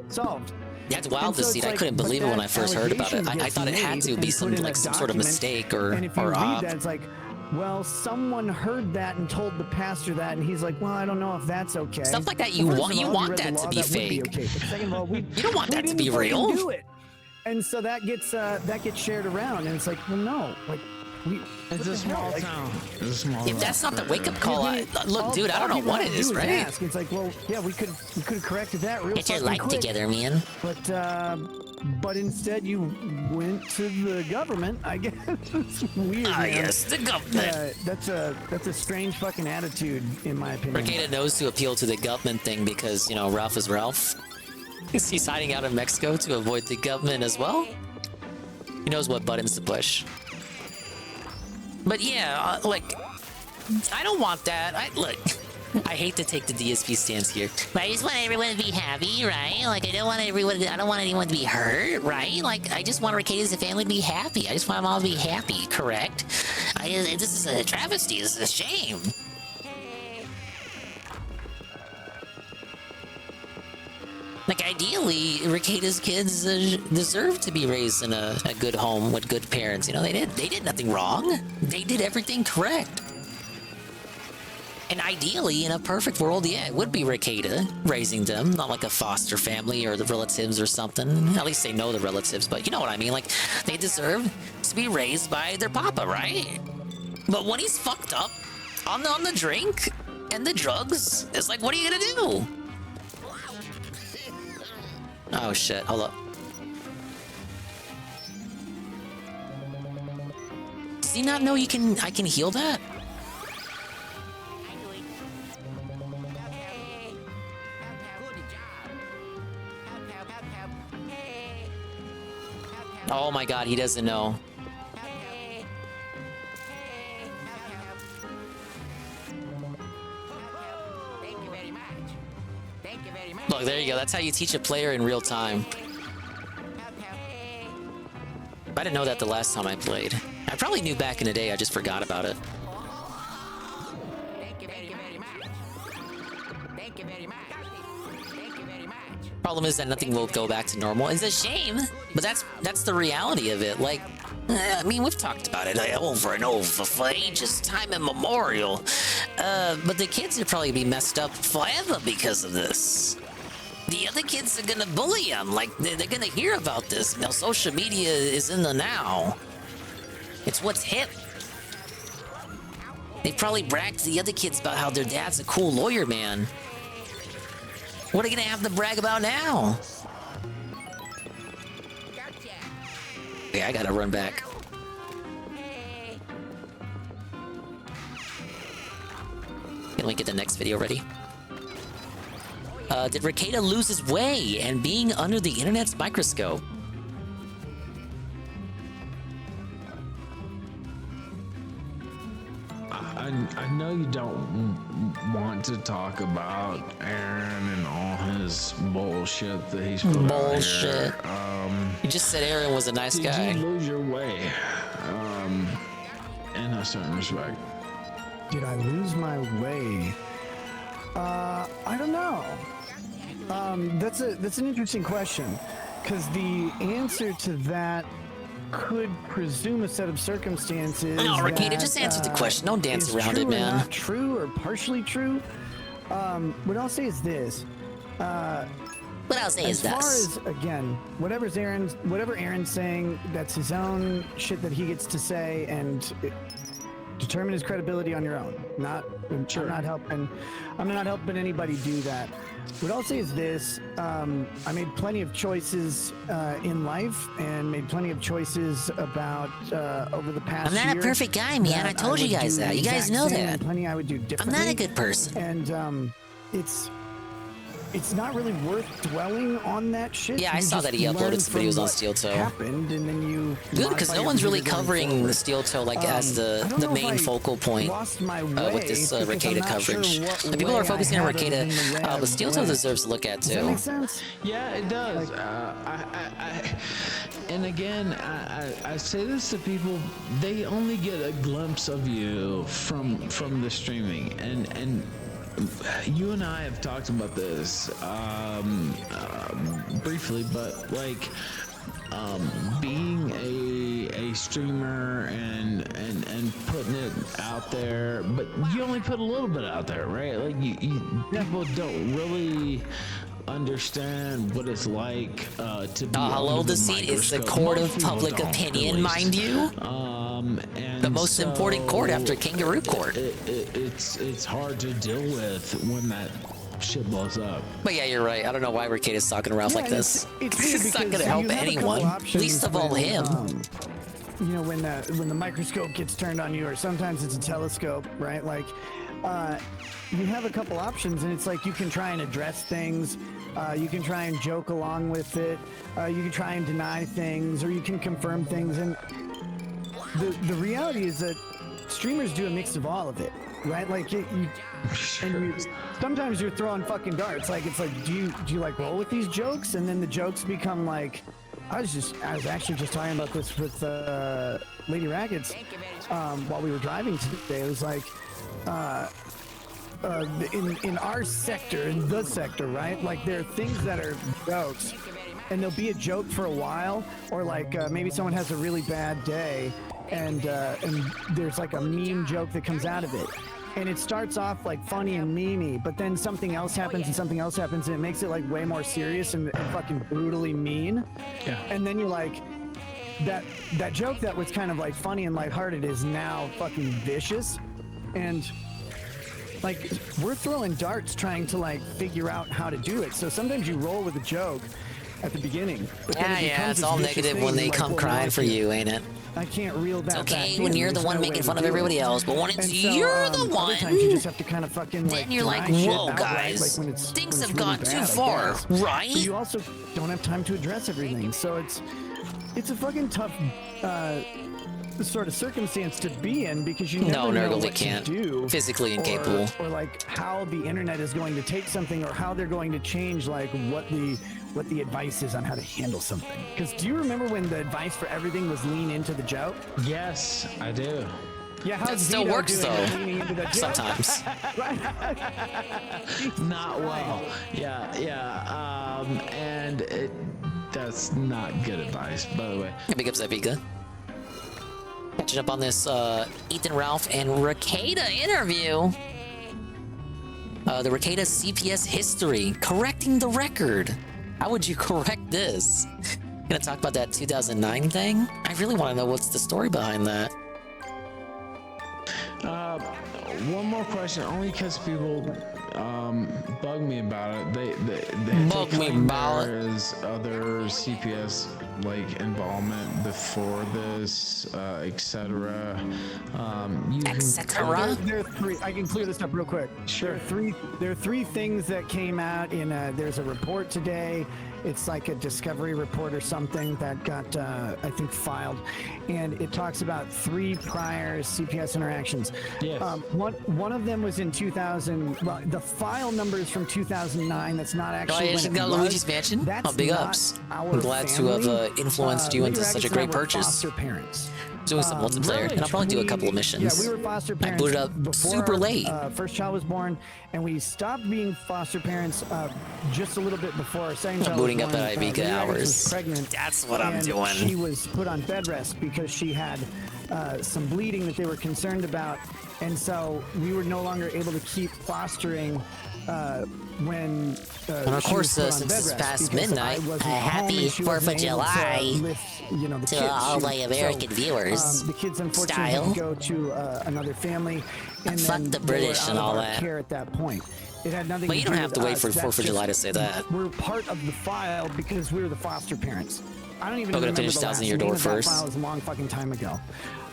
Solved. That's wild to see. I couldn't believe it when I first heard about it. I thought it had to be some sort of mistake or and if you read that, it's like, well, someone heard that and told the pastor that, and he's like, well, I don't know if that's okay. Stuff like that, you want that to be fake. Okay. But second of all, you don't want that to be real. Do it. And so that gets shared around, and it's like, well, no, like it's a small town. It's a small if that's not the wake-up call, look, dude, I don't know what it is, right? Ask. It's like, well, yeah, we could have corrected that real. Get your life together, man. But instead you went to the government. I guess it's weird. Man. Yes, the government. That's a strange fucking attitude, in my opinion. Rekieta knows to appeal to the government thing because Ralph is Ralph. He's hiding out in Mexico to avoid the government as well. He knows what buttons to push. But yeah, like, I don't want that. Look, I hate to take the DSP stance here, but I just want everyone to be happy, right? Like, I don't want anyone to be hurt, right? Like, I just want Rekieta's family to be happy. I just want them all to be happy, correct? This is a travesty. This is a shame. Like, ideally, Rekieta's kids deserve to be raised in a good home with good parents. They did nothing wrong. They did everything correct. And ideally, in a perfect world, yeah, it would be Rekieta raising them, not like a foster family or the relatives or something. At least they know the relatives, but you know what I mean. Like, they deserve to be raised by their papa, right? But when he's fucked up on the drink and the drugs, it's like, what are you gonna do? Oh shit, hold up. Does he not know I can heal that? Oh my god, he doesn't know. Look, there you go. That's how you teach a player in real time. I didn't know that the last time I played. I probably knew back in the day, I just forgot about it. Problem is that nothing will go back to normal. It's a shame, but that's the reality of it. Like, I mean, we've talked about it over and over for ages, time immemorial. But the kids would probably be messed up forever because of this. The other kids are gonna bully them. Like, they're gonna hear about this. Now, social media is in the now. It's what's hip. They probably bragged to the other kids about how their dad's a cool lawyer, man. What are they gonna have to brag about now? Yeah, I gotta run back. Can we get the next video ready? Did Rekieta lose his way and being under the internet's microscope? I know you don't want to talk about Aaron and all his bullshit that he's put Bullshit. out here. You just said Aaron was a nice guy. Did you lose your way? In a certain respect. Did I lose my way? I don't know. That's an interesting question, because the answer to that could presume a set of circumstances. No, Rekieta, just answer the question. Don't dance around it, man. Not true or partially true. What I'll say is this. What I'll say is this. As far as, again, whatever Aaron's saying, that's his own shit that he gets to say, and determine his credibility on your own. I'm not helping anybody do that. What I'll say is this: I made plenty of choices in life, and made plenty of choices about over the past year. I'm not a perfect guy, man. I told you guys that. You guys know that. Plenty I would do differently. I'm not a good person. And it's not really worth dwelling on that shit. Yeah, I saw that he uploaded some videos on Steel Toe. Happened, and then you good, because no one's really covering the Steel Toe like as the main focal point with this Rekieta coverage. The people are focusing on Rekieta, but Steel Toe deserves to look at too. Does that make sense? Yeah, it does. And again, I say this to people: they only get a glimpse of you from the streaming, and you and I have talked about this briefly, but like being a streamer and putting it out there, but you only put a little bit out there, right? Like people don't really understand what it's like to be hello, the seat is the court of public opinion, mind you. And the most important court after Kangaroo Court. It's hard to deal with when that shit blows up. But yeah, you're right. I don't know why Rekieta's talking around like this. It's not gonna help anyone, least of all him. You know, when the microscope gets turned on you, or sometimes it's a telescope, right? Like, you have a couple options, and it's like you can try and address things. You can try and joke along with it. You can try and deny things, or you can confirm things. And the reality is that streamers do a mix of all of it, right? Like sometimes you're throwing fucking darts. Like, it's like, do you like roll with these jokes? And then the jokes become like, I was actually just talking about this with Lady Rackets while we were driving today. It was like, in our sector, in the sector, right? Like, there are things that are jokes, and there'll be a joke for a while, or like maybe someone has a really bad day, and there's like a meme joke that comes out of it, and it starts off like funny and memey, but then something else happens and something else happens, and it makes it like way more serious and fucking brutally mean. Yeah. And then you're like, that joke that was kind of like funny and lighthearted is now fucking vicious. And like, we're throwing darts trying to like figure out how to do it. So sometimes you roll with a joke at the beginning. But yeah, it's all negative when they come crying for you, ain't it? I can't reel that back. It's okay when you're the one making fun of everybody else, but when it's you're the one, sometimes you just have to kind of fucking then you're like, whoa, guys, things have gone too far, right? But you also don't have time to address everything, so it's a fucking tough sort of circumstance to be in, because you never know what can't. To do, physically incapable, or like how the internet is going to take something, or how they're going to change like what the advice is on how to handle something. Because do you remember when the advice for everything was lean into the joke? Yes, I do. Yeah, how's That still Vito works doing? though. Leaning into the- Sometimes. Not well. Yeah. And that's not good advice, by the way. Big ups, Vika. Catching up on this Ethan Ralph and Rekieta interview. The Rekieta CPS history, correcting the record. How would you correct this? Gonna talk about that 2009 thing? I really want to know what's the story behind that. One more question, only because people bug me about it. They claim there is other CPS like involvement before this, etc. There are three. I can clear this up real quick. Sure. There are three things that came out in. There's a report today. It's like a discovery report or something that got, I think, filed, and it talks about 3 prior CPS interactions. Yes. One of them was in 2000. Well, the file number is from 2009. That's not actually. Oh, yeah, when got it was. Luigi's Mansion. That's Big not ups. our I'm glad to family. have influenced you into Lady such a Raggets great and I were purchase. Foster parents. Doing some multiplayer, and I'll probably do a couple of missions. Yeah, we were foster parents. I booted up before super our, late. First child was born, and we stopped being foster parents just a little bit before our second child Booting was up born. at Lady Ivica Raggets hours. was pregnant. That's what I'm and doing. She was put on bed rest because she had some bleeding that they were concerned about, and so we were no longer able to keep fostering when and of she course, was put on since bed it's rest past because midnight, I wasn't a happy home and she 4th wasn't of able to July lift, the to kids. all my So, American viewers. the kids unfortunately Style. had to go to another family, and Fuck then the they British were and out of all our that. care at that point. It had nothing But to you do don't have with to wait us. for That's 4th of July to say that. We're part of the file because we were the foster parents. I don't even I'm gonna remember finish the Thousand last Year name Door of that first. file. It was a long fucking time ago.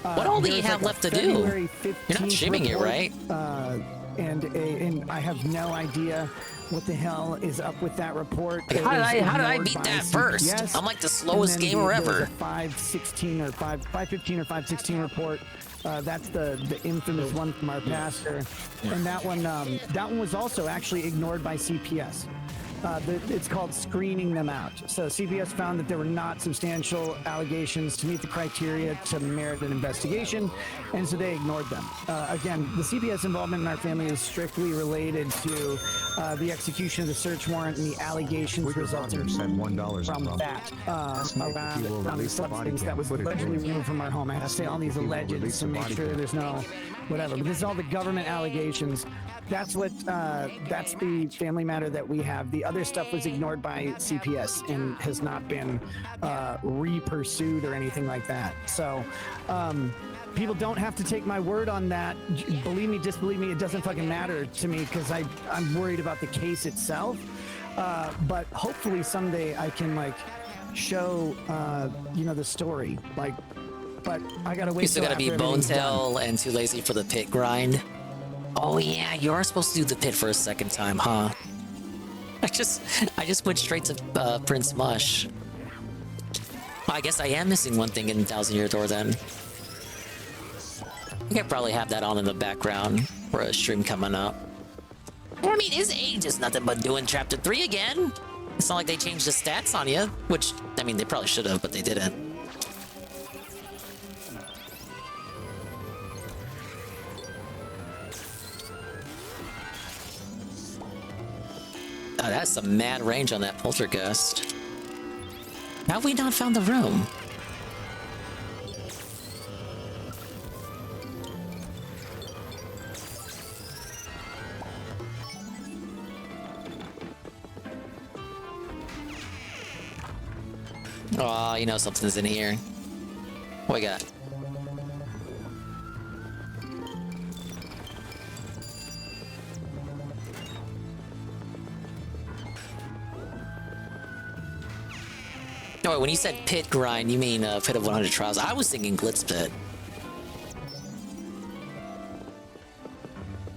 What all do there you was have like a left to do? February You're not 15th shipping it, report, right? And I have no idea what the hell is up with that report. Like, It how did was I ignored beat by that first? CPS, I'm like the slowest and then gamer there was ever. a 516 or 515 or 516 report. That's the infamous one from our pastor, and that one was also actually ignored by CPS. It's called screening them out. So CPS found that there were not substantial allegations to meet the criteria to merit an investigation, and so they ignored them. Again, the CPS involvement in our family is strictly related to the execution of the search warrant and the allegations resulting Said $1 from above. that He will around the release the body substance cam that was footage. allegedly removed from our home. I have to say all these He will allegeds release to the make body sure cam. there's no whatever. But this is all the government allegations. That's what that's the family matter that we have. The other stuff was ignored by CPS and has not been re-pursued or anything like that. So people don't have to take my word on that. Believe me, disbelieve me, it doesn't fucking matter to me because I'm worried about the case itself. But hopefully someday I can like show the story. Like, but I gotta wait. You still till gotta be after everything's done. Bonetail and too lazy for the pit grind. Oh yeah, you are supposed to do the pit for a second time, huh? I just went straight to Prince Mush. I guess I am missing one thing in 1000 Year Door then. I could probably have that on in the background for a stream coming up. I mean, his age is nothing but doing Chapter 3 again. It's not like they changed the stats on you, which, I mean, they probably should have, but they didn't. Oh, that's some mad range on that poltergeist. How have we not found the room? Oh, you know something's in here. What we got? No, wait, when you said pit grind, you mean Pit of 100 Trials. I was thinking Glitz Pit.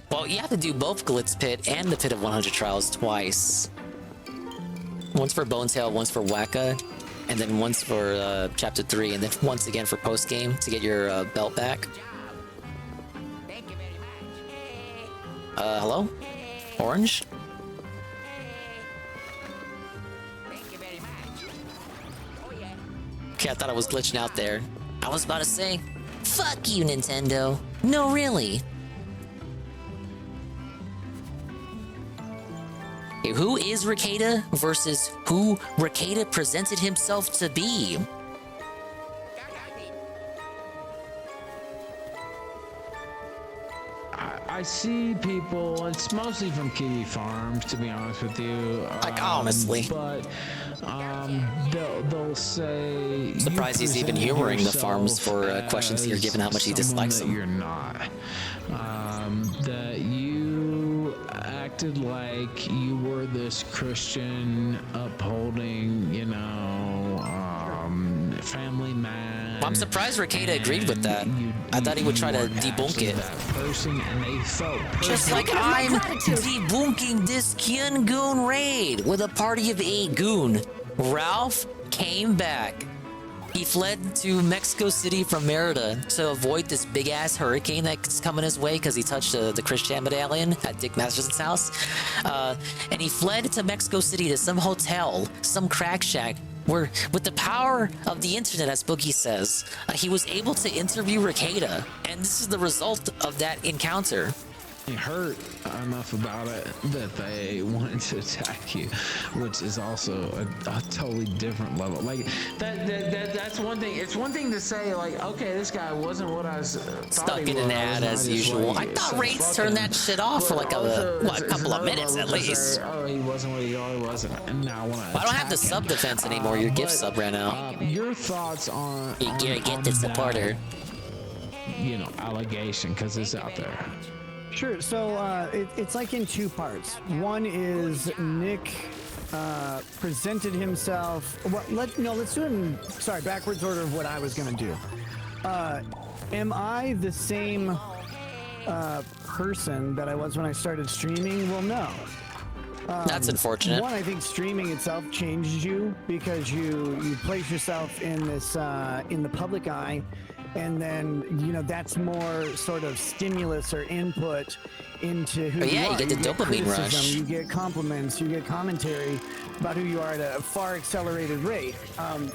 Well, you have to do both Glitz Pit and the Pit of 100 Trials twice. Once for Bonetail, once for Wacka, and then once for Chapter 3, and then once again for post-game to get your belt back. Thank you very much. Hello? Orange? Thank you very much. Oh yeah. Okay, I thought I was glitching out there. I was about to say, fuck you, Nintendo. No, really. Okay, who is Rekieta versus who Rekieta presented himself to be? I see people, it's mostly from kitty farms, to be honest with you. Like, honestly. But they'll say... Surprised he's even humoring the farms for questions here, given how much he dislikes them. You're not. That you acted like you were this Christian upholding, you know, family man. Well, I'm surprised Rekieta agreed with that. I thought he would try to debunk it. Person, and they felt just like I'm debunking this Kyun Goon raid with a party of 8 goon. Ralph came back. He fled to Mexico City from Merida to avoid this big-ass hurricane that's coming his way because he touched the Christian medallion at Dick Masterson's house. And he fled to Mexico City to some hotel, some crack shack, where, with the power of the internet, as Boogie says, he was able to interview Rekieta. And this is the result of that encounter. He hurt enough about it that they wanted to attack you, which is also a totally different level. Like that's one thing. It's one thing to say like, okay, this guy wasn't what I was stuck in an ad as usual. I thought Raids turned that shit off for like a couple of minutes at least. Oh, he wasn't what he wasn't. And now I want to. I don't have the sub defense anymore. Your gift sub ran out. Your thoughts on? You gotta get the supporter. You know, allegation because it's out there. Sure. So it's like in 2 parts. One is Nick presented himself. Well, let's do it in backwards order of what I was gonna do. Am I the same person that I was when I started streaming? Well, no. That's unfortunate. One, I think streaming itself changes you because you place yourself in this in the public eye. And then, you know, that's more sort of stimulus or input into who you are. You get the dopamine rush. You get compliments, you get commentary about who you are at a far accelerated rate.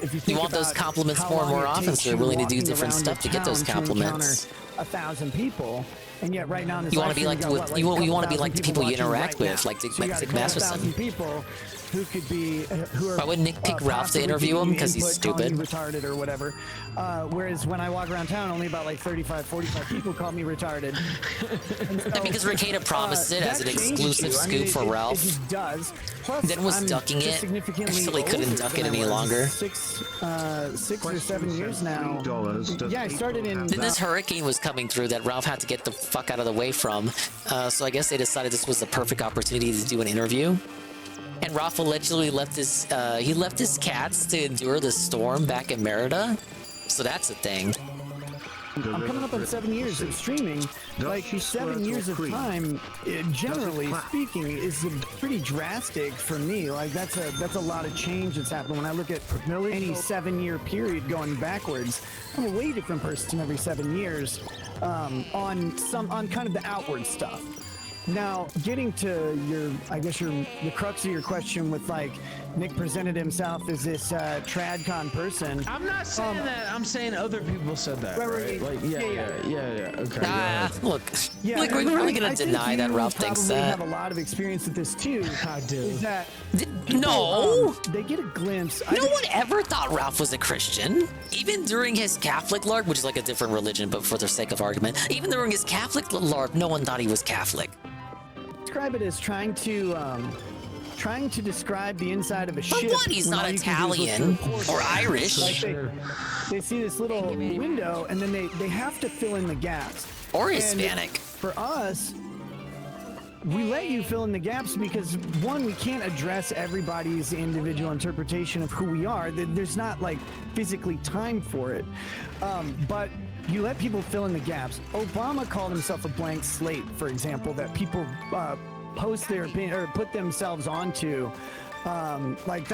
If you think want those compliments more and more often, so you're willing to do different stuff to get those compliments. 1,000 people, and yet right now in this you want to be like you want to be like the people you interact with, like Dick Masterson. People who could be who are. Why wouldn't Nick pick Ralph to interview him because he's stupid? Retarded or whatever. Whereas when I walk around town, only about like 35, 45 people call me retarded. So, because Rekieta promised it as an exclusive scoop for Ralph. It just does. Plus, then was ducking it until he couldn't duck it any longer. 6 or 7 years now. Yeah, I started in. Then this hurricane was coming through that Ralph had to get the fuck out of the way from. So I guess they decided this was the perfect opportunity to do an interview. And Ralph allegedly left his cats to endure the storm back in Merida. So that's a thing. I'm coming up on 7 years of streaming. Like 7 years of time, generally speaking, is pretty drastic for me. Like that's a lot of change that's happened. When I look at any 7-year period going backwards, I'm a way different person every 7 years on kind of the outward stuff. Now, getting to the crux of your question with like Nick presented himself as this tradcon person. I'm not saying that. I'm saying other people said that. Right? Like, yeah. Okay. Look, we're really gonna deny that Ralph thinks that. I have a lot of experience with this too. I do. Is that no? They get a glimpse. No one ever thought Ralph was a Christian. Even during his Catholic LARP, which is like a different religion, but for the sake of argument, even during his Catholic LARP, no one thought he was Catholic. Describe it as trying to describe the inside of a ship. But what? He's not Italian or Irish. Like they see this little window, and then they have to fill in the gaps. Or Hispanic. And for us, we let you fill in the gaps because, one, we can't address everybody's individual interpretation of who we are. There's not, like, physically time for it. But you let people fill in the gaps. Obama called himself a blank slate, for example, that people post their opinion or put themselves onto. Like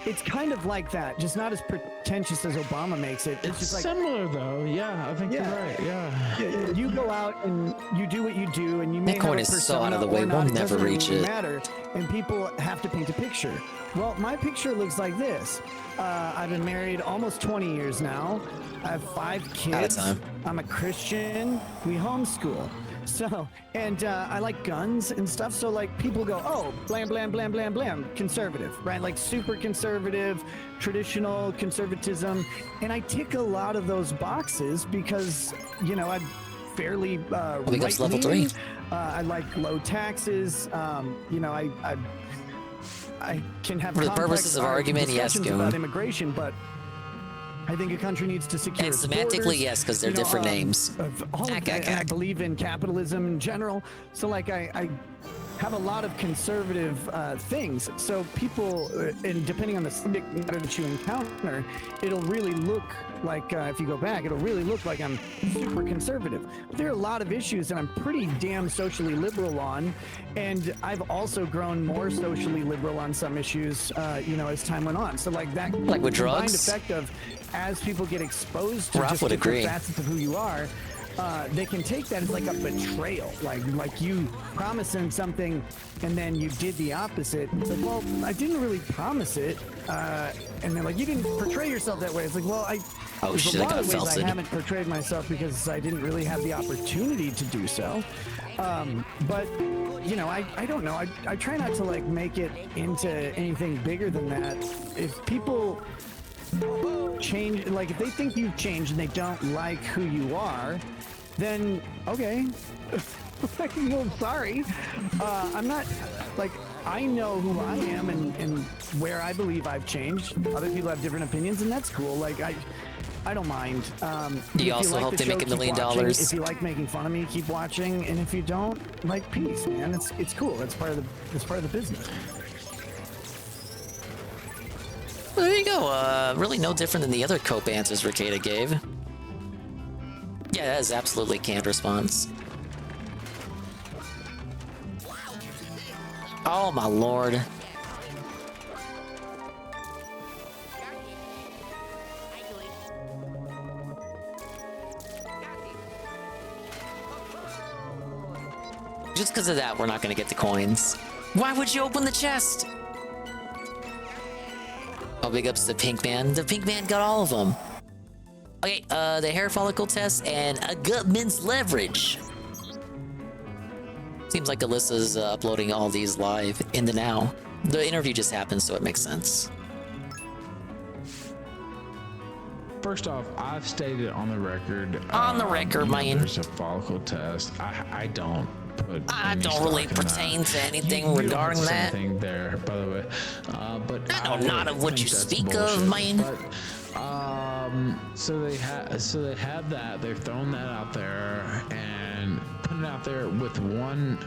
it's kind of like that, just not as pretentious as Obama makes it. It's just like similar though. Yeah, I think you're right. Yeah. You go out and you do what you do, and you may Bitcoin have a is so out of the persona way, or not, we'll it never doesn't reach really it. matter, and people have to paint a picture. Well, my picture looks like this. I've been married almost 20 years now. I have 5 kids. Out of time. I'm a Christian. We homeschool. So, and I like guns and stuff. So, like, people go, oh, blam, blam, blam, blam, blam, conservative, right? Like, super conservative, traditional conservatism. And I tick a lot of those boxes because, you know, I'm fairly level 3. I like low taxes. You know, I can have For the complex purposes of argument, yes, discussions go about on. immigration, but I think a country needs to secure And its semantically, borders, yes, because they're you know, different names. all of that, and I believe in capitalism in general. So, like, I have a lot of conservative things. So people, and depending on the subject matter that you encounter, it'll really look like, if you go back, it'll really look like I'm super conservative. But there are a lot of issues that I'm pretty damn socially liberal on, and I've also grown more socially liberal on some issues, you know, as time went on. So, like, that Like with combined drugs? effect of, as people get exposed to Ralph just would different agree. facets of who you are, they can take that as like a betrayal, like you promised them something and then you did the opposite. It's like, well, I didn't really promise it, and they're like, you didn't portray yourself that way. It's like, well, Oh, there's shit, a I lot got of ways I felted. haven't portrayed myself because I didn't really have the opportunity to do so. But you know, I don't know. I try not to like make it into anything bigger than that. If people change, like if they think you've changed and they don't like who you are, then okay. Well, sorry. I'm not, like, I know who I am and where I believe I've changed. Other people have different opinions, and that's cool. Like, I don't mind. Do you If also like hope the they make show, $1 million? keep watching. If you like making fun of me, keep watching. And if you don't, like, peace, man. It's cool. It's part of the business. Well, there you go. Really no different than the other cope answers Rekieta gave. Yeah, that is absolutely canned response. Oh my lord. Just because of that, we're not going to get the coins. Why would you open the chest? Oh, big ups to Pink Man. The Pink Man got all of them. Okay, the hair follicle test and a Gutman's leverage. Seems like Alyssa's uploading all these live in the now. The interview just happened, so it makes sense. First off, I've stated on the record. On the record, man. There's a follicle test. I don't put. I any don't really stock in pertain that. to anything You regarding don't that. Anything there, by the way. But I know not of what think you that's speak bullshit. of, man. But, so they have that. They've thrown that out there and put it out there with one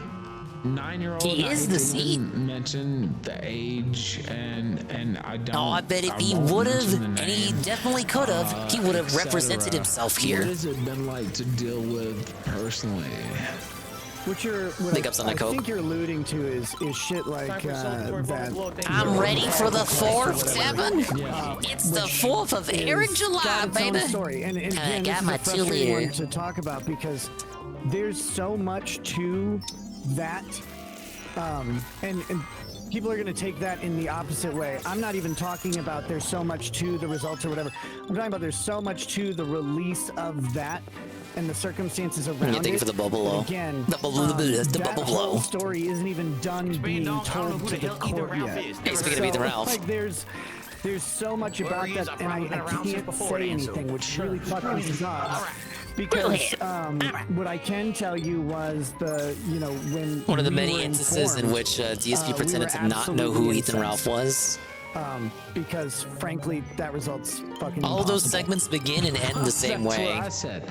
9-year-old. He is the seed. Mention the age and I don't. Oh, I bet if he won't would have, mention the and he name, definitely could have, he would have etc. represented himself here. What has it been like to deal with personally? What Big ups on I the coke. think you're alluding to is shit like that. I'm ready for the 4th, Devin. It's the 4th of Eric July, got its own baby. story. And I again, got this my is a 2 frustrating liter. one to talk about because there's so much to that, and people are going to take that in the opposite way. I'm not even talking about there's so much to the results or whatever. I'm talking about there's so much to the release of that and the circumstances around Yeah, thank you it. for the bubble blow. Again, The bubble blow. whole story isn't even done being told to the court yet. Hey, speaking of Ethan Ralph. Like, there's so much about that, and I can't say anything, which really fucking sucks. Because what I can tell you was when One of the we many were instances in informed, which DSP we pretended were to not know who absolutely Ethan Ralph was. Because frankly, that result's fucking All those impossible. segments begin and end the same That's way. what I said.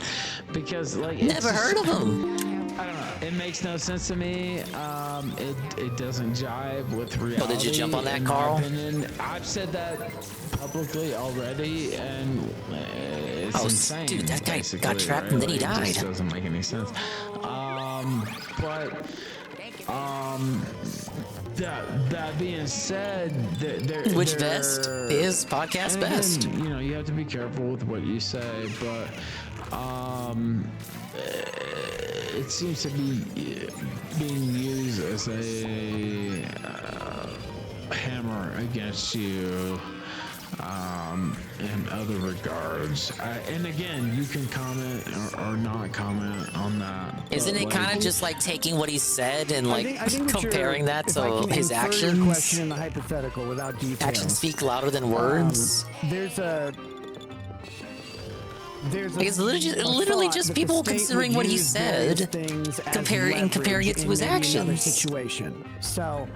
Because like Never heard of him. I don't know. It makes no sense to me. It doesn't jive with reality. Oh, did you jump on that, in my Carl? opinion. I've said that publicly already, and it's insane. Dude, that guy got basically, trapped right? and then he Like, it died. just doesn't make any sense. But That being said, Which best is podcast best? Again, you know, you have to be careful with what you say, but it seems to be being used as a hammer against you in other regards. And again, you can comment or not comment on that. Isn't it kind of just like taking what he said and like comparing that to his actions? Question in the hypothetical without details. Actions speak louder than words. There's like it's literally just people considering what he said, comparing it to his actions. Situation. So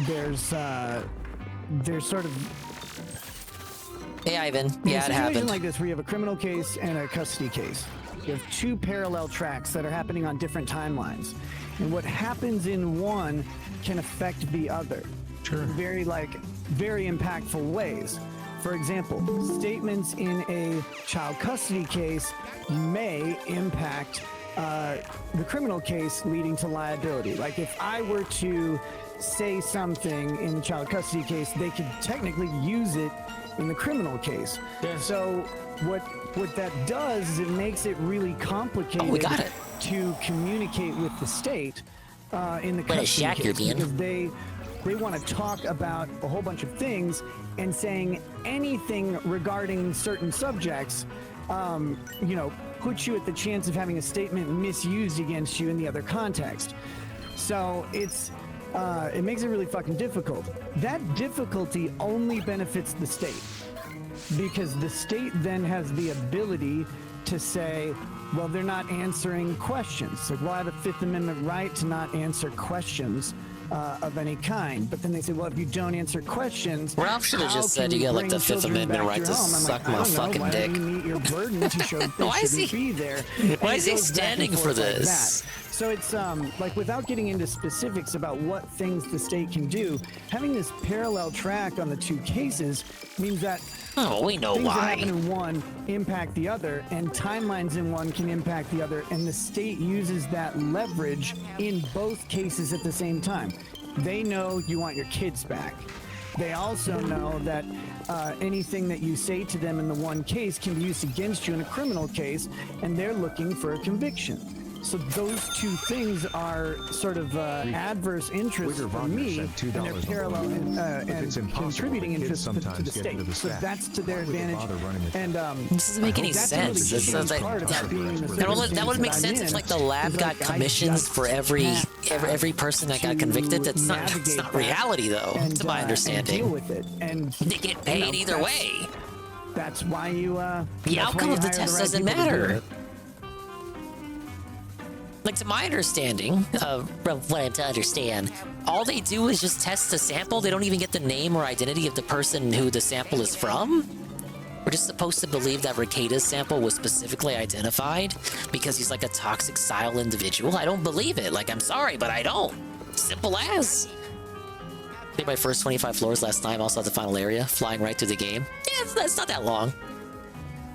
there's sort of. Hey Ivan, In yeah, a it situation happened. like this, where you have a criminal case and a custody case, you have two parallel tracks that are happening on different timelines, and what happens in one can affect the other. Sure. Very impactful ways. For example, statements in a child custody case may impact the criminal case, leading to liability. Like if I were to say something in the child custody case, they could technically use it in the criminal case. So what that does is it makes it really complicated to communicate with the state in the custody case, because they want to talk about a whole bunch of things, and saying anything regarding certain subjects puts you at the chance of having a statement misused against you in the other context. So it makes it really fucking difficult. That difficulty only benefits the state, because the state then has the ability to say, well, they're not answering questions. Like, well, I have a Fifth Amendment right to not answer questions of any kind. But then they say, well, if you don't answer questions, Ralph should have just said you got like the Fifth Amendment right to suck my fucking dick. Why don't you meet your burden to show Why is he be there? Why is he standing for this? So it's like, without getting into specifics about what things the state can do, having this parallel track on the two cases means that we know things why. that happen in one impact the other, and timelines in one can impact the other, and the state uses that leverage in both cases at the same time. They know you want your kids back. They also know that anything that you say to them in the one case can be used against you in a criminal case, and they're looking for a conviction. So those two things are sort of adverse interests for me, and they're parallel and contributing interests to the state. So that's to their advantage. And this doesn't make any sense. This sounds like that would make sense if like the lab got commissions for every person that got convicted. That's not reality though, to my understanding. Deal with it, and they get paid either way. That's why you. The outcome of the test doesn't matter. Like, to my understanding, what I'm to understand, all they do is just test the sample. They don't even get the name or identity of the person who the sample is from. We're just supposed to believe that Rekieta's sample was specifically identified because he's like a toxic style individual. I don't believe it. Like, I'm sorry, but I don't. Simple as. Did my first 25 floors last time, also at the final area, flying right through the game. Yeah, it's not that long.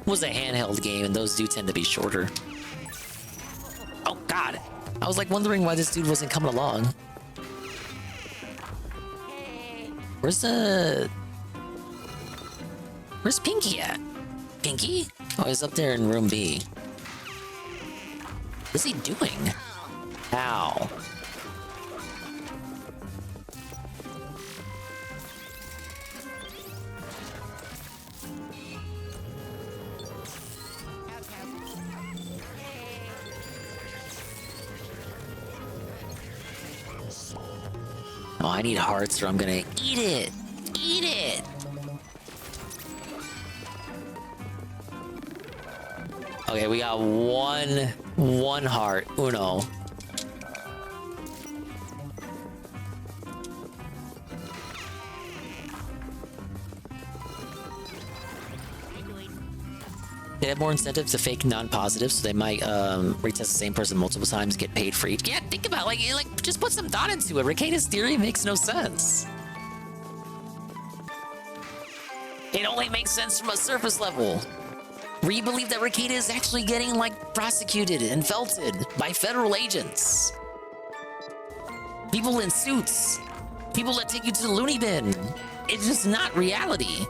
It was a handheld game, and those do tend to be shorter. Oh God, I was like wondering why this dude wasn't coming along. Where's Pinky at? Pinky? Oh, he's up there in room B. What's he doing? Ow. Oh, I need hearts or I'm gonna eat it! Eat it! Okay, we got one heart. Uno. They have more incentive to fake non-positive, so they might retest the same person multiple times, get paid for each. Yeah, think about it. Like just put some thought into it. Rekieta's theory makes no sense. It only makes sense from a surface level. Where you believe that Rekieta is actually getting like prosecuted and felted by federal agents. People in suits. People that take you to the loony bin. It's just not reality.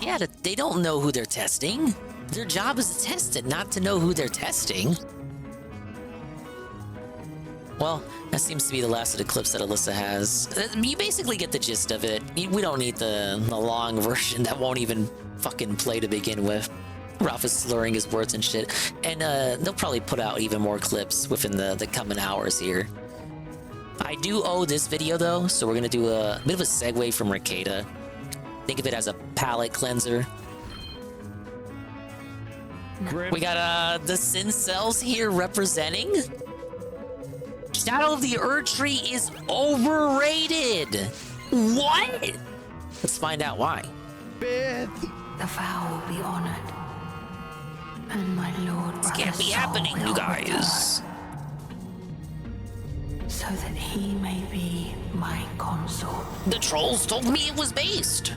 Yeah, they don't know who they're testing. Their job is to test it, not to know who they're testing. Well, that seems to be the last of the clips that Alyssa has. You basically get the gist of it. We don't need the long version that won't even fucking play to begin with. Ralph is slurring his words and shit. And they'll probably put out even more clips within the coming hours here. I do owe this video though, so we're gonna do a bit of a segue from Rekieta. Think of it as a palate cleanser. We got the Sin Cells here representing. Shadow of the Erdtree is overrated. What? Let's find out why. The vow will be honored, and my lord. This can't be happening, you guys. So that he may be my consort. The trolls told me it was based.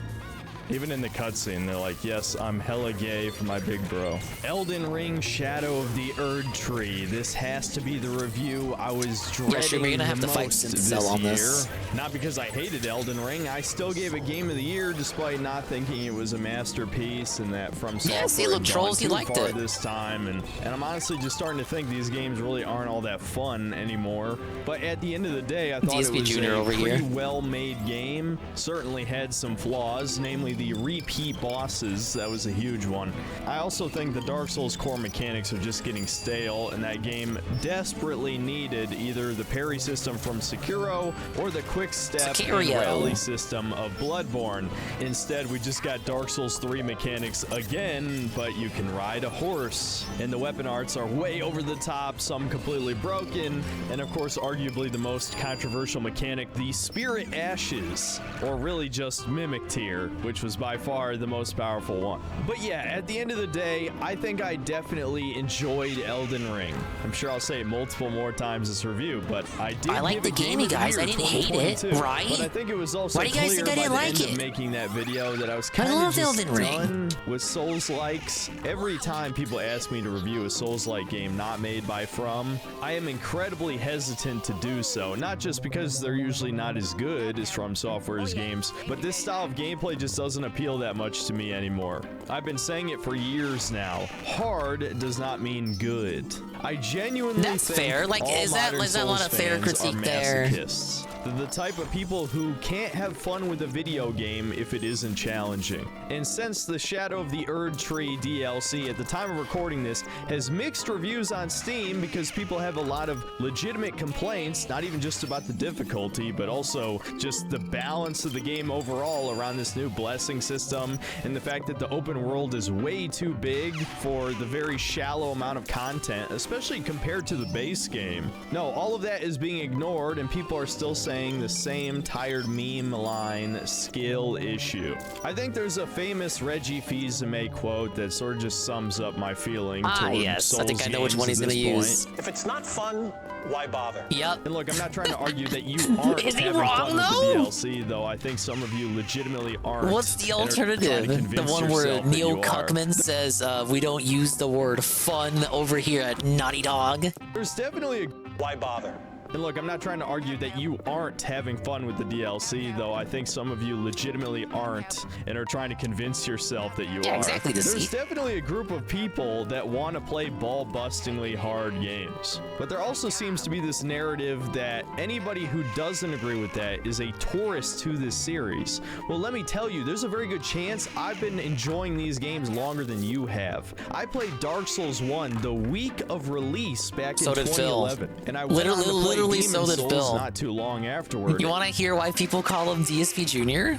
Even in the cutscene, they're like, yes, I'm hella gay for my big bro. Elden Ring Shadow of the Erdtree. This has to be the review I was dreading Yeah, sure, we're gonna have to fight Cell on this. Not because I hated Elden Ring. I still gave it Game of the Year despite not thinking it was a masterpiece and that from Software. Yeah, see, look, Trolls, you liked it. This time, and I'm honestly just starting to think these games really aren't all that fun anymore. But at the end of the day, I thought DSP it was Junior a over pretty here. well-made game. Certainly had some flaws, namely the repeat bosses. That was a huge one. I also think the Dark Souls core mechanics are just getting stale, and that game desperately needed either the parry system from Sekiro or the quick step and rally system of Bloodborne. Instead, we just got Dark Souls 3 mechanics again, but you can ride a horse, and the weapon arts are way over the top, some completely broken, and of course, arguably the most controversial mechanic, the Spirit Ashes, or really just Mimic Tier, which was by far the most powerful one. But yeah, at the end of the day, I think I definitely enjoyed Elden Ring. I'm sure I'll say it multiple more times this review, but I did. I like the game, you guys. I didn't hate it, right? But I think it was also Why do you guys clear think I didn't by the like end it? of making that video that I was kind of just done with Souls-likes. Every time people ask me to review a Souls-like game not made by From, I am incredibly hesitant to do so. Not just because they're usually not as good as From Software's games, but this style of gameplay just doesn't appeal that much to me anymore. I've been saying it for years now. Hard does not mean good. I genuinely That's think fair. Like, all is that modern not a Souls fair fans critique are there? masochists. The type of people who can't have fun with a video game if it isn't challenging. And since the Shadow of the Erdtree DLC at the time of recording this has mixed reviews on Steam because people have a lot of legitimate complaints, not even just about the difficulty, but also just the balance of the game overall around this new blessing system and the fact that the open world is way too big for the very shallow amount of content, especially compared to the base game. No, all of that is being ignored and people are still saying the same tired meme line, skill issue. I think there's a famous Reggie Fils-Aimé quote that sort of just sums up my feeling toward yes, Souls I think I know which games one he's at gonna this use. point. If it's not fun, why bother? Yep. And look, I'm not trying to argue that you aren't Is he having wrong, fun though? with the DLC, though. I think some of you legitimately aren't. What's the and are trying to alternative? The convince one where yourself that Neil you are. Cuckman says, we don't use the word fun over here at Naughty Dog. There's definitely a... Why bother? And look, I'm not trying to argue that you aren't having fun with the DLC, though. I think some of you legitimately aren't and are trying to convince yourself that you Yeah, are. exactly, There's deceit. definitely a group of people that want to play ball-bustingly hard games. But there also seems to be this narrative that anybody who doesn't agree with that is a tourist to this series. Well, let me tell you, there's a very good chance I've been enjoying these games longer than you have. I played Dark Souls 1 the week of release back in So did Phil. 2011. And I went on to play Literally, Demon so did Souls Phil. not too long afterward. You want to hear why people call him DSP Junior?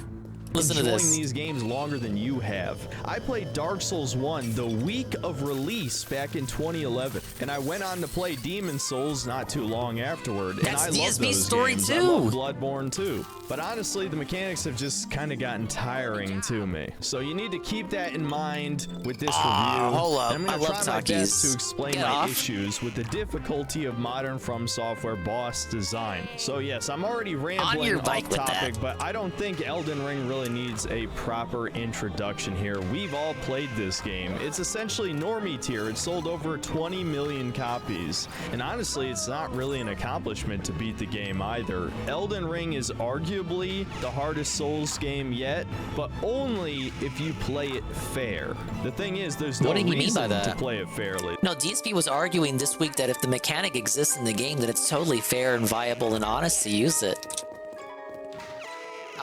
Listen to Enjoying this. these games longer than you have. I played Dark Souls 1 the week of release back in 2011, and I went on to play Demon Souls not too long afterward. That's and I love DSP's those story games. too. I love Bloodborne too. But honestly, the mechanics have just kind of gotten tiring to me. So you need to keep that in mind with this review. Hold up. And I'm I gonna love try my best talkies. to explain Get my off. issues with the difficulty of modern From Software boss design. So yes, I'm already rambling your off bike with topic, that. but I don't think Elden Ring really really needs a proper introduction here. We've all played this game. It's essentially normie tier. It sold over 20 million copies. And honestly, it's not really an accomplishment to beat the game either. Elden Ring is arguably the hardest Souls game yet, but only if you play it fair. The thing is, there's no reason to play it fairly. No, DSP was arguing this week that if the mechanic exists in the game, that it's totally fair and viable and honest to use it.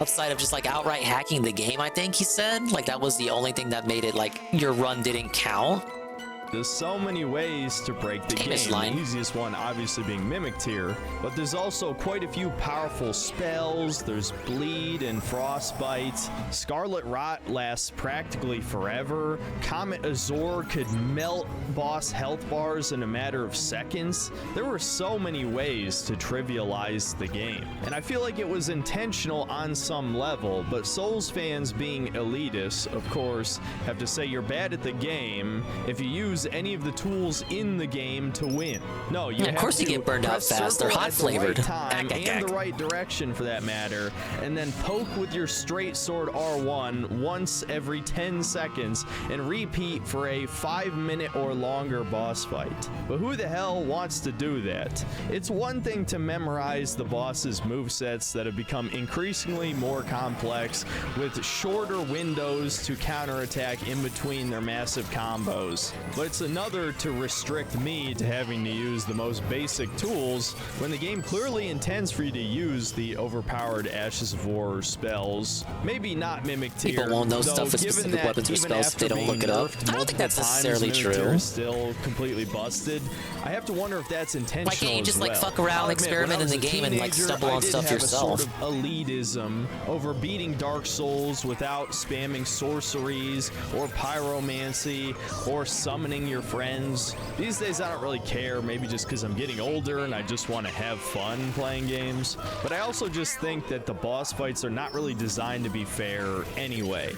Outside of just like outright hacking the game, I think he said. Like that was the only thing that made it like your run didn't count. There's so many ways to break the game. The easiest one obviously being Mimic Tier, but there's also quite a few powerful spells. There's Bleed and Frostbite. Scarlet Rot lasts practically forever. Comet Azor could melt boss health bars in a matter of seconds. There were so many ways to trivialize the game, and I feel like it was intentional on some level, but Souls fans being elitists, of course, have to say you're bad at the game if you use any of the tools in the game to win. No, you have of course to you get burned out fast. They're hot flavored. The right time and the right direction for that matter, and then poke with your straight sword R1 once every 10 seconds and repeat for a 5-minute or longer boss fight. But who the hell wants to do that? It's one thing to memorize the boss's movesets that have become increasingly more complex with shorter windows to counterattack in between their massive combos. But it's another to restrict me to having to use the most basic tools when the game clearly intends for you to use the overpowered Ashes of War spells. Maybe not Mimic Tier. People won't know stuff with specific weapons or spells if they don't look it up. I don't think that's necessarily true. Still completely busted. I have to wonder if that's intentional. Why can't you just like fuck around, experiment in the game, and like stumble on stuff yourself? Sort of elitism over beating Dark Souls without spamming sorceries or pyromancy or summoning your friends. These days I don't really care, maybe just because I'm getting older and I just want to have fun playing games. But I also just think that the boss fights are not really designed to be fair anyway.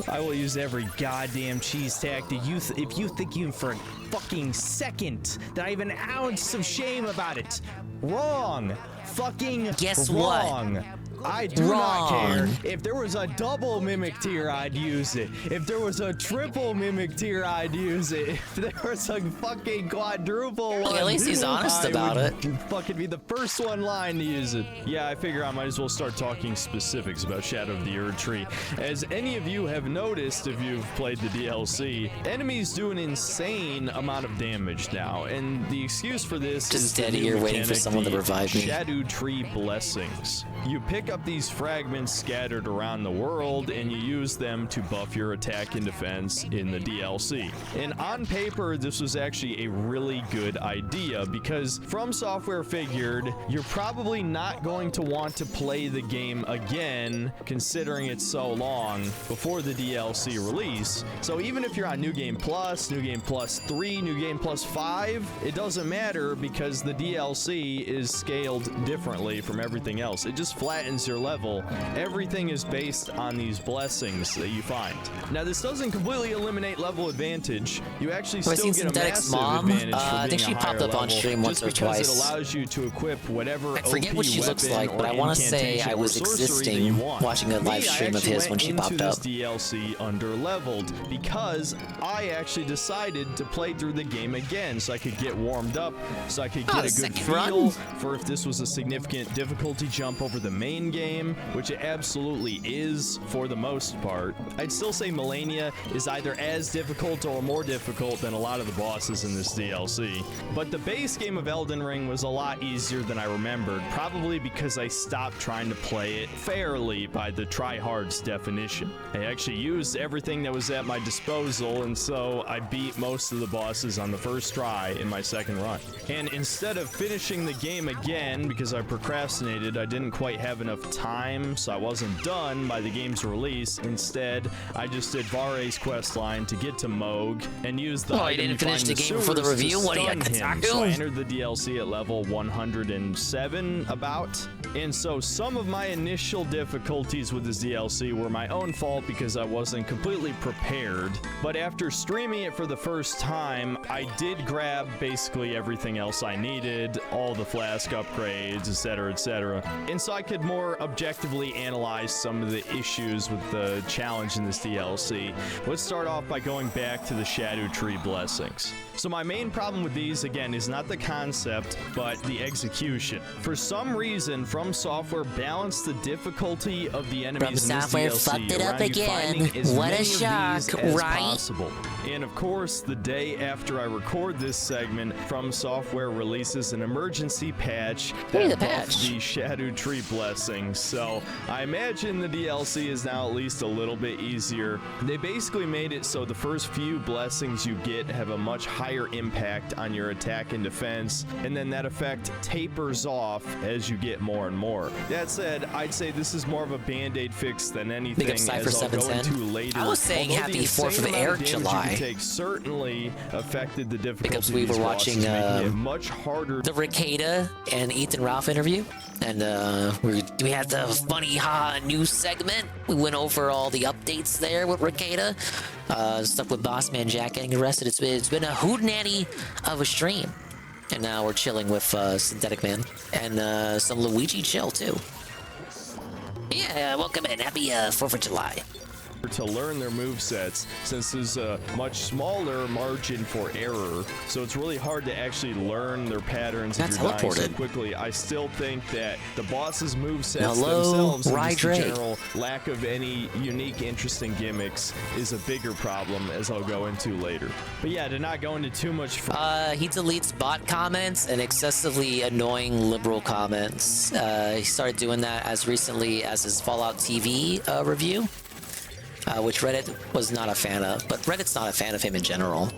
I will use every goddamn cheese tactic. If you think you for a fucking second that I have an ounce of shame about it, wrong. Fucking guess wrong. What? I do not care. If there was a double Mimic Tier, I'd use it. If there was a triple Mimic Tier, I'd use it. If there was a fucking quadruple one, at least he's honest about it. Fucking be the first one line to use it. Yeah, I figure I might as well start talking specifics about Shadow of the Erdtree. As any of you have noticed if you've played the DLC, enemies do an insane amount of damage now, and the excuse for this is steady here waiting for someone to revive me. Shadow Tree Blessings. You pick up these fragments scattered around the world and you use them to buff your attack and defense in the DLC. And on paper, this was actually a really good idea because From Software figured you're probably not going to want to play the game again considering it's so long before the DLC release. So even if you're on New Game Plus, New Game Plus 3, New Game Plus 5, it doesn't matter because the DLC is scaled differently from everything else. It just flattens your level. Everything is based on these blessings that you find. Now, this doesn't completely eliminate level advantage. You actually still get a massive advantage for I think she popped up on stream once or twice. It allows you to equip whatever I forget what she looks like, but I want to say I was existing watching a live stream of his when she popped up. DLC under-leveled because I actually decided to play through the game again so I could get warmed up, so I could get a good feel for if this was a significant difficulty jump over the main game, which it absolutely is for the most part. I'd still say Melania is either as difficult or more difficult than a lot of the bosses in this DLC. But the base game of Elden Ring was a lot easier than I remembered, probably because I stopped trying to play it fairly by the tryhard's definition. I actually used everything that was at my disposal, and so I beat most of the bosses on the first try in my second run. And instead of finishing the game again because I procrastinated, I didn't quite have enough time, so I wasn't done by the game's release. Instead, I just did Vare's quest line to get to Moog and used the I didn't finish the game before the review. What are you, Kotaku? So I entered the DLC at level 107 about. And so some of my initial difficulties with this DLC were my own fault because I wasn't completely prepared. But after streaming it for the first time, I did grab basically everything else I needed, all the flask upgrades, etc., etc. And so I could more more objectively analyze some of the issues with the challenge in this DLC. Let's start off by going back to the Shadow Tree blessings. So my main problem with these, again, is not the concept, but the execution. For some reason, From Software balanced the difficulty of the enemies in this DLC fucked it up around you again. finding as What a many of shock, these as right? possible. And of course, the day after I record this segment, From Software releases an emergency patch that buffed the Shadow Tree blessings. So I imagine the DLC is now at least a little bit easier. They basically made it so the first few blessings you get have a much higher impact on your attack and defense, and then that effect tapers off as you get more and more. That said, I'd say this is more of a band-aid fix than anything, as I'll go into later. I was saying Although happy the 4th of insane amount Eric damage you July. can take certainly affected the difficulty Because of we these were bosses, watching making it much harder. the Rekieta and Ethan Ralph interview, and we had the funny news segment. We went over all the updates there with Rekieta, stuff with BossmanJack getting arrested. It's been a hootenanny of a stream, and now we're chilling with Synthetic Man and some Luigi chill too. Yeah, welcome in. Happy 4th of July. To learn their movesets, since there's a much smaller margin for error, so it's really hard to actually learn their patterns if you're dying so quickly. I still think that the boss's movesets themselves and just the general lack of any unique, interesting gimmicks is a bigger problem, as I'll go into later. But yeah, to not go into too much. He deletes bot comments and excessively annoying liberal comments. He started doing that as recently as his Fallout TV review. Which Reddit was not a fan of, but Reddit's not a fan of him in general.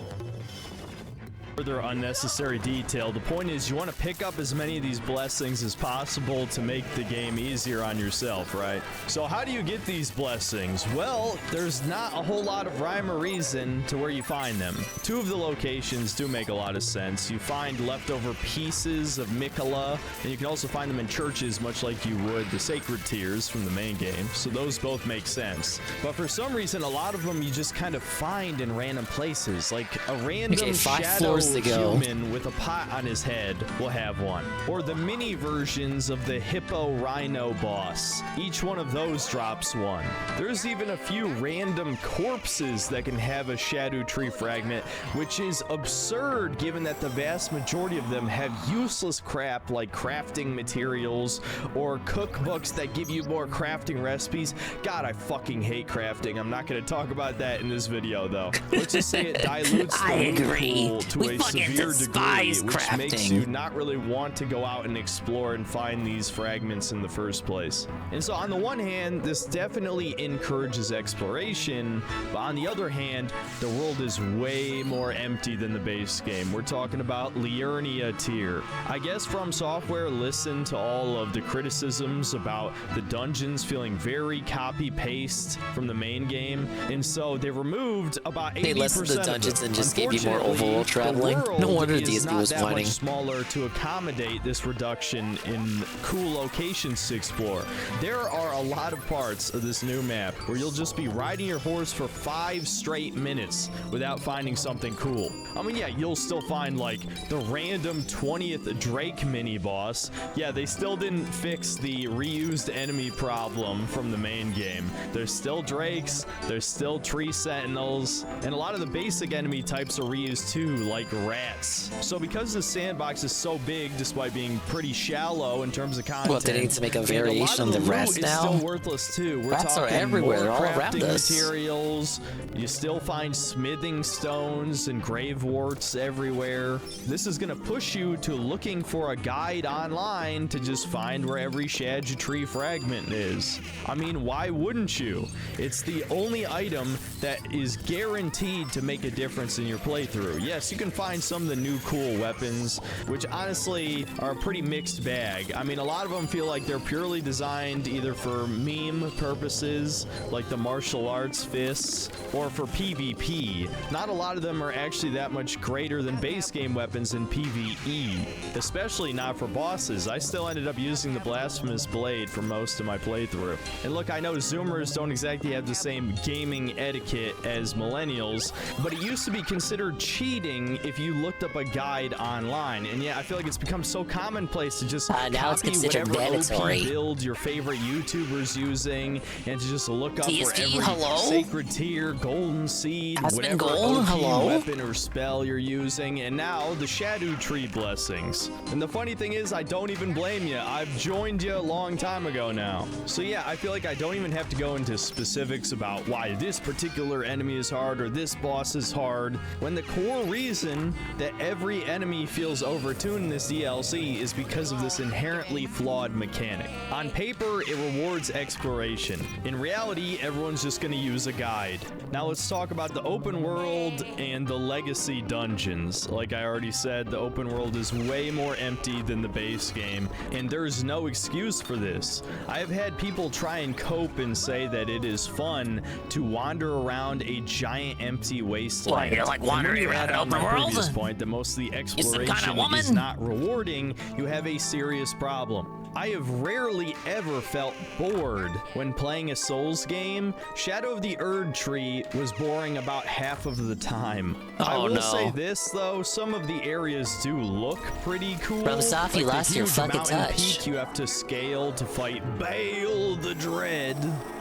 Further unnecessary detail. The point is, you want to pick up as many of these blessings as possible to make the game easier on yourself, right? So how do you get these blessings? Well, there's not a whole lot of rhyme or reason to where you find them. Two of the locations do make a lot of sense. You find leftover pieces of Mikola, and you can also find them in churches, much like you would the sacred tears from the main game. So those both make sense. But for some reason, a lot of them you just kind of find in random places, like a random shadow human with a pot on his head will have one, or the mini versions of the hippo rhino boss. Each one of those drops one. There's even a few random corpses that can have a Shadow Tree fragment, which is absurd given that the vast majority of them have useless crap like crafting materials or cookbooks that give you more crafting recipes. God, I fucking hate crafting. I'm not going to talk about that in this video though. Let's just say it dilutes the loot pool to a severe degree, which makes you not really want to go out and explore and find these fragments in the first place. And so on the one hand, this definitely encourages exploration, but on the other hand, the world is way more empty than the base game. We're talking about Liurnia tier. I guess From Software listened to all of the criticisms about the dungeons feeling very copy-paste from the main game, and so they removed about 80% They listened to the dungeons and just gave you more overworld traveling. No wonder is DSP not was that whining. much smaller to accommodate this reduction in cool locations to explore. There are a lot of parts of this new map where you'll just be riding your horse for 5 straight minutes without finding something cool. I mean, yeah, you'll still find like the random 20th Drake mini boss. Yeah, they still didn't fix the reused enemy problem from the main game. There's still Drakes, there's still tree sentinels, and a lot of the basic enemy types are reused too, like rats. So because the sandbox is so big, despite being pretty shallow in terms of content, Well, they need to make a variation on the rats now. It's still worthless too. We're Rats are talking everywhere. more They're all around crafting us. materials. You still find smithing stones and grave warts everywhere. This is gonna push you to looking for a guide online to just find where every Shadow Tree fragment is. I mean, why wouldn't you? It's the only item that is guaranteed to make a difference in your playthrough. Yes, you can find some of the new cool weapons, which honestly are a pretty mixed bag. I mean, a lot of them feel like they're purely designed either for meme purposes, like the martial arts fists, or for PvP. Not a lot of them are actually that much greater than base game weapons in PvE, especially not for bosses. I still ended up using the Blasphemous Blade for most of my playthrough. And look, I know Zoomers don't exactly have the same gaming etiquette as millennials, but it used to be considered cheating if you looked up a guide online. And yeah, I feel like it's become so commonplace to just now it's copy considered whatever mandatory. OP build your favorite YouTubers using, and to just look up for TSG, every hello? sacred tier, golden seed, Aspen whatever Gold, OP hello? weapon or spell you're using, and now the Shadow Tree blessings. And the funny thing is, I don't even blame you. I've joined you a long time ago now. So yeah, I feel like I don't even have to go into specifics about why this particular enemy is hard or this boss is hard, when the core reason that every enemy feels overtuned in this DLC is because of this inherently flawed mechanic. On paper, it rewards exploration. In reality, everyone's just going to use a guide. Now let's talk about the open world and the legacy dungeons. Like I already said, the open world is way more empty than the base game, and there's no excuse for this. I've had people try and cope and say that it is fun to wander around a giant empty wasteland. What, you're like wandering around an open world? Previous point that most of the exploration is not rewarding, you have a serious problem. I have rarely ever felt bored when playing a Souls game. Shadow of the Erd Tree was boring about half of the time. I will say this though, some of the areas do look pretty cool. From Safi, like lost your fucking touch. Peak you have to scale to fight Baal the Dread.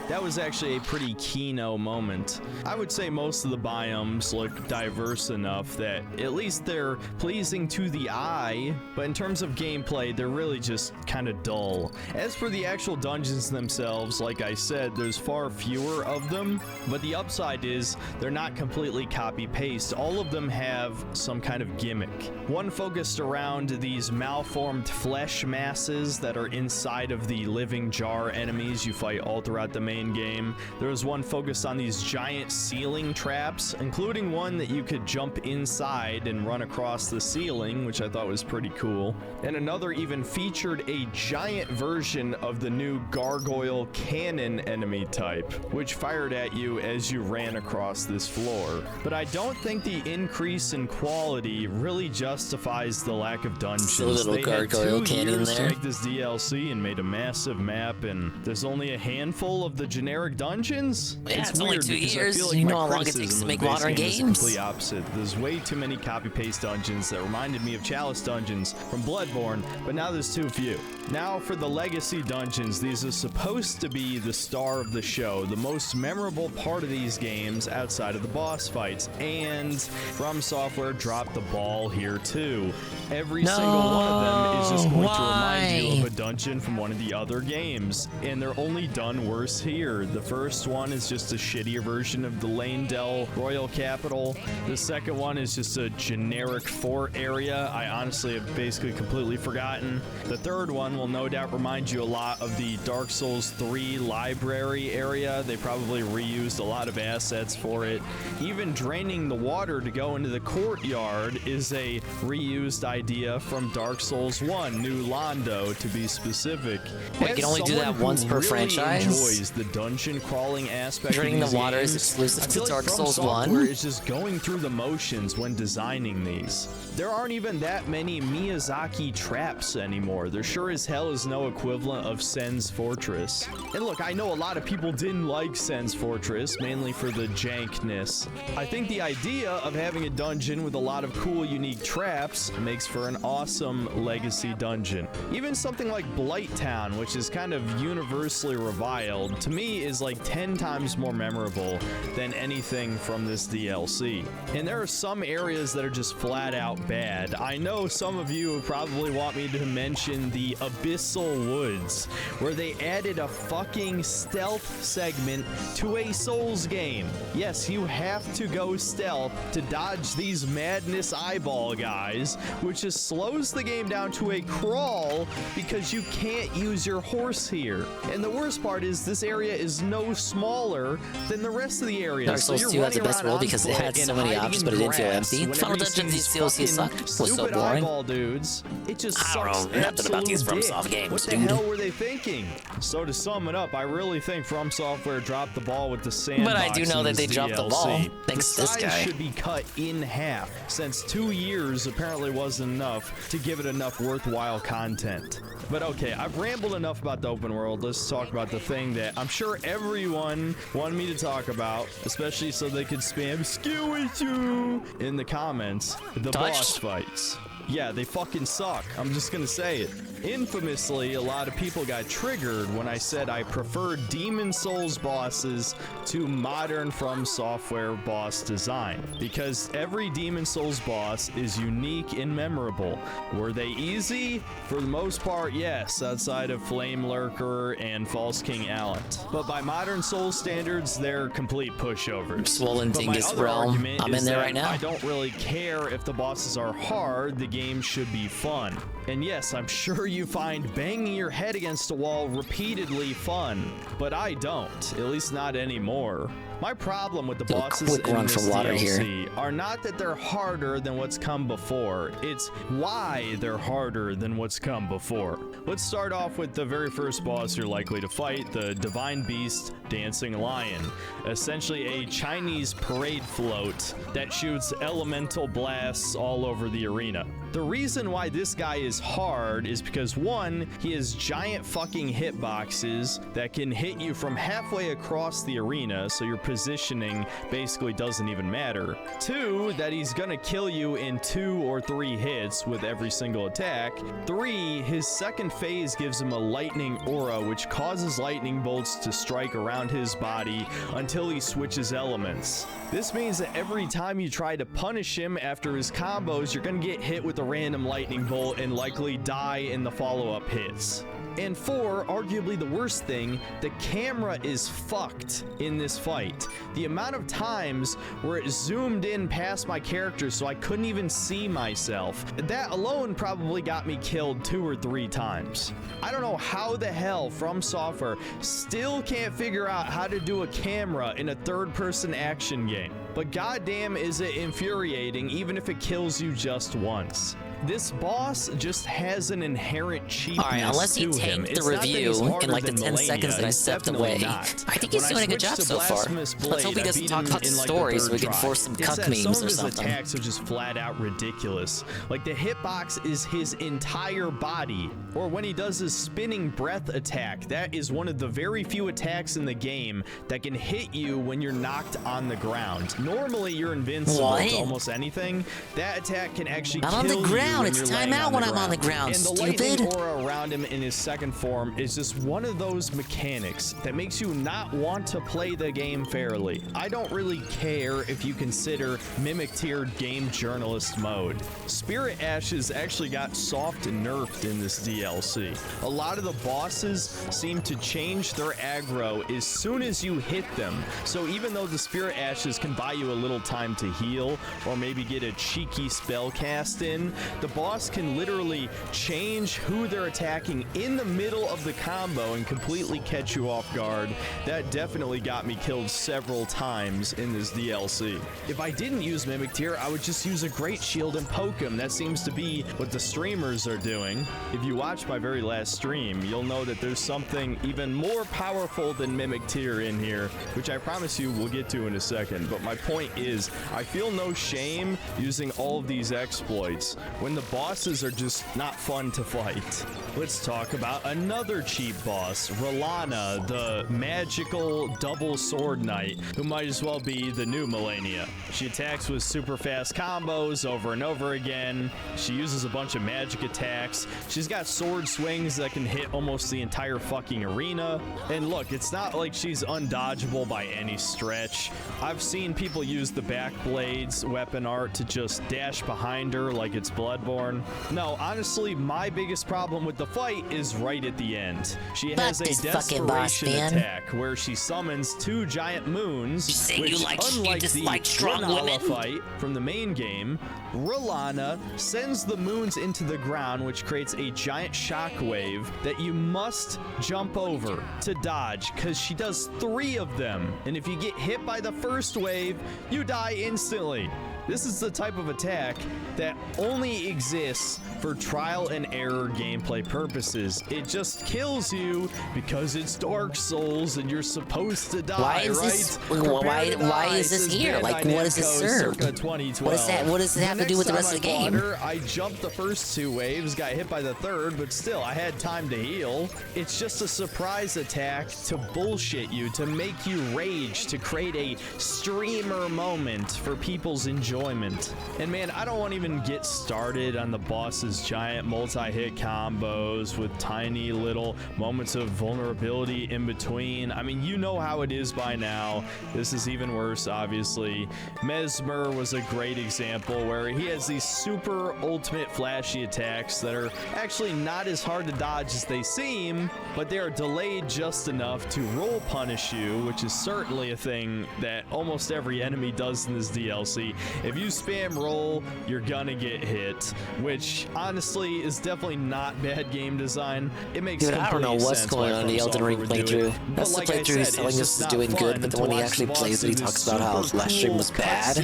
That was actually a pretty Kino moment. I would say most of the biomes look diverse enough that at least they're pleasing to the eye, but in terms of gameplay, they're really just kind of dull. As for the actual dungeons themselves, like I said, there's far fewer of them, but the upside is they're not completely copy-paste. All of them have some kind of gimmick. One focused around these malformed flesh masses that are inside of the living jar enemies you fight all throughout the main game. There was one focused on these giant ceiling traps, including one that you could jump inside and run across the ceiling, which I thought was pretty cool. And another even featured a giant version of the new gargoyle cannon enemy type, which fired at you as you ran across this floor. But I don't think the increase in quality really justifies the lack of dungeons. The little gargoyle cannon there. To make this DLC and made a massive map, and there's only a handful of the generic dungeons? Yeah, it's only 2 because I years. feel like You my know how long it takes criticism to of make the base modern game is the games? complete opposite. There's way too many copy-paste dungeons that reminded me of Chalice dungeons from Bloodborne, but now there's too few. Now for the legacy dungeons, these are supposed to be the star of the show, the most memorable part of these games outside of the boss fights, and From Software dropped the ball here too. Every single one of them is just going to remind you of a dungeon from one of the other games, and they're only done worse here. The first one is just a shittier version of the Lanedell Royal Capital. The second one is just a generic fort area I honestly have basically completely forgotten. The third one will no doubt remind you a lot of the Dark Souls 3 library area. They probably reused a lot of assets for it. Even draining the water to go into the courtyard is a reused idea from Dark Souls 1, New Londo to be specific. Wait, you can only do that once per franchise? Enjoys the dungeon crawling aspect Draining of the these water is games, exclusive I to feel like Dark From Souls Software 1? is just going through the motions when designing these. There aren't even that many Miyazaki traps anymore. There sure as hell is no equivalent of Sen's Fortress. And look, I know a lot of people didn't like Sen's Fortress, mainly for the jankness. I think the idea of having a dungeon with a lot of cool, unique traps makes for an awesome legacy dungeon. Even something like Blighttown, which is kind of universally reviled, to me is like 10 times more memorable than anything from this DLC. And there are some areas that are just flat out bad. I know some of you probably want me to mention the Abyssal Woods, where they added a fucking stealth segment to a Souls game. Yes, you have to go stealth to dodge these madness eyeball guys, which just slows the game down to a crawl because you can't use your horse here. And the worst part is this area is no smaller than the rest of the area. Dark Souls 2 had the best role because it had so many options, but it didn't feel empty. Final Dungeons DLC sucked. Was so boring. Eyeball dudes. It just I don't sucks know nothing about these absolute FromSoft dick. games, What the dude. hell were they thinking? So to sum it up, I really think From Software dropped the ball with the sandbox. But I do know in that they this dropped the DLC. ball. Thanks the to this size guy. should be cut in half, since 2 years apparently wasn't enough to give it enough worthwhile content. But Okay, I've rambled enough about the open world. Let's talk about the thing that I'm sure everyone wanted me to talk about, especially so they could spam "Skew in the comments. The boss fights. Yeah, they fucking suck. I'm just gonna say it. Infamously, a lot of people got triggered when I said I prefer Demon Souls bosses to modern From Software boss design, because every Demon Souls boss is unique and memorable. Were they easy? For the most part, yes, outside of Flame Lurker and False King Alent. But by modern Souls standards, they're complete pushovers. Swollen Dingus Realm. I'm in there right now. I don't really care if the bosses are hard, the game should be fun. And yes, I'm sure you find banging your head against a wall repeatedly fun, but I don't, at least not anymore. My problem with the bosses in this DLC are not that they're harder than what's come before, it's why they're harder than what's come before. Let's start off with the very first boss you're likely to fight, the Divine Beast Dancing Lion. Essentially a Chinese parade float that shoots elemental blasts all over the arena. The reason why this guy is hard is because, one, he has giant fucking hitboxes that can hit you from halfway across the arena, so your positioning basically doesn't even matter. Two, that he's gonna kill you in 2 or 3 hits with every single attack. 3, his second phase gives him a lightning aura, which causes lightning bolts to strike around his body until he switches elements. This means that every time you try to punish him after his combos, you're gonna get hit with a random lightning bolt and likely die in the follow-up hits. And 4, arguably the worst thing, the camera is fucked in this fight. The amount of times where it zoomed in past my character so I couldn't even see myself, that alone probably got me killed 2 or 3 times. I don't know how the hell From Software still can't figure out how to do a camera in a third-person action game. But goddamn is it infuriating even if it kills you just once. This boss just has an inherent cheapness to him. Alright, unless you take the review in like the 10 seconds that I stepped away. I think he's doing a good job so far. Let's hope he doesn't talk about the story so we can force some cuck memes or something. Some of his attacks are just flat out ridiculous. Like the hitbox is his entire body. Or when he does his spinning breath attack, that is one of the very few attacks in the game that can hit you when you're knocked on the ground. Normally you're invincible to almost anything. That attack can actually kill you. It's timeout when I'm on the ground, stupid. And the lightning aura around him in his second form is just one of those mechanics that makes you not want to play the game fairly. I don't really care if you consider Mimic Tier game journalist mode. Spirit Ashes actually got soft nerfed in this DLC. A lot of the bosses seem to change their aggro as soon as you hit them. So even though the Spirit Ashes can buy you a little time to heal or maybe get a cheeky spell cast in, the boss can literally change who they're attacking in the middle of the combo and completely catch you off guard. That definitely got me killed several times in this DLC. If I didn't use Mimic Tier, I would just use a Great Shield and poke him. That seems to be what the streamers are doing. If you watch my very last stream, you'll know that there's something even more powerful than Mimic Tier in here, which I promise you we'll get to in a second. But my point is, I feel no shame using all of these exploits when the bosses are just not fun to fight. Let's talk about another cheap boss, Rellana, the magical double sword knight, who might as well be the new Melania. She attacks with super fast combos over and over again. She uses a bunch of magic attacks. She's got sword swings that can hit almost the entire fucking arena. And look, it's not like she's undodgeable by any stretch. I've seen people use the back blades weapon art to just dash behind her like it's Bloodborne. No, honestly, my biggest problem with the fight is right at the end. She has a desperation attack where she summons 2 giant moons, which, unlike the Rellana fight from the main game, Rellana sends the moons into the ground, which creates a giant shockwave that you must jump over to dodge, because she does 3 of them. And if you get hit by the first wave, you die instantly. This is the type of attack that only exists for trial and error gameplay purposes. It just kills you because it's Dark Souls and you're supposed to die. Why is this? Why is this here? Like, what does it serve? What is that? What does it have to do with the rest of the game? I jumped the first 2 waves, got hit by the third, but still, I had time to heal. It's just a surprise attack to bullshit you, to make you rage, to create a streamer moment for people's enjoyment. And man, I don't want to even get started on the boss's giant multi-hit combos with tiny little moments of vulnerability in between. I mean, you know how it is by now. This is even worse, obviously. Mesmer was a great example where he has these super ultimate flashy attacks that are actually not as hard to dodge as they seem, but they are delayed just enough to roll punish you, which is certainly a thing that almost every enemy does in this DLC. If you spam roll, you're gonna get hit, which honestly is definitely not bad game design. It makes I don't know what's going on in the Elden Ring playthrough. That's the playthrough he's telling us is doing good, but then when he actually plays it, he talks about how his last stream was bad.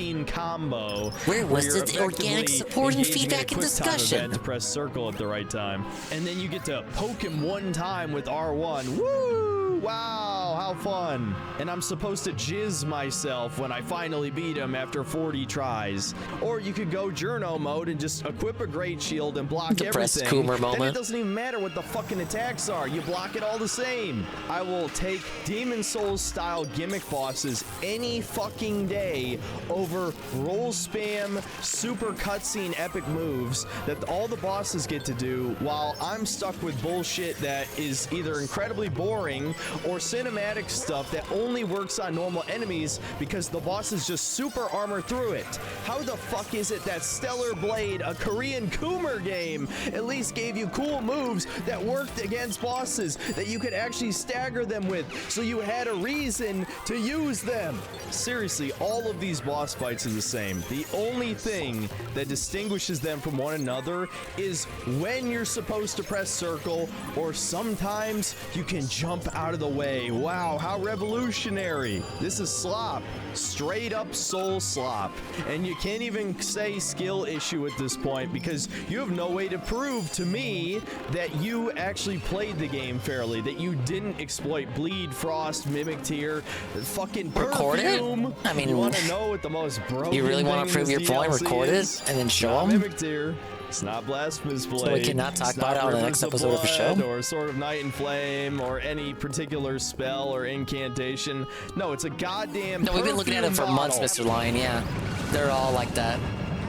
Where was the organic support and feedback and discussion? To press circle at the right time, and then you get to poke him one time with R1. Woo! Wow, how fun. And I'm supposed to jizz myself when I finally beat him after 40 tries. Or you could go journo mode and just equip a great shield and block everything. Coomer moment. Then it doesn't even matter what the fucking attacks are. You block it all the same. I will take Demon Souls style gimmick bosses any fucking day over roll spam, super cutscene epic moves that all the bosses get to do, while I'm stuck with bullshit that is either incredibly boring or cinematic stuff that only works on normal enemies because the bosses just super armor through it. How the fuck is it that Stellar Blade, a Korean Coomer game, at least gave you cool moves that worked against bosses that you could actually stagger them with, so you had a reason to use them? Seriously, all of these boss fights are the same. The only thing that distinguishes them from one another is when you're supposed to press circle, or sometimes you can jump out of the way. Wow, how revolutionary. This is slop. Straight up soul slop. And you can't even say skill issue at this point because you have no way to prove to me that you actually played the game fairly, that you didn't exploit bleed, frost, mimic tear, fucking perfume. I mean, you want to know what the most broken you really want to prove your point? Record it and then show them? Mimic tear. It's not Blasphemous Blade. So we cannot talk about it on the next episode of the show? Or Sword of Night and Flame, or any particular spell or incantation. No, it's a goddamn No, we've been looking at it for months, Mr. Lion, yeah. They're all like that.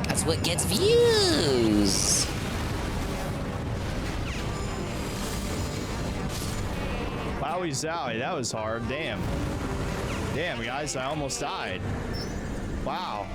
That's what gets views. Wowie zowie, that was hard. Damn. Damn, guys, I almost died. Wow.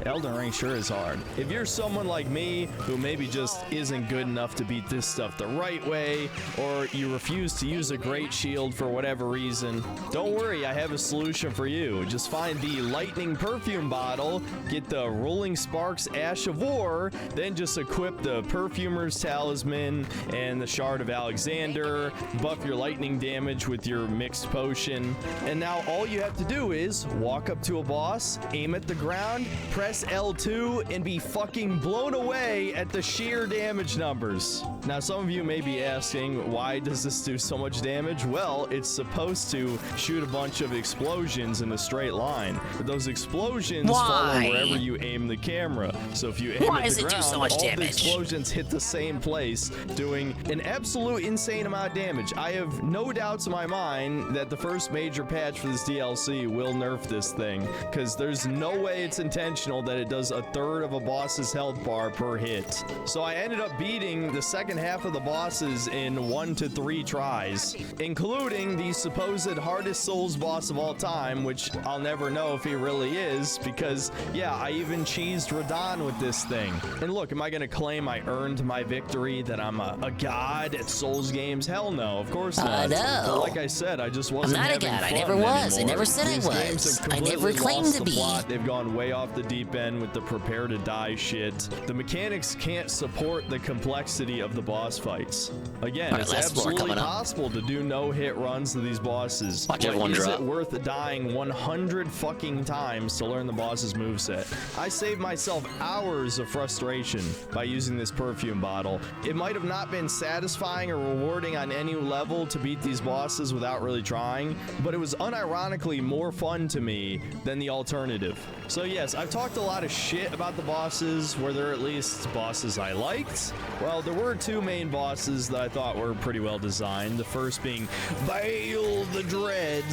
Elden Ring sure is hard. If you're someone like me who maybe just isn't good enough to beat this stuff the right way, or you refuse to use a great shield for whatever reason, don't worry, I have a solution for you. Just find the lightning perfume bottle, get the Rolling Sparks Ash of War, then just equip the Perfumer's Talisman and the Shard of Alexander, buff your lightning damage with your mixed potion, and now all you have to do is walk up to a boss, aim at the ground, press L2, and be fucking blown away at the sheer damage numbers. Now, some of you may be asking, why does this do so much damage? Well, it's supposed to shoot a bunch of explosions in a straight line, but those explosions follow wherever you aim the camera. So if you aim at the ground, all the explosions hit the same place, doing an absolute insane amount of damage. I have no doubts in my mind that the first major patch for this DLC will nerf this thing, because there's no way it's intentional that it does a third of a boss's health bar per hit. So I ended up beating the second half of the bosses in 1 to 3 tries, including the supposed hardest Souls boss of all time, which I'll never know if he really is, because yeah, I even cheesed Radahn with this thing. And look, am I gonna claim I earned my victory, that I'm a god at Souls games? Hell no, of course not. No. But like I said, I just wasn't I'm not a god. I never was. I never said I was. I never claimed to be. They've gone way off the deep deep end with the prepare to die shit, the mechanics can't support the complexity of the boss fights. Again, All right, it's last floor absolutely coming up. possible to do no hit runs to these bosses. Watch But everyone is drop. it worth dying 100 fucking times to learn the boss's moveset? I saved myself hours of frustration by using this perfume bottle. It might have not been satisfying or rewarding on any level to beat these bosses without really trying, but it was unironically more fun to me than the alternative. So yes, I've talked a lot of shit about the bosses. Were there at least bosses I liked? Well, there were two main bosses that I thought were pretty well designed. The first being Bale the Dread,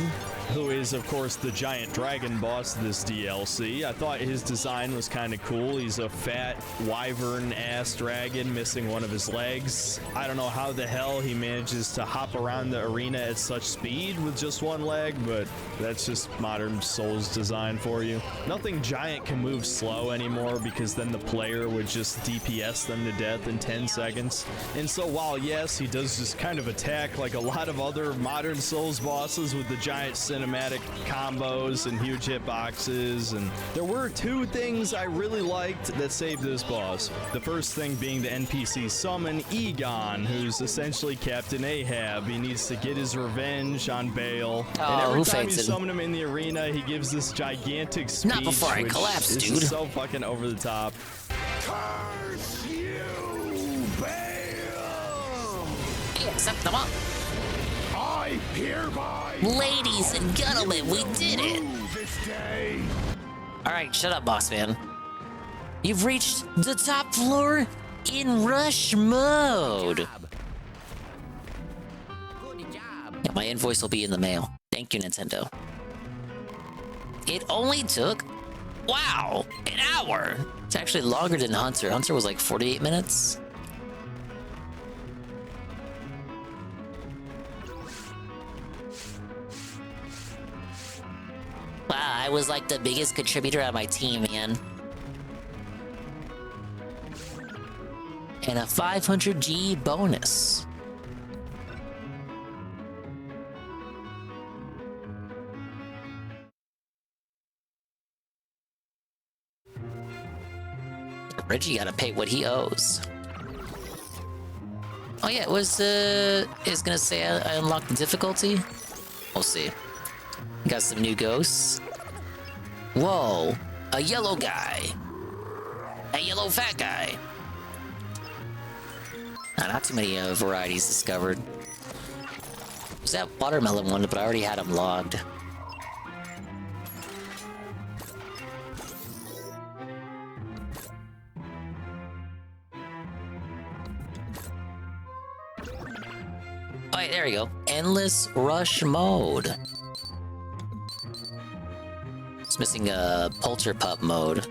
who is of course the giant dragon boss of this DLC. I thought his design was kind of cool. He's a fat wyvern-ass dragon missing one of his legs. I don't know how the hell he manages to hop around the arena at such speed with just one leg, but that's just modern Souls design for you. Nothing giant can move slow anymore because then the player would just DPS them to death in 10 seconds. And so while yes, he does just kind of attack like a lot of other modern Souls bosses with the giant cinematic combos and huge hitboxes, and there were two things I really liked that saved this boss. The first thing being the NPC summon Egon, who's essentially Captain Ahab. He needs to get his revenge on Bale. And every time you summon him in the arena, he gives this gigantic speech. Not before I collapse, is dude. So fucking over the top. Curse you, Bale! Accept them up. I hereby Ladies and gentlemen, we did it. this day. All right, shut up, boss man. You've reached the top floor in rush mode. Yeah, my invoice will be in the mail. Thank you, Nintendo. It only took, wow, an hour. It's actually longer than Hunter. Hunter was like 48 minutes. Wow, I was like the biggest contributor on my team, man. And a 500G bonus. Reggie gotta pay what he owes. Oh yeah, it was it's gonna say I unlocked the difficulty. We'll see. Got some new ghosts. Whoa, a yellow guy. A yellow fat guy. Not too many varieties discovered. Was that watermelon one, but I already had them logged. Alright, there we go. Endless rush mode. It's missing a Polterpup mode.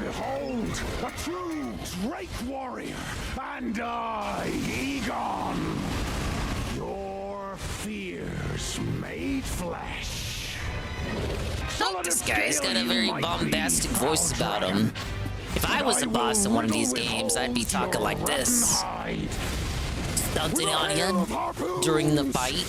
Behold, a true Drake warrior, and I, Egon, your fears made flesh. This guy's got a very bombastic voice about him. If I was a boss in one of these games, I'd be talking like this. Stunting on you during the fight.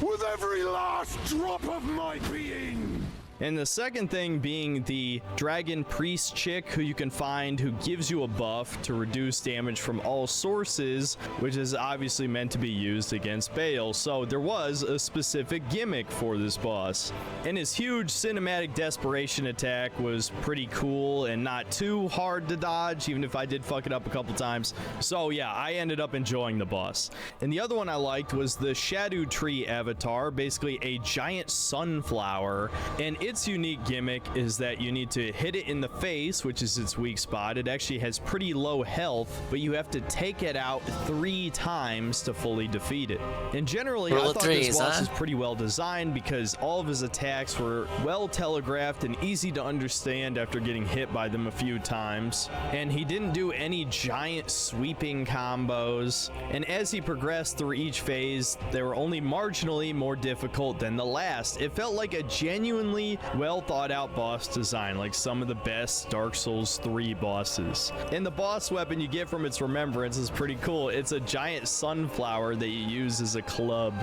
With every last drop of my being. And the second thing being the dragon priest chick who you can find, who gives you a buff to reduce damage from all sources, which is obviously meant to be used against Bale. So there was a specific gimmick for this boss. And his huge cinematic desperation attack was pretty cool and not too hard to dodge, even if I did fuck it up a couple times. So yeah, I ended up enjoying the boss. And the other one I liked was the Shadow Tree avatar, basically a giant sunflower. And its unique gimmick is that you need to hit it in the face, which is its weak spot. It actually has pretty low health, but you have to take it out 3 times to fully defeat it. And generally, I thought this boss is pretty well designed because all of his attacks were well telegraphed and easy to understand after getting hit by them a few times. And he didn't do any giant sweeping combos. And as he progressed through each phase, they were only marginally more difficult than the last. It felt like a genuinely really well thought out boss design, like some of the best Dark Souls 3 bosses. And the boss weapon you get from its remembrance is pretty cool. It's a giant sunflower that you use as a club.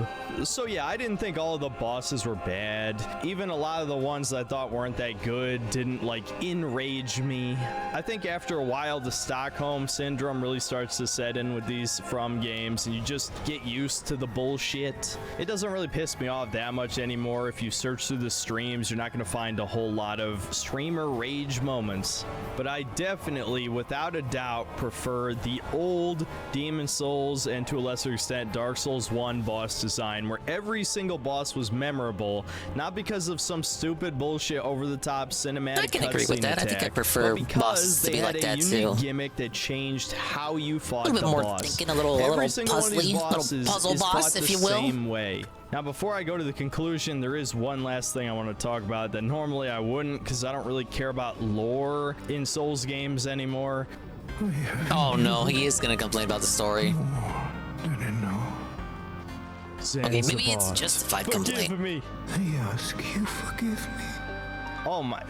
So yeah, I didn't think all of the bosses were bad. Even a lot of the ones I thought weren't that good didn't like enrage me. I think after a while the Stockholm Syndrome really starts to set in with these From games, and you just get used to the bullshit. It doesn't really piss me off that much anymore. If you search through the streams, you're not going to find a whole lot of streamer rage moments. But I definitely, without a doubt, prefer the old Demon Souls and to a lesser extent Dark Souls 1 boss design, where every single boss was memorable, not because of some stupid bullshit over-the-top cinematic. I can agree with that. Attack, I think I prefer bosses to be like that too. They had a unique gimmick that changed how you fought a little bit the more boss. thinking, a little puzzly, little puzzle boss, if you will. Same way. Now, before I go to the conclusion, there is one last thing I want to talk about that normally I wouldn't, because I don't really care about lore in Souls games anymore. Oh no, he is gonna complain about the story. Okay, maybe it's justified complaint. Forgive me. I ask you, forgive me. Oh my.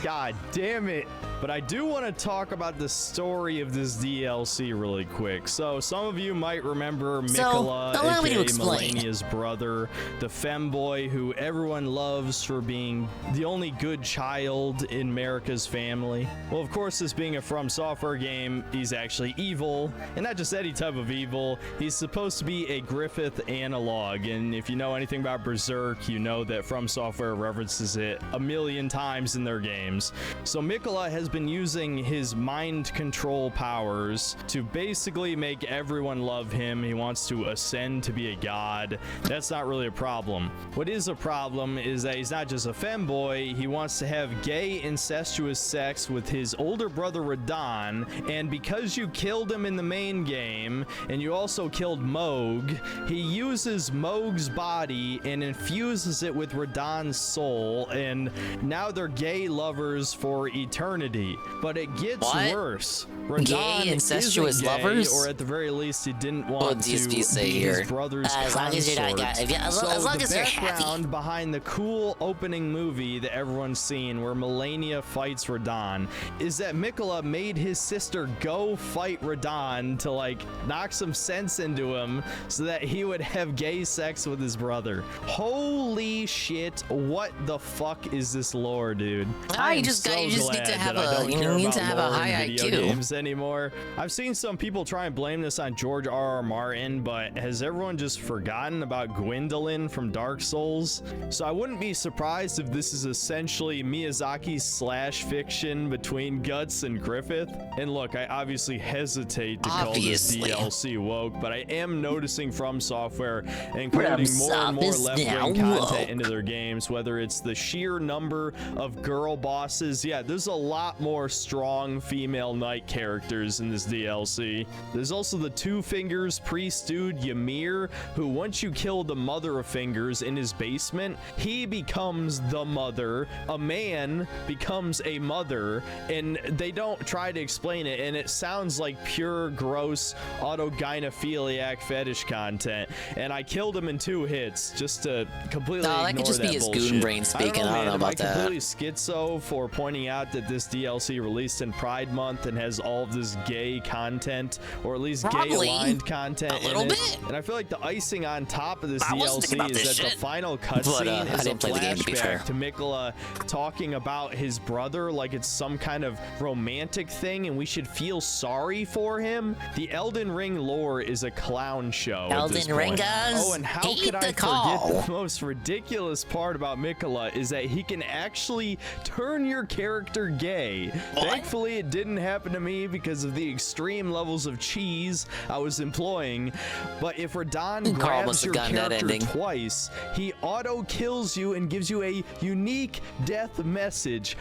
God damn it. But I do want to talk about the story of this DLC really quick. So some of you might remember Mikola, aka Melania's brother, the femboy who everyone loves for being the only good child in America's family. Well, of course, this being a From Software game, he's actually evil, and not just any type of evil. He's supposed to be a Griffith analog, and if you know anything about Berserk, you know that From Software references it a million times in their games. So Mikola has been using his mind control powers to basically make everyone love him. He wants to ascend to be a god. That's not really a problem. What is a problem is that he's not just a femboy, he wants to have gay incestuous sex with his older brother Radahn, and because you killed him in the main game and you also killed Moog, he uses Moog's body and infuses it with Radahn's soul, and now they're gay lovers for eternity. But it gets worse. Radahn gay incestuous lovers, or at the very least, he didn't want to be here. his brother's as long as you're not, as long as you're happy. The background behind the cool opening movie that everyone's seen, where Melania fights Radahn, is that Mikola made his sister go fight Radahn to like knock some sense into him, so that he would have gay sex with his brother. Holy shit! What the fuck is this lore, dude? You just need to have a high IQ. Games anymore. I've seen some people try and blame this on George R.R. Martin, but has everyone just forgotten about Gwendolyn from Dark Souls? So I wouldn't be surprised if this is essentially Miyazaki's slash fiction between Guts and Griffith. And look, I obviously hesitate to call this DLC woke, but I am noticing From Software including more and more left-wing content into their games, whether it's the sheer number of girl bosses. Yeah, there's a lot more strong female knight characters in this DLC. There's also the Two Fingers priest dude Ymir, who once you kill the Mother of Fingers in his basement, he becomes the mother. A man becomes a mother, and they don't try to explain it, and it sounds like pure gross autogynephiliac fetish content. And I killed him in 2 hits just to completely ignore that could just be his goon brain speaking. I don't know about that. Am I completely schizo for pointing out that this DLC released in Pride Month and has all of this gay content, or at least gay-aligned content a little bit. And I feel like the icing on top of this DLC is that the final cutscene is a flashback to Mikola talking about his brother like it's some kind of romantic thing and we should feel sorry for him. The Elden Ring lore is a clown show. Elden Ring, guys. Oh, and how could I forget the most ridiculous part about Mikola is that he can actually turn your character gay. Thankfully, it didn't happen to me because of the extreme levels of cheese I was employing. But if Radahn grabs your character twice, he auto kills you and gives you a unique death message.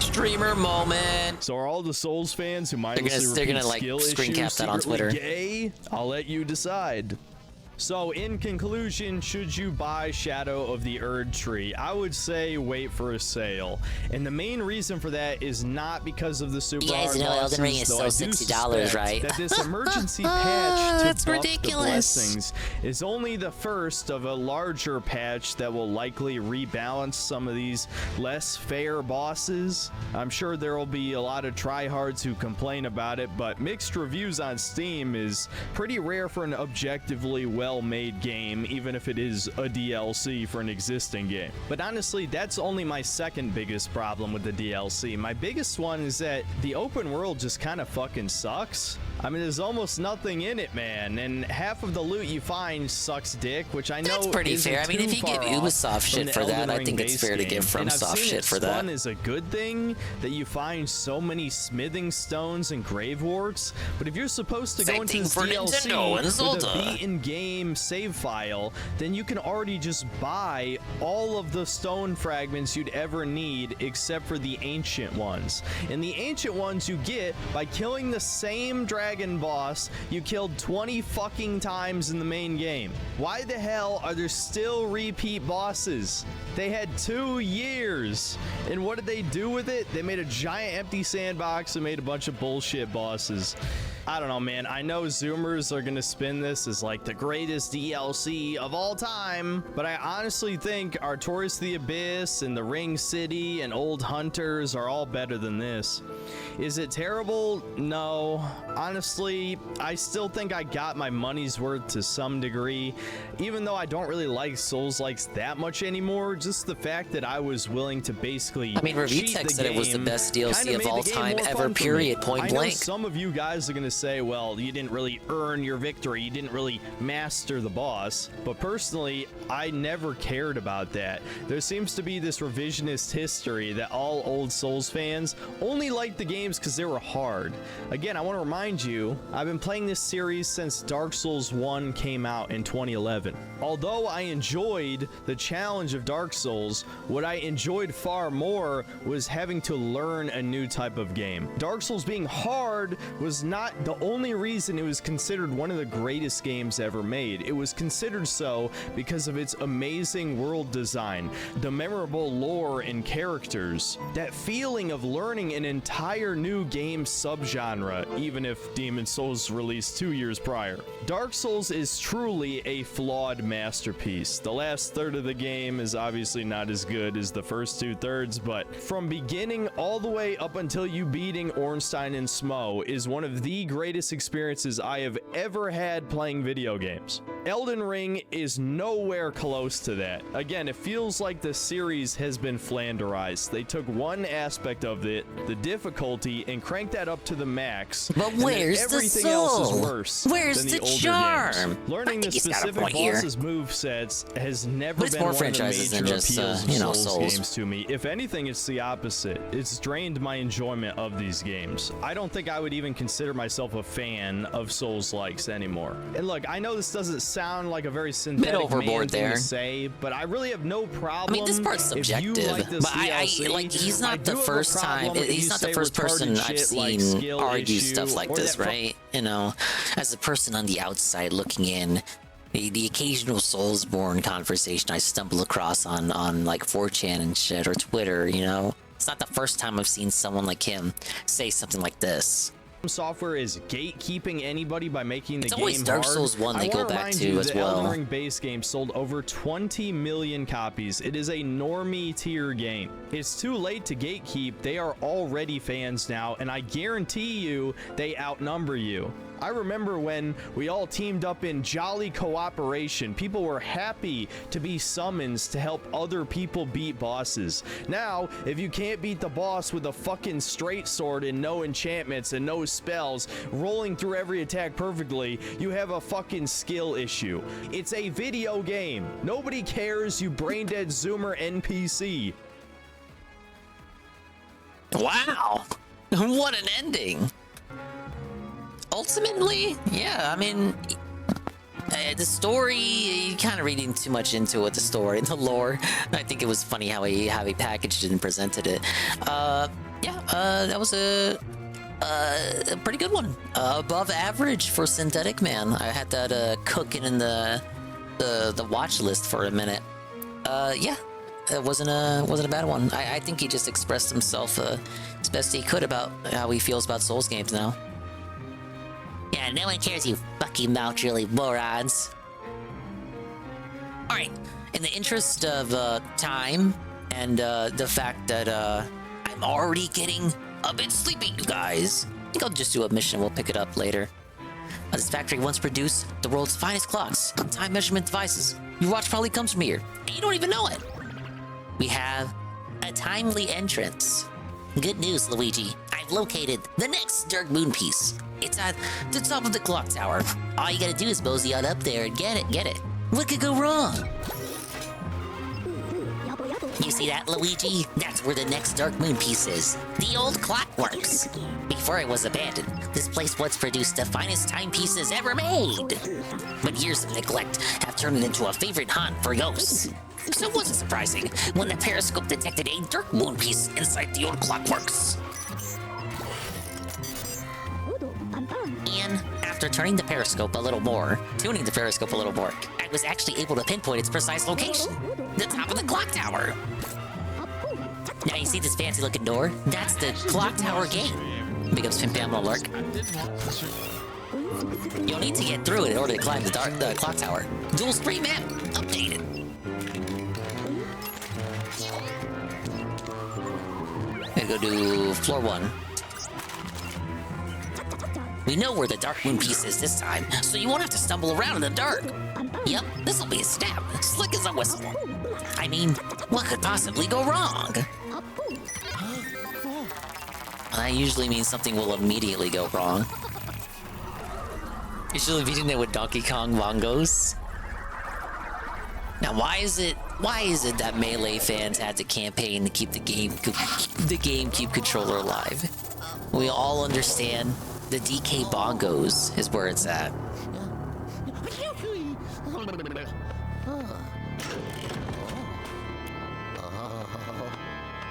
Streamer moment. So are all the Souls fans who mindlessly they're gonna like skill screen cap issues that on Twitter. Gay? I'll let you decide. So in conclusion, should you buy Shadow of the Erd Tree? I would say wait for a sale. And the main reason for that is not because of the super You guys hard know Elden Ring is bosses, still though I do $60, right? suspect that this emergency patch to That's buff ridiculous. the blessings is only the first of a larger patch that will likely rebalance some of these less fair bosses. I'm sure there will be a lot of tryhards who complain about it, but mixed reviews on Steam is pretty rare for an objectively well-made game, even if it is a DLC for an existing game. But honestly, that's only my second biggest problem with the DLC. My biggest one is that the open world just kind of fucking sucks. I mean, there's almost nothing in it, man, and half of the loot you find sucks dick, which I know That's pretty isn't fair. I mean, if too you give far off Ubisoft from shit the for that, Elden I Ring think it's base fair to game. give From And I've Soft seen shit it for that. spun is a good thing, that you find so many smithing stones and grave warts, but if you're supposed to Same go into thing this for DLC Nintendo and with Zelda. a beaten game save file, then you can already just buy all of the stone fragments you'd ever need except for the ancient ones. And the ancient ones you get by killing the same dragon boss you killed 20 fucking times in the main game. Why the hell are there still repeat bosses? They had 2 years. And what did they do with it? They made a giant empty sandbox and made a bunch of bullshit bosses. I don't know, man. I know Zoomers are gonna spin this as like the greatest DLC of all time, but I honestly think Artorias the Abyss and the Ring City and Old Hunters are all better than this. Is it terrible? No. Honestly, I still think I got my money's worth to some degree, even though I don't really like Souls-likes that much anymore. Just the fact that I was willing to basically I mean, Rekieta said it was the best DLC of all time ever, period, point blank. Some of you guys are gonna say, well, you didn't really earn your victory, you didn't really master the boss, but personally, I never cared about that. There seems to be this revisionist history that all old Souls fans only liked the games because they were hard. Again, I want to remind you, I've been playing this series since Dark Souls 1 came out in 2011. Although I enjoyed the challenge of Dark Souls, what I enjoyed far more was having to learn a new type of game. Dark Souls being hard was not the only reason it was considered one of the greatest games ever made. It was considered so because of its amazing world design, the memorable lore and characters, that feeling of learning an entire new game subgenre, even if Demon's Souls released 2 years prior. Dark Souls is truly a flawed masterpiece. The last third of the game is obviously not as good as the first 2/3, but from beginning all the way up until you beating Ornstein and Smo is one of the greatest experiences I have ever had playing video games. Elden Ring is nowhere close to that. Again, it feels like the series has been flanderized. They took one aspect of it, the difficulty, and cranked that up to the max. But and then where's the everything soul? else is worse Where's than the older charm? games. Learning the he's got a specific point here. bosses' movesets has never There's been more one of the franchises than major just, appeals of you know, Souls Souls. games to me. If anything, it's the opposite. It's drained my enjoyment of these games. I don't think I would even consider myself a fan of Souls-likes anymore. And look, I know this doesn't sound like a very synthetic overboard thing there. to say, but I really have no problem. I mean, this part's if you subjective, like this but I DLC. like he's I not do the have a first time. problem if He's you not the say first person retarded I've shit like seen skill argue issue, stuff like or this, that right? You know, as a person on the outside looking in, the occasional Soulsborne conversation I stumble across on like 4chan and shit or Twitter, you know, it's not the first time I've seen someone like him say something like this. Software is gatekeeping anybody by making the It's game always Dark hard. Souls 1 they I go wanna back remind to you, as the well. Elden Ring base game sold over 20 million copies. It is a normie tier game. It's too late to gatekeep. They are already fans now, and I guarantee you they outnumber you. I remember when we all teamed up in jolly cooperation. People were happy to be summons to help other people beat bosses. Now, if you can't beat the boss with a fucking straight sword and no enchantments and no spells, rolling through every attack perfectly, you have a fucking skill issue. It's a video game. Nobody cares, you brain-dead Zoomer NPC. Wow, what an ending. Ultimately, yeah, I mean, the story, you kind of reading too much into it, the story and the lore. I think it was funny how he packaged it and presented it. That was a A pretty good one. Above average for Synthetic Man. I had that cooking in the watch list for a minute. Yeah, it wasn't a bad one. I think he just expressed himself as best he could about how he feels about Souls games now. Yeah, no one cares, you fucking mouth-drilly morons. Alright, in the interest of time and the fact that I'm already getting a bit sleepy, you guys, I think I'll just do a mission. We'll pick it up later. This factory once produced the world's finest clocks and time measurement devices. Your watch probably comes from here, and you don't even know it. We have a timely entrance. Good news, Luigi. I've located the next Dark Moon piece. It's at the top of the clock tower. All you gotta do is mosey on up there and get it. What could go wrong? You see that, Luigi? That's where the next Dark Moon piece is. The old clockworks. Before it was abandoned, this place once produced the finest timepieces ever made. But years of neglect have turned it into a favorite haunt for ghosts. So it wasn't surprising when the periscope detected a Dark Moon piece inside the old clockworks. And after tuning the periscope a little more, I was actually able to pinpoint its precise location. The top of the clock tower. Now you see this fancy looking door? That's the clock tower gate. Big ups Pimp Pamela Lark. You'll need to get through it in order to climb the clock tower. Dual screen map updated. Gonna go to floor 1. We know where the Dark Moon piece is this time, so you won't have to stumble around in the dark. Yep, this'll be a snap, slick as a whistle. I mean, what could possibly go wrong? That usually means something will immediately go wrong. Usually beating it with Donkey Kong bongos. Now, why is it that Melee fans had to campaign to keep the GameCube controller alive? We all understand the DK bongos is where it's at.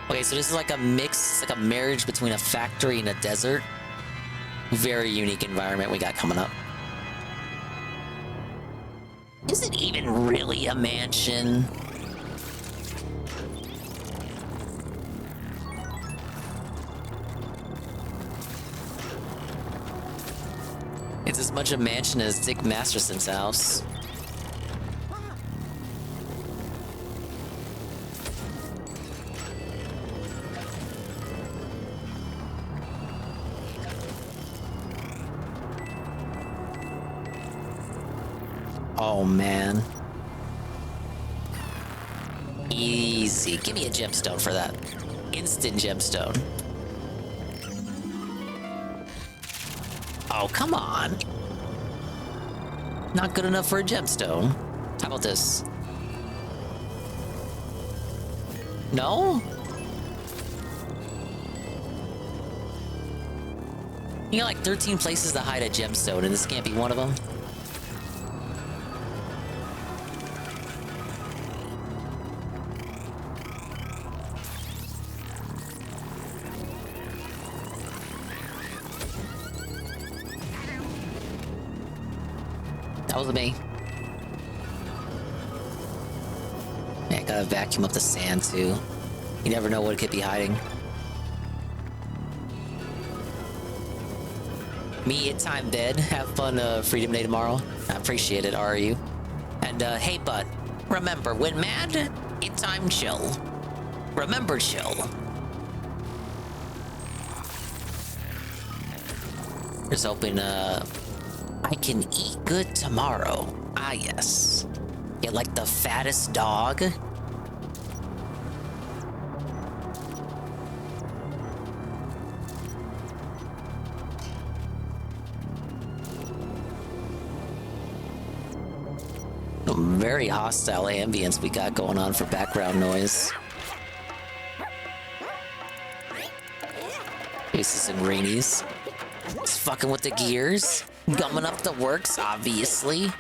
Okay, so this is like a mix, it's like a marriage between a factory and a desert. Very unique environment we got coming up. Is it even really a mansion? It's as much a mansion as Dick Masterson's house. Oh man. Easy. Give me a gemstone for that. Instant gemstone. Oh, come on. Not good enough for a gemstone. How about this? No? You got like 13 places to hide a gemstone, and this can't be one of them? That was me. Yeah, gotta vacuum up the sand too. You never know what it could be hiding. Me at time bed. Have fun Freedom Day tomorrow. I appreciate it, RU. And hey bud, remember when mad, it's time chill. Remember chill. Just hoping I can eat good tomorrow. Ah, yes. Get like the fattest dog. Very hostile ambience we got going on for background noise. Aces and greenies. It's fucking with the gears. Gumming up the works, obviously.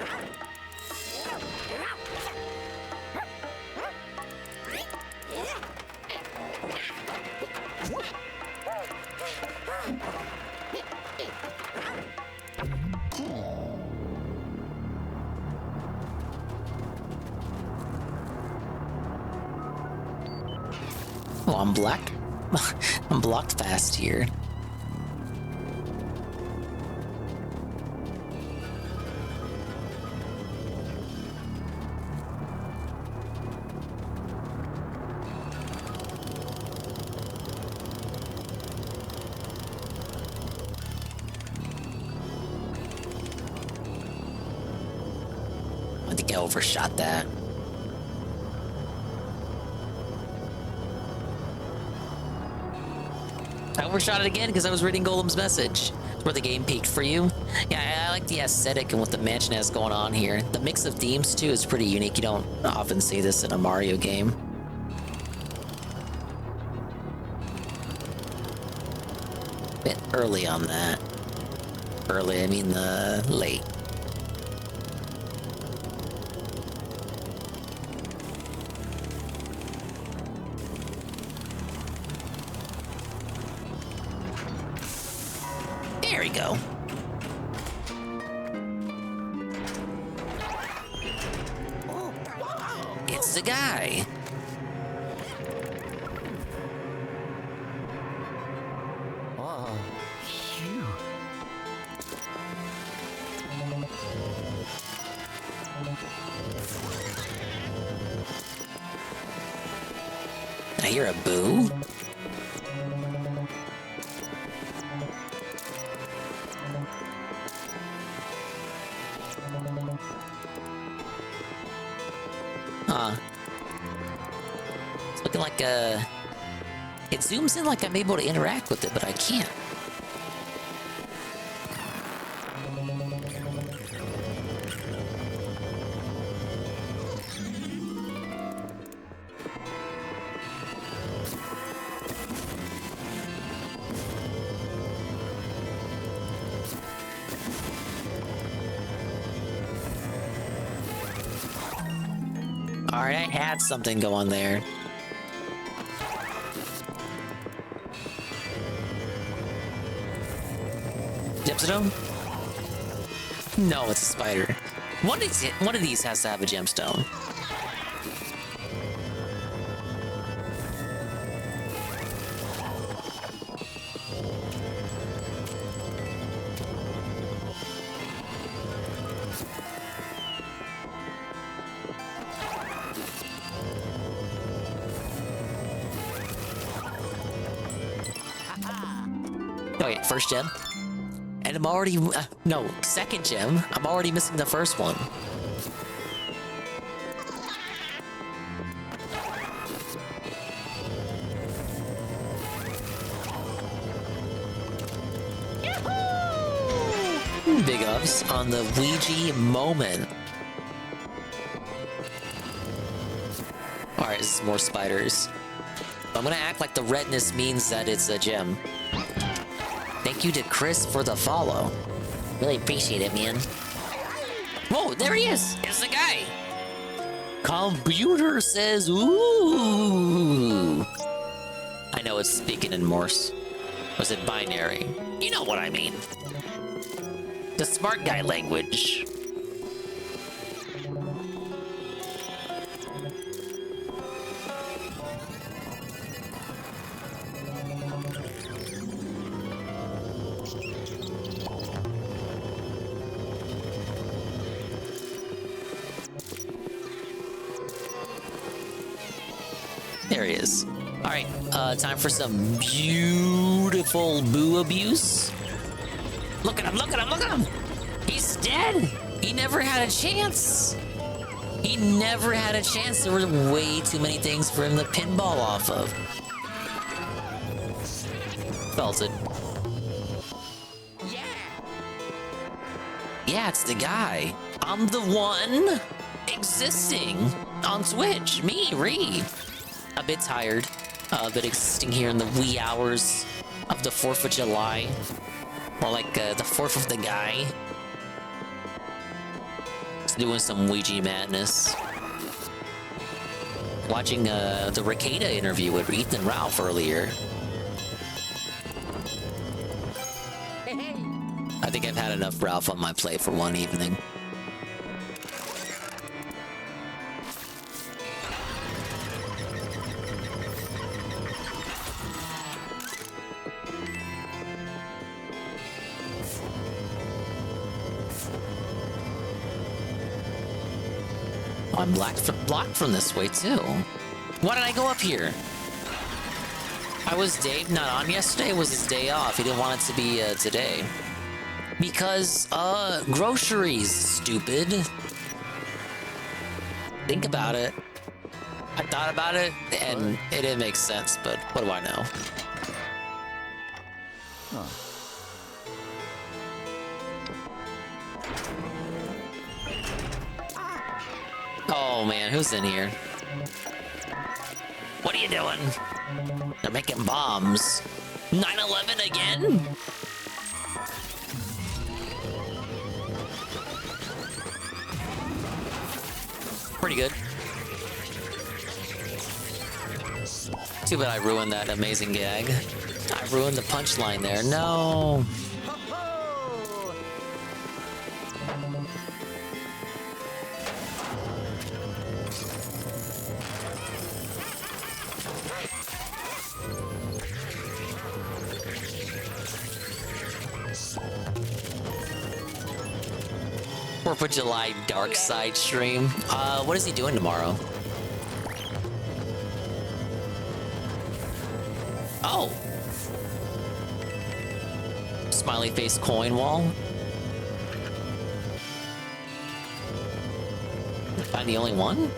I'm black. I'm blocked fast here. I think I overshot that. I overshot it again because I was reading Golem's message. It's where the game peaked for you. Yeah, I like the aesthetic and what the mansion has going on here. The mix of themes too is pretty unique. You don't often see this in a Mario game. Bit early on that. Early, I mean late. There we go. It's the guy. Oh, phew. I hear a boo. Huh. It's looking like it zooms in like I'm able to interact with it, but I can't. Alright, I had something go on there. Gemstone? No, it's a spider. One of these has to have a gemstone. Okay, first gem. And I'm already... no, second gem. I'm already missing the first one. Big ups on the Luigi moment. Alright, this is more spiders. I'm gonna act like the redness means that it's a gem. Thank you to Chris for the follow. Really appreciate it, man. Whoa, there he is! It's the guy! Computer says, ooh! I know it's speaking in Morse. Was it binary? You know what I mean. The smart guy language. There he is. Alright, time for some beautiful boo abuse. Look at him, look at him, look at him! He's dead! He never had a chance! He never had a chance. There were way too many things for him to pinball off of. Felt it. Yeah, it's the guy. I'm the one existing on Twitch. Me, Ree. A bit tired, but existing here in the wee hours of the 4th of July. More like the 4th of the guy. Just doing some Ouija madness. Watching the Rekieta interview with Ethan Ralph earlier. I think I've had enough Ralph on my plate for one evening. I'm blocked from this way too. Why did I go up here? Was Dave not on yesterday? Was his day off? He didn't want it to be today. Because, groceries, stupid. Think about it. I thought about it, and it didn't make sense, but what do I know? Oh man, who's in here? What are you doing? They're making bombs. 9/11 again? Pretty good. Too bad I ruined that amazing gag. I ruined the punchline there. No. Fourth of July Dark Side stream. What is he doing tomorrow? Oh! Smiley face coin wall. Am I the only one?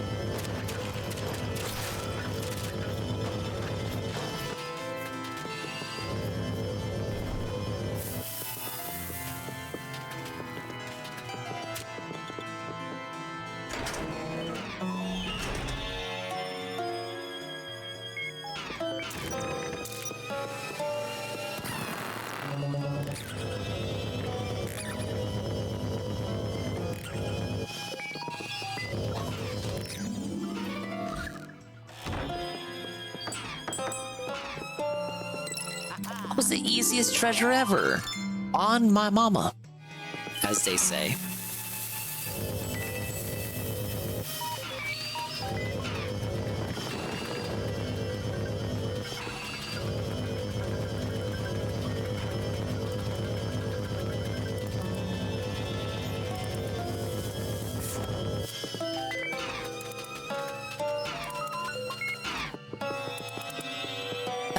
Was the easiest treasure ever. On my mama, as they say.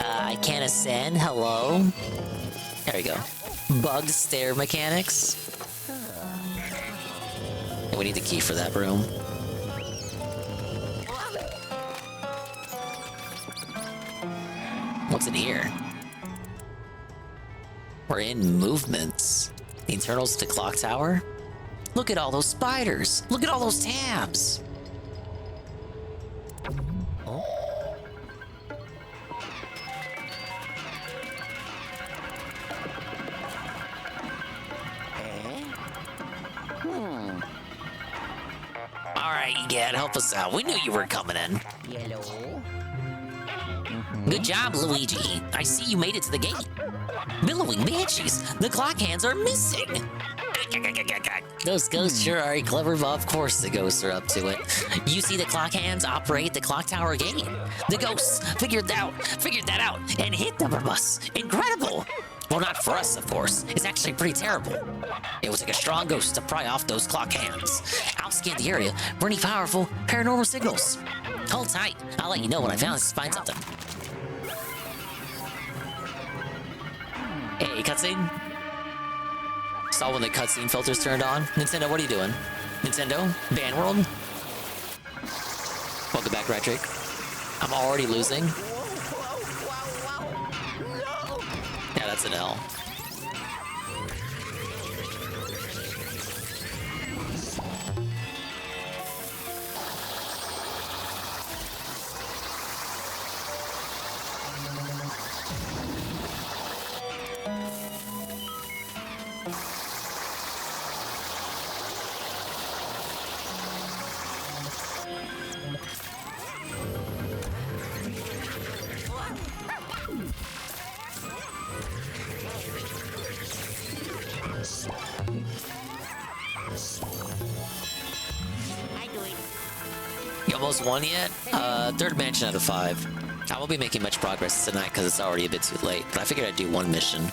I can't ascend. Hello. There we go. Bugged stair mechanics. We need the key for that room. What's in here? We're in movements. The internals to clock tower. Look at all those spiders. Look at all those tabs. Egad, help us out. We knew you were coming in. Yellow. Good job, Luigi. I see you made it to the gate. Billowing banshees. The clock hands are missing. Those ghosts sure are clever, but of course the ghosts are up to it. You see the clock hands operate the clock tower gate. The ghosts figured that out, and hit them from us. Incredible. Well, not for us, of course. It's actually pretty terrible. It was like a strong ghost to pry off those clock hands. I'll scan the area for any powerful paranormal signals. Hold tight. I'll let you know when I find something. Hey, cutscene. Saw when the cutscene filters turned on. Nintendo, what are you doing? Nintendo? Van World? Welcome back, Retrick. I'm already losing. Yeah, that's an L. You almost won yet? Third mansion out of 5. I won't be making much progress tonight because it's already a bit too late, but I figured I'd do one mission.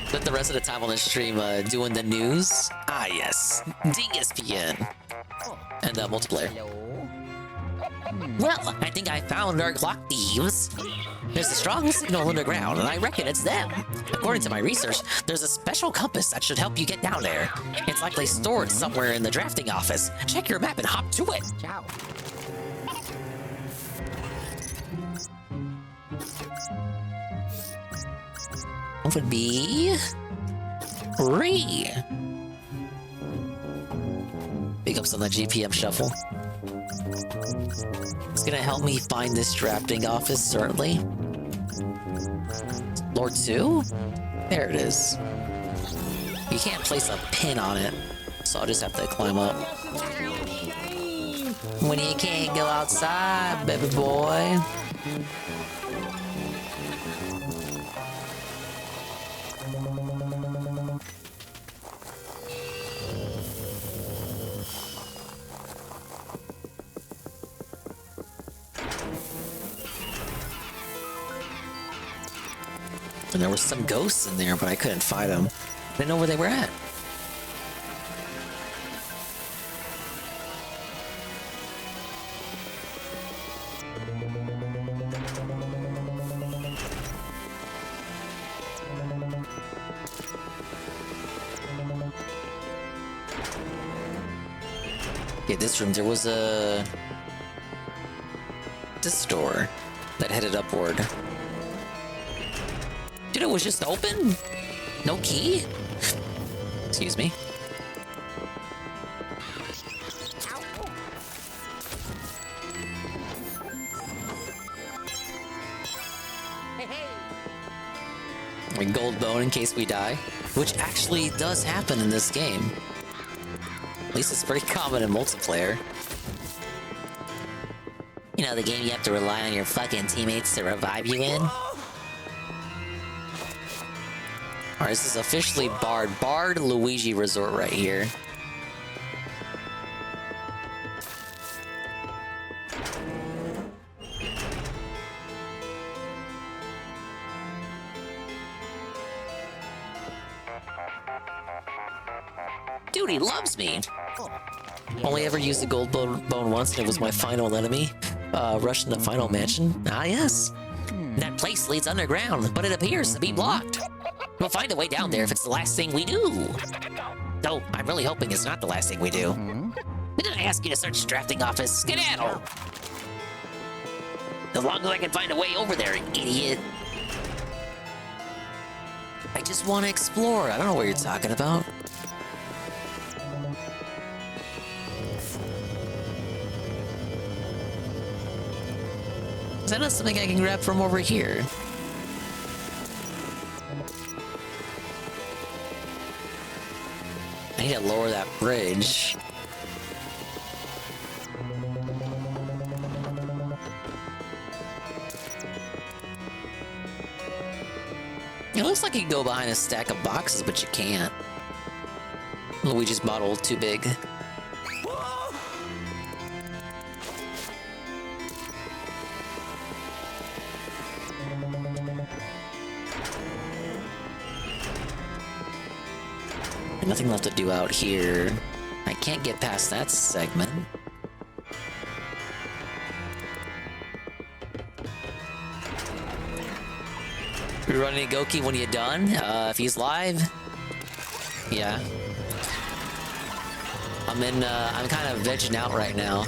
Spent the rest of the time on the stream doing the news. Ah, yes. DSPN. And multiplayer. Well, I think I found our clock thieves. There's a strong signal underground, and I reckon it's them. According to my research, there's a special compass that should help you get down there. It's likely stored somewhere in the drafting office. Check your map and hop to it. Ciao. Would be Big ups on the GPM shuffle. It's gonna help me find this drafting office, certainly. Lord 2? There it is. You can't place a pin on it, so I'll just have to climb up. When you can't go outside, baby boy. And there were some ghosts in there, but I couldn't find them. I didn't know where they were at. Okay, this room, there was this door that headed upward. Dude, it was just open? No key? Excuse me. A gold bone in case we die, which actually does happen in this game. At least it's pretty common in multiplayer. You know, the game you have to rely on your fucking teammates to revive you in? Alright, this is officially barred Luigi Resort right here. Dude, he loves me! Only ever used the gold bone once, and it was my final enemy. Rushed in the final mansion. Ah, yes. That place leads underground, but it appears to be blocked. We'll find a way down there if it's the last thing we do. Though, I'm really hoping it's not the last thing we do. Didn't I ask you to search the drafting office? Skedaddle! As long as I can find a way over there, idiot. I just want to explore. I don't know what you're talking about. Is that not something I can grab from over here? I need to lower that bridge. It looks like you can go behind a stack of boxes, but you can't. Luigi's model too big. Nothing left to do out here. I can't get past that segment. You run into Goki when you're done? If he's live? Yeah. I'm kind of vegging out right now.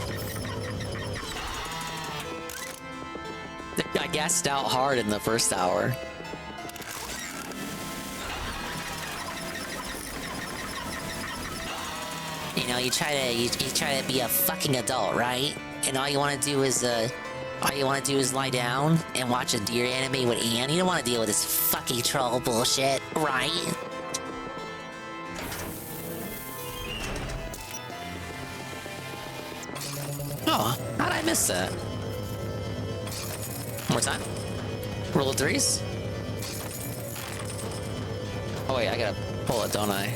I gassed out hard in the first hour. You know, you try to be a fucking adult, right? And all you want to do is lie down and watch a deer anime with Ian. You don't want to deal with this fucking troll bullshit, right? Oh, how'd I miss that? One more time. Roll of threes. Oh wait, I gotta pull it, don't I?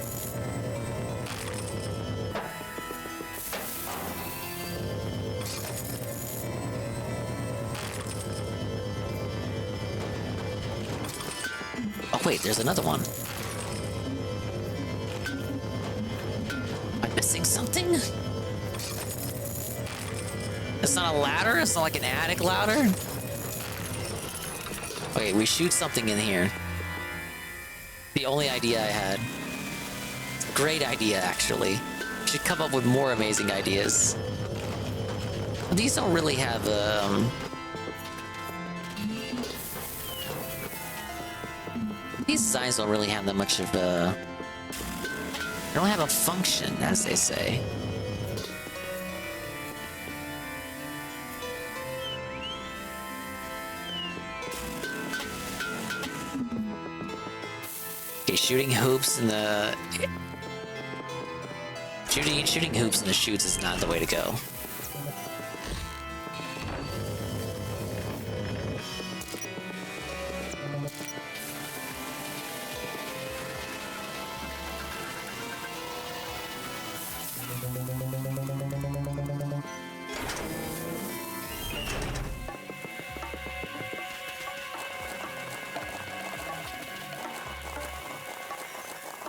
wait, there's another one. Am I missing something? It's not a ladder? It's not like an attic ladder? Wait, we shoot something in here. The only idea I had. Great idea, actually. Should come up with more amazing ideas. These don't really have, these designs don't really have that much of a... They don't have a function, as they say. Okay, shooting hoops in the... Shooting hoops in the chutes is not the way to go.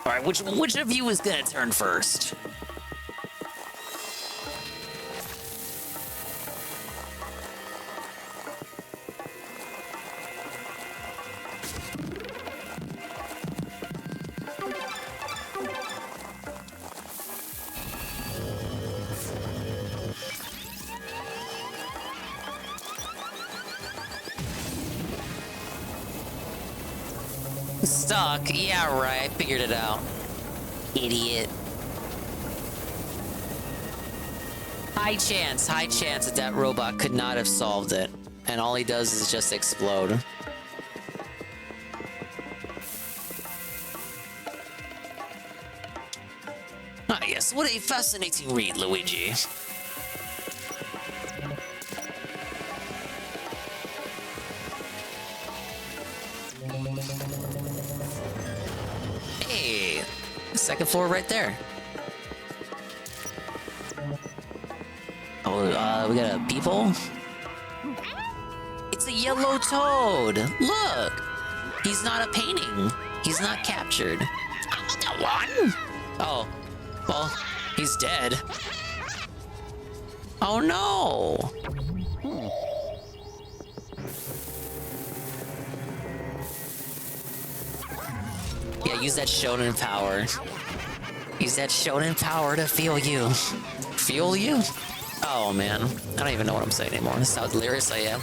All right, which of you is gonna turn first? Stuck? Yeah, right. I figured it out. Idiot. High chance that that robot could not have solved it. And all he does is just explode. Ah, yes. What a fascinating read, Luigi. Hey, second floor right there. Oh, we got a peephole? It's a yellow toad! Look! He's not a painting. He's not captured. I'm the one! Oh, well, he's dead. Oh no! Yeah, use that shonen power. Use that shonen power to feel you. Feel you? Oh man, I don't even know what I'm saying anymore. This is how delirious I am.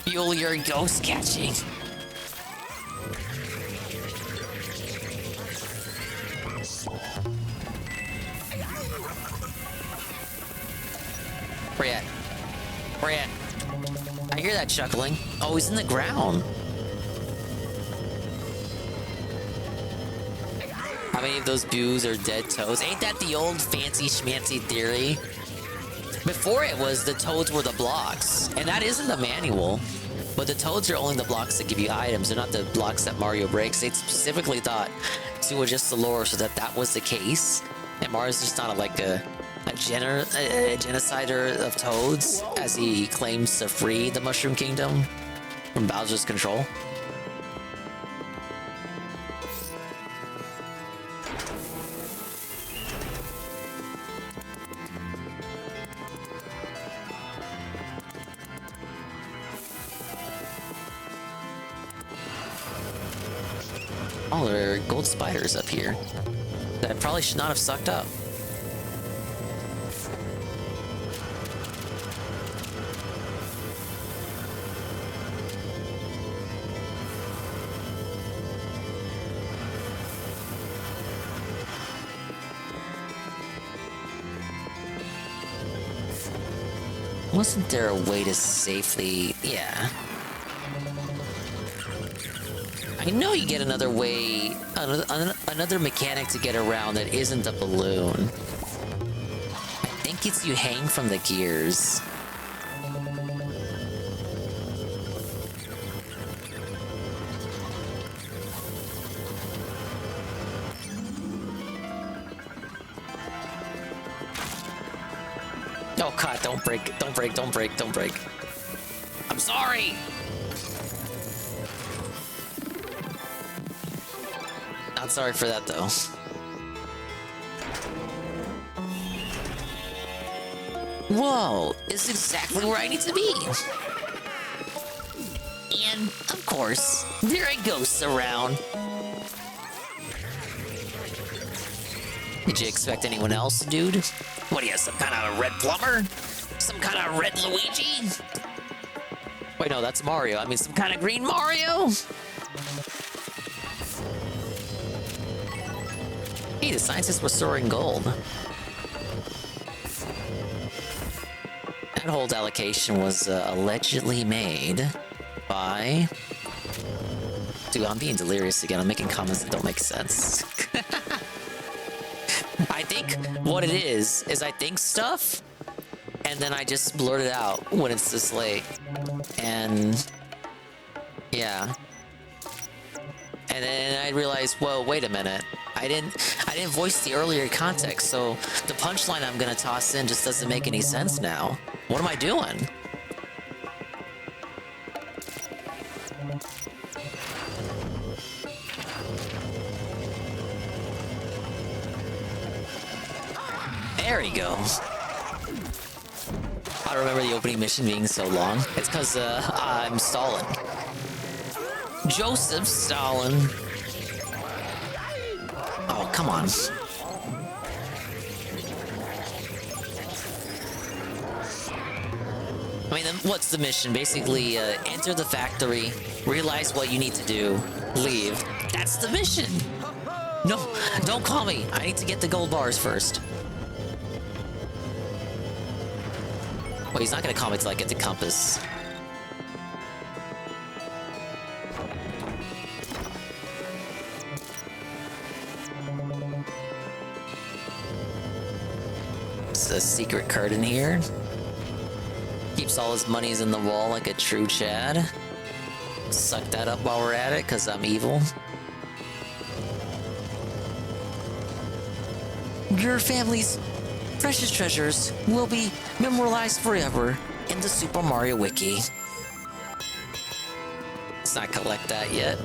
Feel your ghost catching. Where you at? Where you at? I hear that chuckling. Oh, he's in the ground. How many of those boos are dead toads? Ain't that the old fancy schmancy theory? Before it was the toads were the blocks. And that isn't the manual. But the toads are only the blocks that give you items. They're not the blocks that Mario breaks. They specifically thought to adjust the lore so that that was the case. And Mario's just not like a genocider of toads, as he claims to free the Mushroom Kingdom from Bowser's control. Oh, there are gold spiders up here that I probably should not have sucked up. Wasn't there a way to safely... Yeah. I know you get another way, another mechanic to get around that isn't a balloon. I think it's you hang from the gears. Oh god, don't break, don't break, don't break, don't break. I'm sorry! Not sorry for that, though. Whoa, this is exactly where I need to be. And, of course, there are ghosts around. Did you expect anyone else, dude? What are you, some kind of red plumber? Some kind of red Luigi? Wait, no, that's Mario. I mean, some kind of green Mario? Hey, the scientists were storing gold. That hold allocation was allegedly made by... Dude, I'm being delirious again. I'm making comments that don't make sense. I think what it is I think stuff, and then I just blurt it out when it's this late. And... yeah. And then I realized, whoa, wait a minute. I didn't voice the earlier context, so the punchline I'm gonna toss in just doesn't make any sense now. What am I doing? There he goes. I remember the opening mission being so long. It's because I'm Stalin. Joseph Stalin. Oh, come on. I mean, what's the mission? Basically, enter the factory, realize what you need to do, leave. That's the mission! No, don't call me. I need to get the gold bars first. Well, he's not gonna call me till I get the compass. It's a secret curtain here. Keeps all his monies in the wall like a true Chad. Suck that up while we're at it, because I'm evil. Your family's precious treasures will be memorialized forever in the Super Mario Wiki. Let's not collect that yet.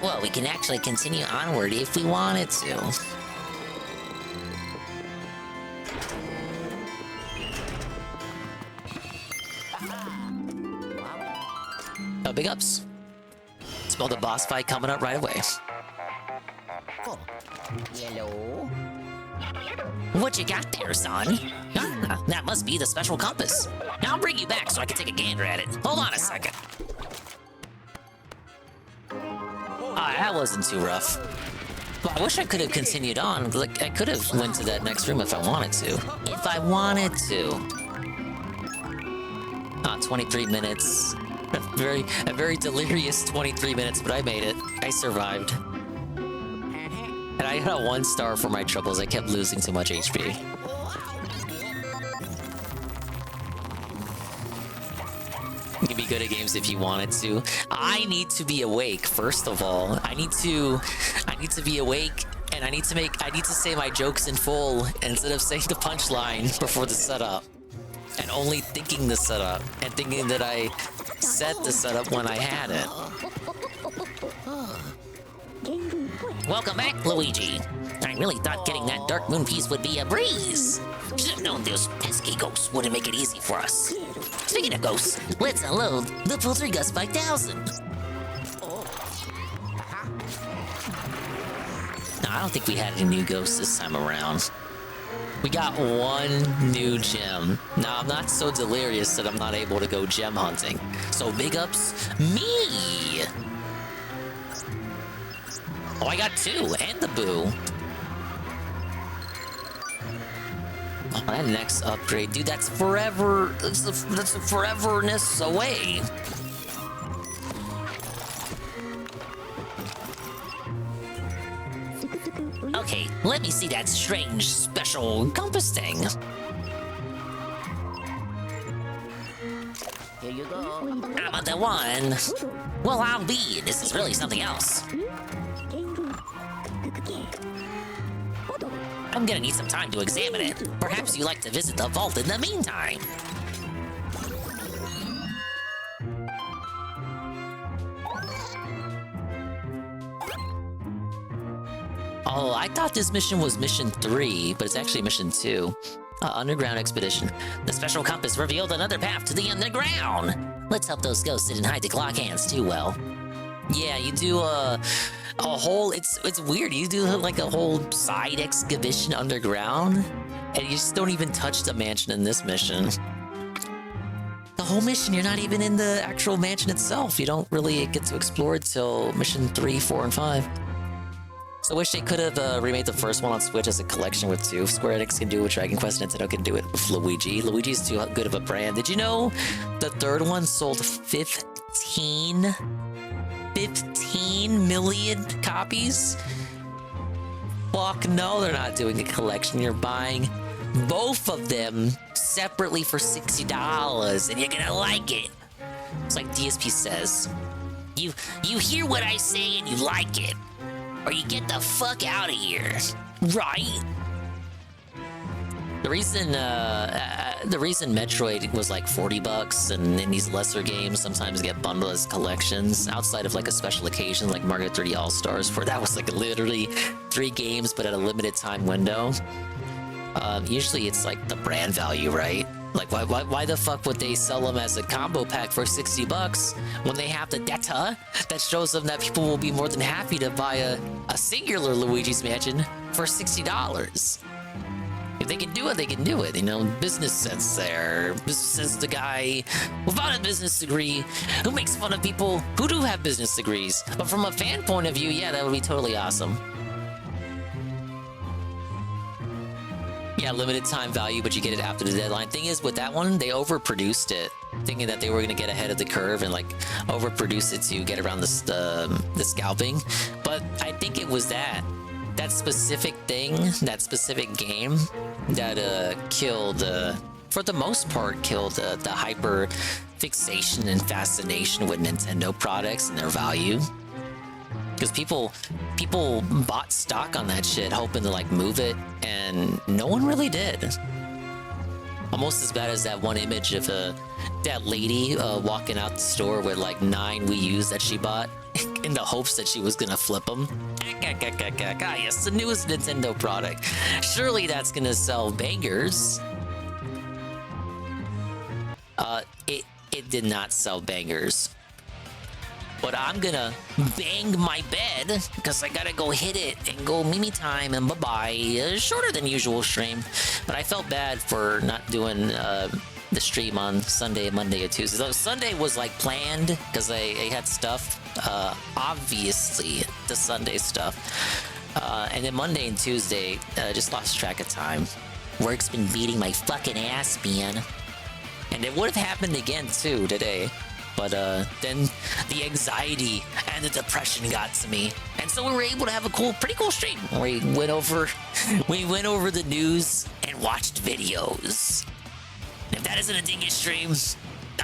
Well, we can actually continue onward if we wanted to. Oh, big ups. Smell the boss fight coming up right away. Hello? What you got there, son? Ah, that must be the special compass. I'll bring you back so I can take a gander at it. Hold on a second. That wasn't too rough. Well, I wish I could have continued on. Like, I could have went to that next room if I wanted to. If I wanted to. 23 minutes. A very delirious 23 minutes, but I made it. I survived. And I got a 1 star for my troubles. I kept losing too much HP. You can be good at games if you wanted to. I need to be awake, first of all. I need to be awake, and I need to say my jokes in full instead of saying the punchline before the setup. And only thinking the setup, and thinking that I said the setup when I had it. Welcome back, Luigi. I really thought getting that Dark Moon piece would be a breeze. Should have known those pesky ghosts wouldn't make it easy for us. Speaking of ghosts, let's unload the Poltergust 5000. No, I don't think we had any new ghosts this time around. We got 1 new gem. Now, I'm not so delirious that I'm not able to go gem hunting. So big ups me! Oh, I got 2, and the Boo. Oh, that next upgrade, dude, that's forever. That's a foreverness away. Okay, let me see that strange special compass thing. Here you go. I'm the one. Well, I'll be. This is really something else. I'm gonna need some time to examine it. Perhaps you'd like to visit the vault in the meantime. Oh, I thought this mission was mission 3, but it's actually mission 2. Underground expedition. The special compass revealed another path to the underground. Let's help those ghosts didn't hide the clock hands too well. Yeah, you do a whole. It's weird. You do like a whole side excavation underground, and you just don't even touch the mansion in this mission. The whole mission, you're not even in the actual mansion itself. You don't really get to explore it till mission 3, 4, and 5. So I wish they could have remade the first one on Switch as a collection with 2. Square Enix can do what Dragon Quest and Nintendo can do it with Luigi. Luigi's too good of a brand. Did you know the third one sold 15 million copies? Fuck no, they're not doing a collection. You're buying both of them separately for $60, and you're gonna like it. It's like DSP says. You hear what I say and you like it, or you get the fuck out of here, right? The reason Metroid was like $40, and in these lesser games sometimes get bundled as collections outside of like a special occasion like Mario 3D All Stars, where that was like literally 3 games but at a limited time window. Usually it's like the brand value, right? Like why the fuck would they sell them as a combo pack for $60 when they have the data that shows them that people will be more than happy to buy a singular Luigi's Mansion for $60? If they can do it, they can do it. You know, business sense there. Business sense, the guy without a business degree who makes fun of people who do have business degrees. But from a fan point of view, yeah, that would be totally awesome. Yeah, limited time value, but you get it after the deadline. Thing is, with that one, they overproduced it, thinking that they were going to get ahead of the curve and like overproduce it to get around the scalping. But I think it was that specific thing, that specific game that killed, for the most part, killed the hyper fixation and fascination with Nintendo products and their value. Because people bought stock on that shit, hoping to like move it, and no one really did. Almost as bad as that one image of that lady walking out the store with like 9 Wii U's that she bought in the hopes that she was gonna flip them. Ah, yes, the newest Nintendo product. Surely that's gonna sell bangers. It did not sell bangers. But I'm gonna bang my bed because I gotta go hit it and go Mimi time and bye-bye. Shorter than usual stream. But I felt bad for not doing the stream on Sunday, Monday, or Tuesday. So Sunday was like planned because I had stuff. Obviously, the Sunday stuff. And then Monday and Tuesday, just lost track of time. Work's been beating my fucking ass, man. And it would have happened again too today. But then the anxiety and the depression got to me, and so we were able to have a pretty cool stream. We went over the news and watched videos. And if that isn't a dingus stream,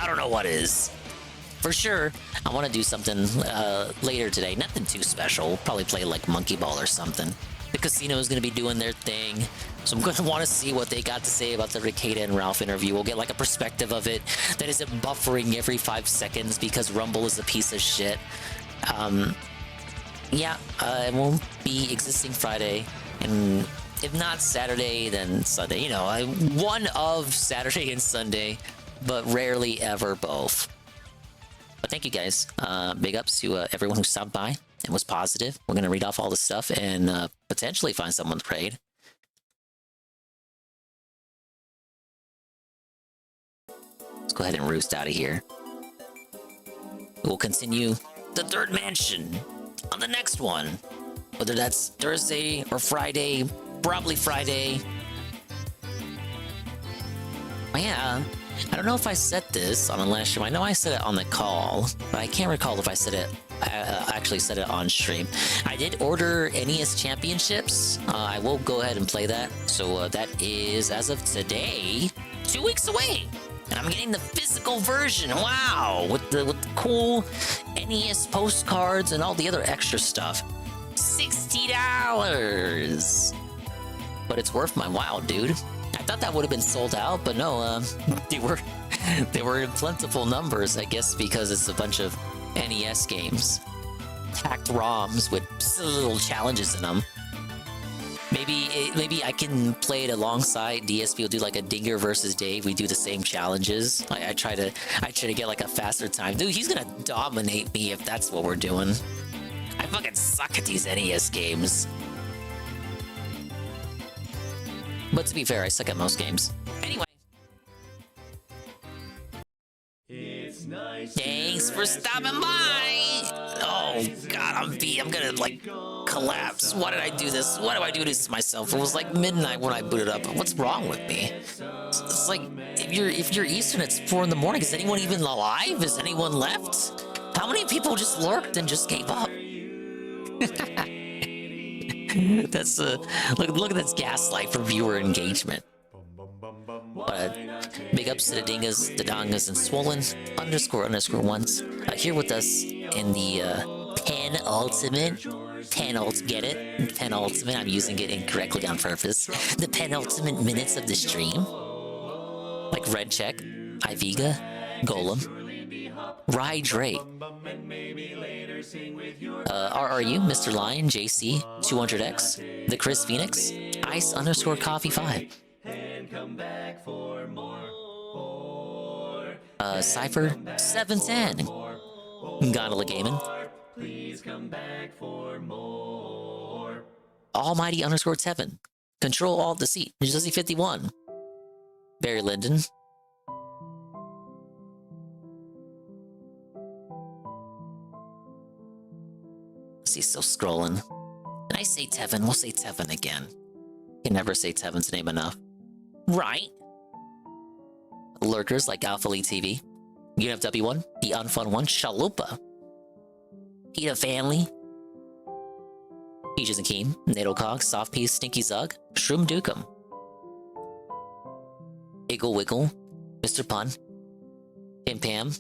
I don't know what is. For sure, I want to do something later today. Nothing too special. Probably play like Monkey Ball or something. The casino is going to be doing their thing. So I'm going to want to see what they got to say about the Rekieta and Ralph interview. We'll get like a perspective of it that isn't buffering every 5 seconds because Rumble is a piece of shit. Yeah, it won't be existing Friday. And if not Saturday, then Sunday. You know, one of Saturday and Sunday, but rarely ever both. But thank you guys. Big ups to everyone who stopped by and was positive. We're going to read off all the stuff and potentially find someone to raid. Let's go ahead and roost out of here. We'll continue the third mansion on the next one. Whether that's Thursday or Friday, probably Friday. Oh yeah, I don't know if I said this on the last stream. I know I said it on the call, but I can't recall if I said it. I actually said it on stream. I did order NES Championships. I will go ahead and play that. So that is, as of today, 2 weeks away. And I'm getting the physical version. Wow, with the cool NES postcards and all the other extra stuff. $60. But it's worth my while, dude. I thought that would have been sold out, but no, they were in plentiful numbers, I guess, because it's a bunch of NES games. Hacked ROMs with silly little challenges in them. Maybe I can play it alongside DSP. Will do like a Dinger versus Dave. We do the same challenges. I try to get like a faster time. Dude, he's gonna dominate me if that's what we're doing. I fucking suck at these NES games. But to be fair, I suck at most games. Anyway. Thanks for stopping by! Oh god, I'm gonna like collapse. Why did I do this? Why do I do this to myself? It was like midnight when I booted up. What's wrong with me? It's like if you're Eastern, it's 4 in the morning. Is anyone even alive? Is anyone left? How many people just lurked and just gave up? That's look at this gaslight for viewer engagement. Big ups to the dingas, the dongas, and swollen __ones here with us in the penultimate. Get it? Penultimate. I'm using it incorrectly on purpose. The penultimate minutes of the stream, like Red Check, Iviga, Golem, Rye Drake, RRU, Mr. Lion, JC, 200X, the Chris Phoenix, Ice _Coffee 5. Cypher 710, Gondola Gaming, Almighty _Tevin, Control Alt Deceit, Jizzy 51, Barry Linden, see, still scrolling. Did I say Tevin? We'll say Tevin again. Can never say Tevin's name enough. Right? Lurkers like Alpha Lee TV, UNFW1, the Unfun One, Shalupa, Peter Family, Peaches and Keem, Natal Cog, Soft Piece, Stinky Zug, Shroom Dukem, Iggle Wiggle, Mr. Pun, Pim Pam,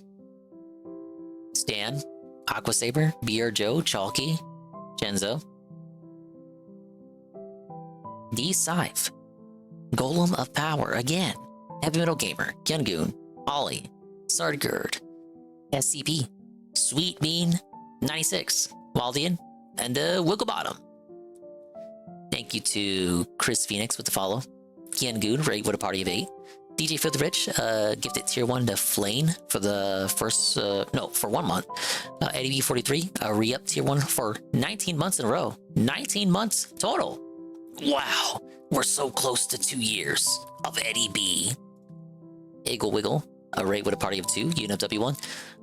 Stan, Aqua Saber, BR Joe, Chalky, Genzo, D Scythe, Golem of Power again, Heavy Metal Gamer, Gengoon, Ollie, Sardgird, SCP, Sweet Bean, 96, Waldian, and Wigglebottom. Thank you to Chris Phoenix with the follow, Gengoon, Ray with a party of 8, DJ Filthy Rich, gifted tier 1 to Flane for the first, for 1 month. Eddie B43, re-up tier 1 for 19 months in a row. 19 months total. Wow, we're so close to 2 years of Eddie B. Iggle Wiggle, a rate with a party of 2, UNFW1,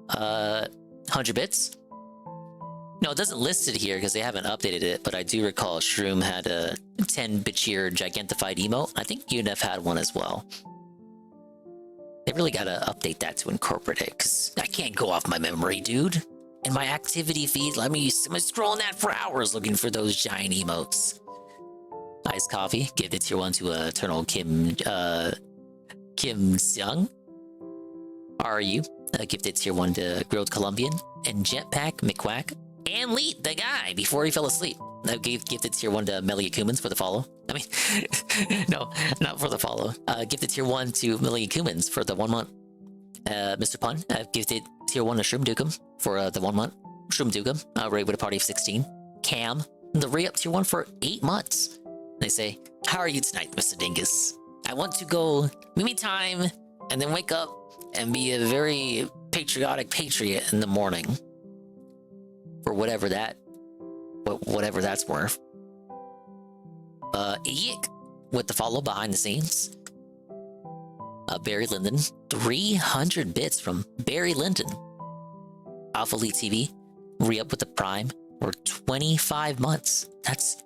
100 bits. No, it doesn't list it here because they haven't updated it, but I do recall Shroom had a 10-bit cheer gigentified emote. I think UNF had one as well. They really gotta update that to incorporate it, because I can't go off my memory, dude. And my activity feed, I'm scrolling that for hours looking for those giant emotes. Iced Coffee, give it tier 1 to Eternal Kim Seung. RU, gifted tier 1 to Grilled Colombian, and Jetpack McQuack, and Leet, the guy, before he fell asleep. Gifted tier 1 to Melia Kumans for the follow. I mean, no, not for the follow. Gifted tier 1 to Melia Kumans for the 1 month. Mr. Pun, gifted tier 1 to Shroom Dukem for the 1 month. Shroom Dukem, rate with a party of 16. Cam, the re-up tier 1 for 8 months. They say, how are you tonight, Mr. Dingus? I want to go me time and then wake up and be a very patriotic patriot in the morning. For whatever that's worth. Eek with the follow behind the scenes. Barry Linden, 300 bits from Barry Linden. Alpha Lee TV, re-up with the Prime for 25 months. That's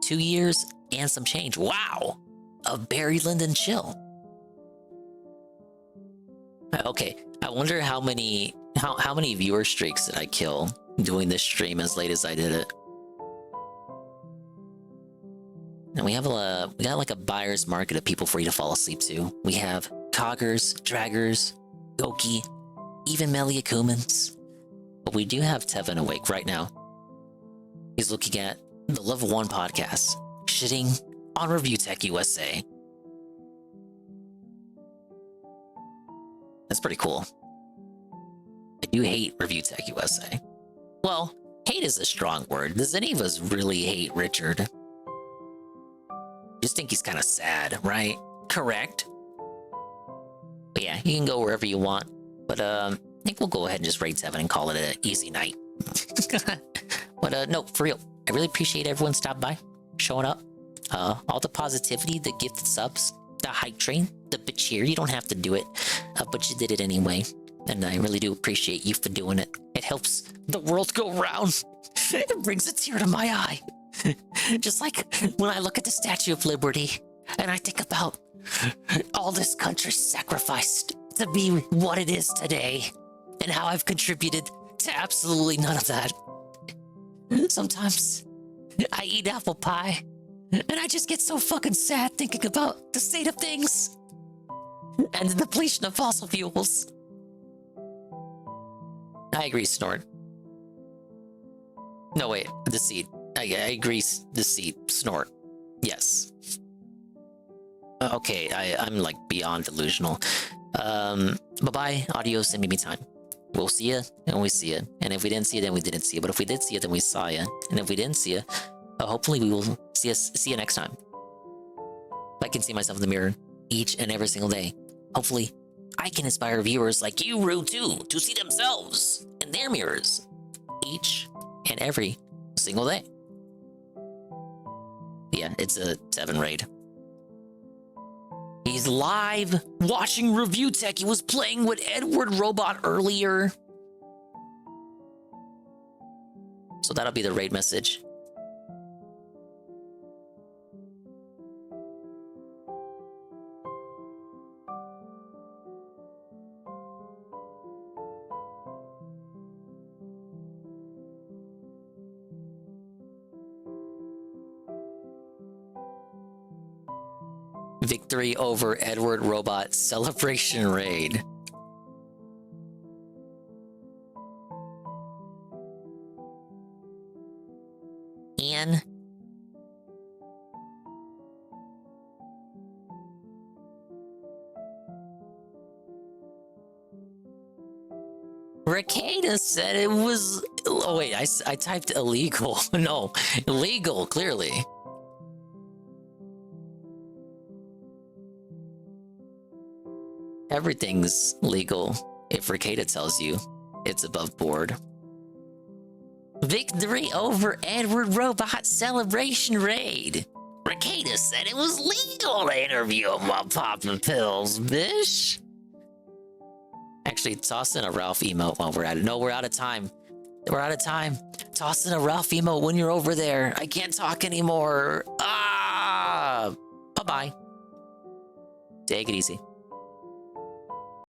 2 years and some change. Wow! Of Barry Linden chill. Okay, I wonder how many viewer streaks did I kill doing this stream as late as I did it. And we got like a buyer's market of people for you to fall asleep to. We have Coggers, Draggers, Goki, even Melia Kumans. But we do have Tevin awake right now. He's looking at the Level 1 podcast, shitting on Review Tech USA. That's pretty cool. I do hate Review Tech USA. Well, hate is a strong word. Does any of us really hate Richard? Stinky's kind of sad, right? Correct. But yeah, you can go wherever you want. But I think we'll go ahead and just raid 7 and call it an easy night. But no, for real, I really appreciate everyone stopping by, showing up. All the positivity, the gifted subs, the hype train, the cheer. You don't have to do it, but you did it anyway. And I really do appreciate you for doing it. It helps the world go round. It brings a tear to my eye. Just like when I look at the Statue of Liberty and I think about all this country sacrificed to be what it is today and how I've contributed to absolutely none of that. Sometimes I eat apple pie and I just get so fucking sad thinking about the state of things and the depletion of fossil fuels. I agree, Snort. No, wait, Deceit. I agree, Deceit. Snort. Yes. Okay, I'm like beyond delusional. Bye-bye, adios, and maybe time. We'll see you, and we see you. And if we didn't see you, then we didn't see you. But if we did see you, then we saw you. And if we didn't see you, hopefully we will see you next time. I can see myself in the mirror each and every single day. Hopefully, I can inspire viewers like you, Rue, too, to see themselves in their mirrors each and every single day. Yeah, it's a 7 raid. He's live watching Review Tech. He was playing with Edward Robot earlier. So that'll be the raid message. Victory over Edward Robot celebration raid. Ian. Rekieta said it was... Oh wait, I typed illegal. No, illegal, clearly. Everything's legal if Rekieta tells you it's above board. Victory over Edward Robot celebration raid. Rekieta said it was legal to interview him while popping pills, bish. Actually, toss in a Ralph emote while we're at it. No, we're out of time. We're out of time. Toss in a Ralph emote when you're over there. I can't talk anymore. Ah! Bye-bye. Take it easy.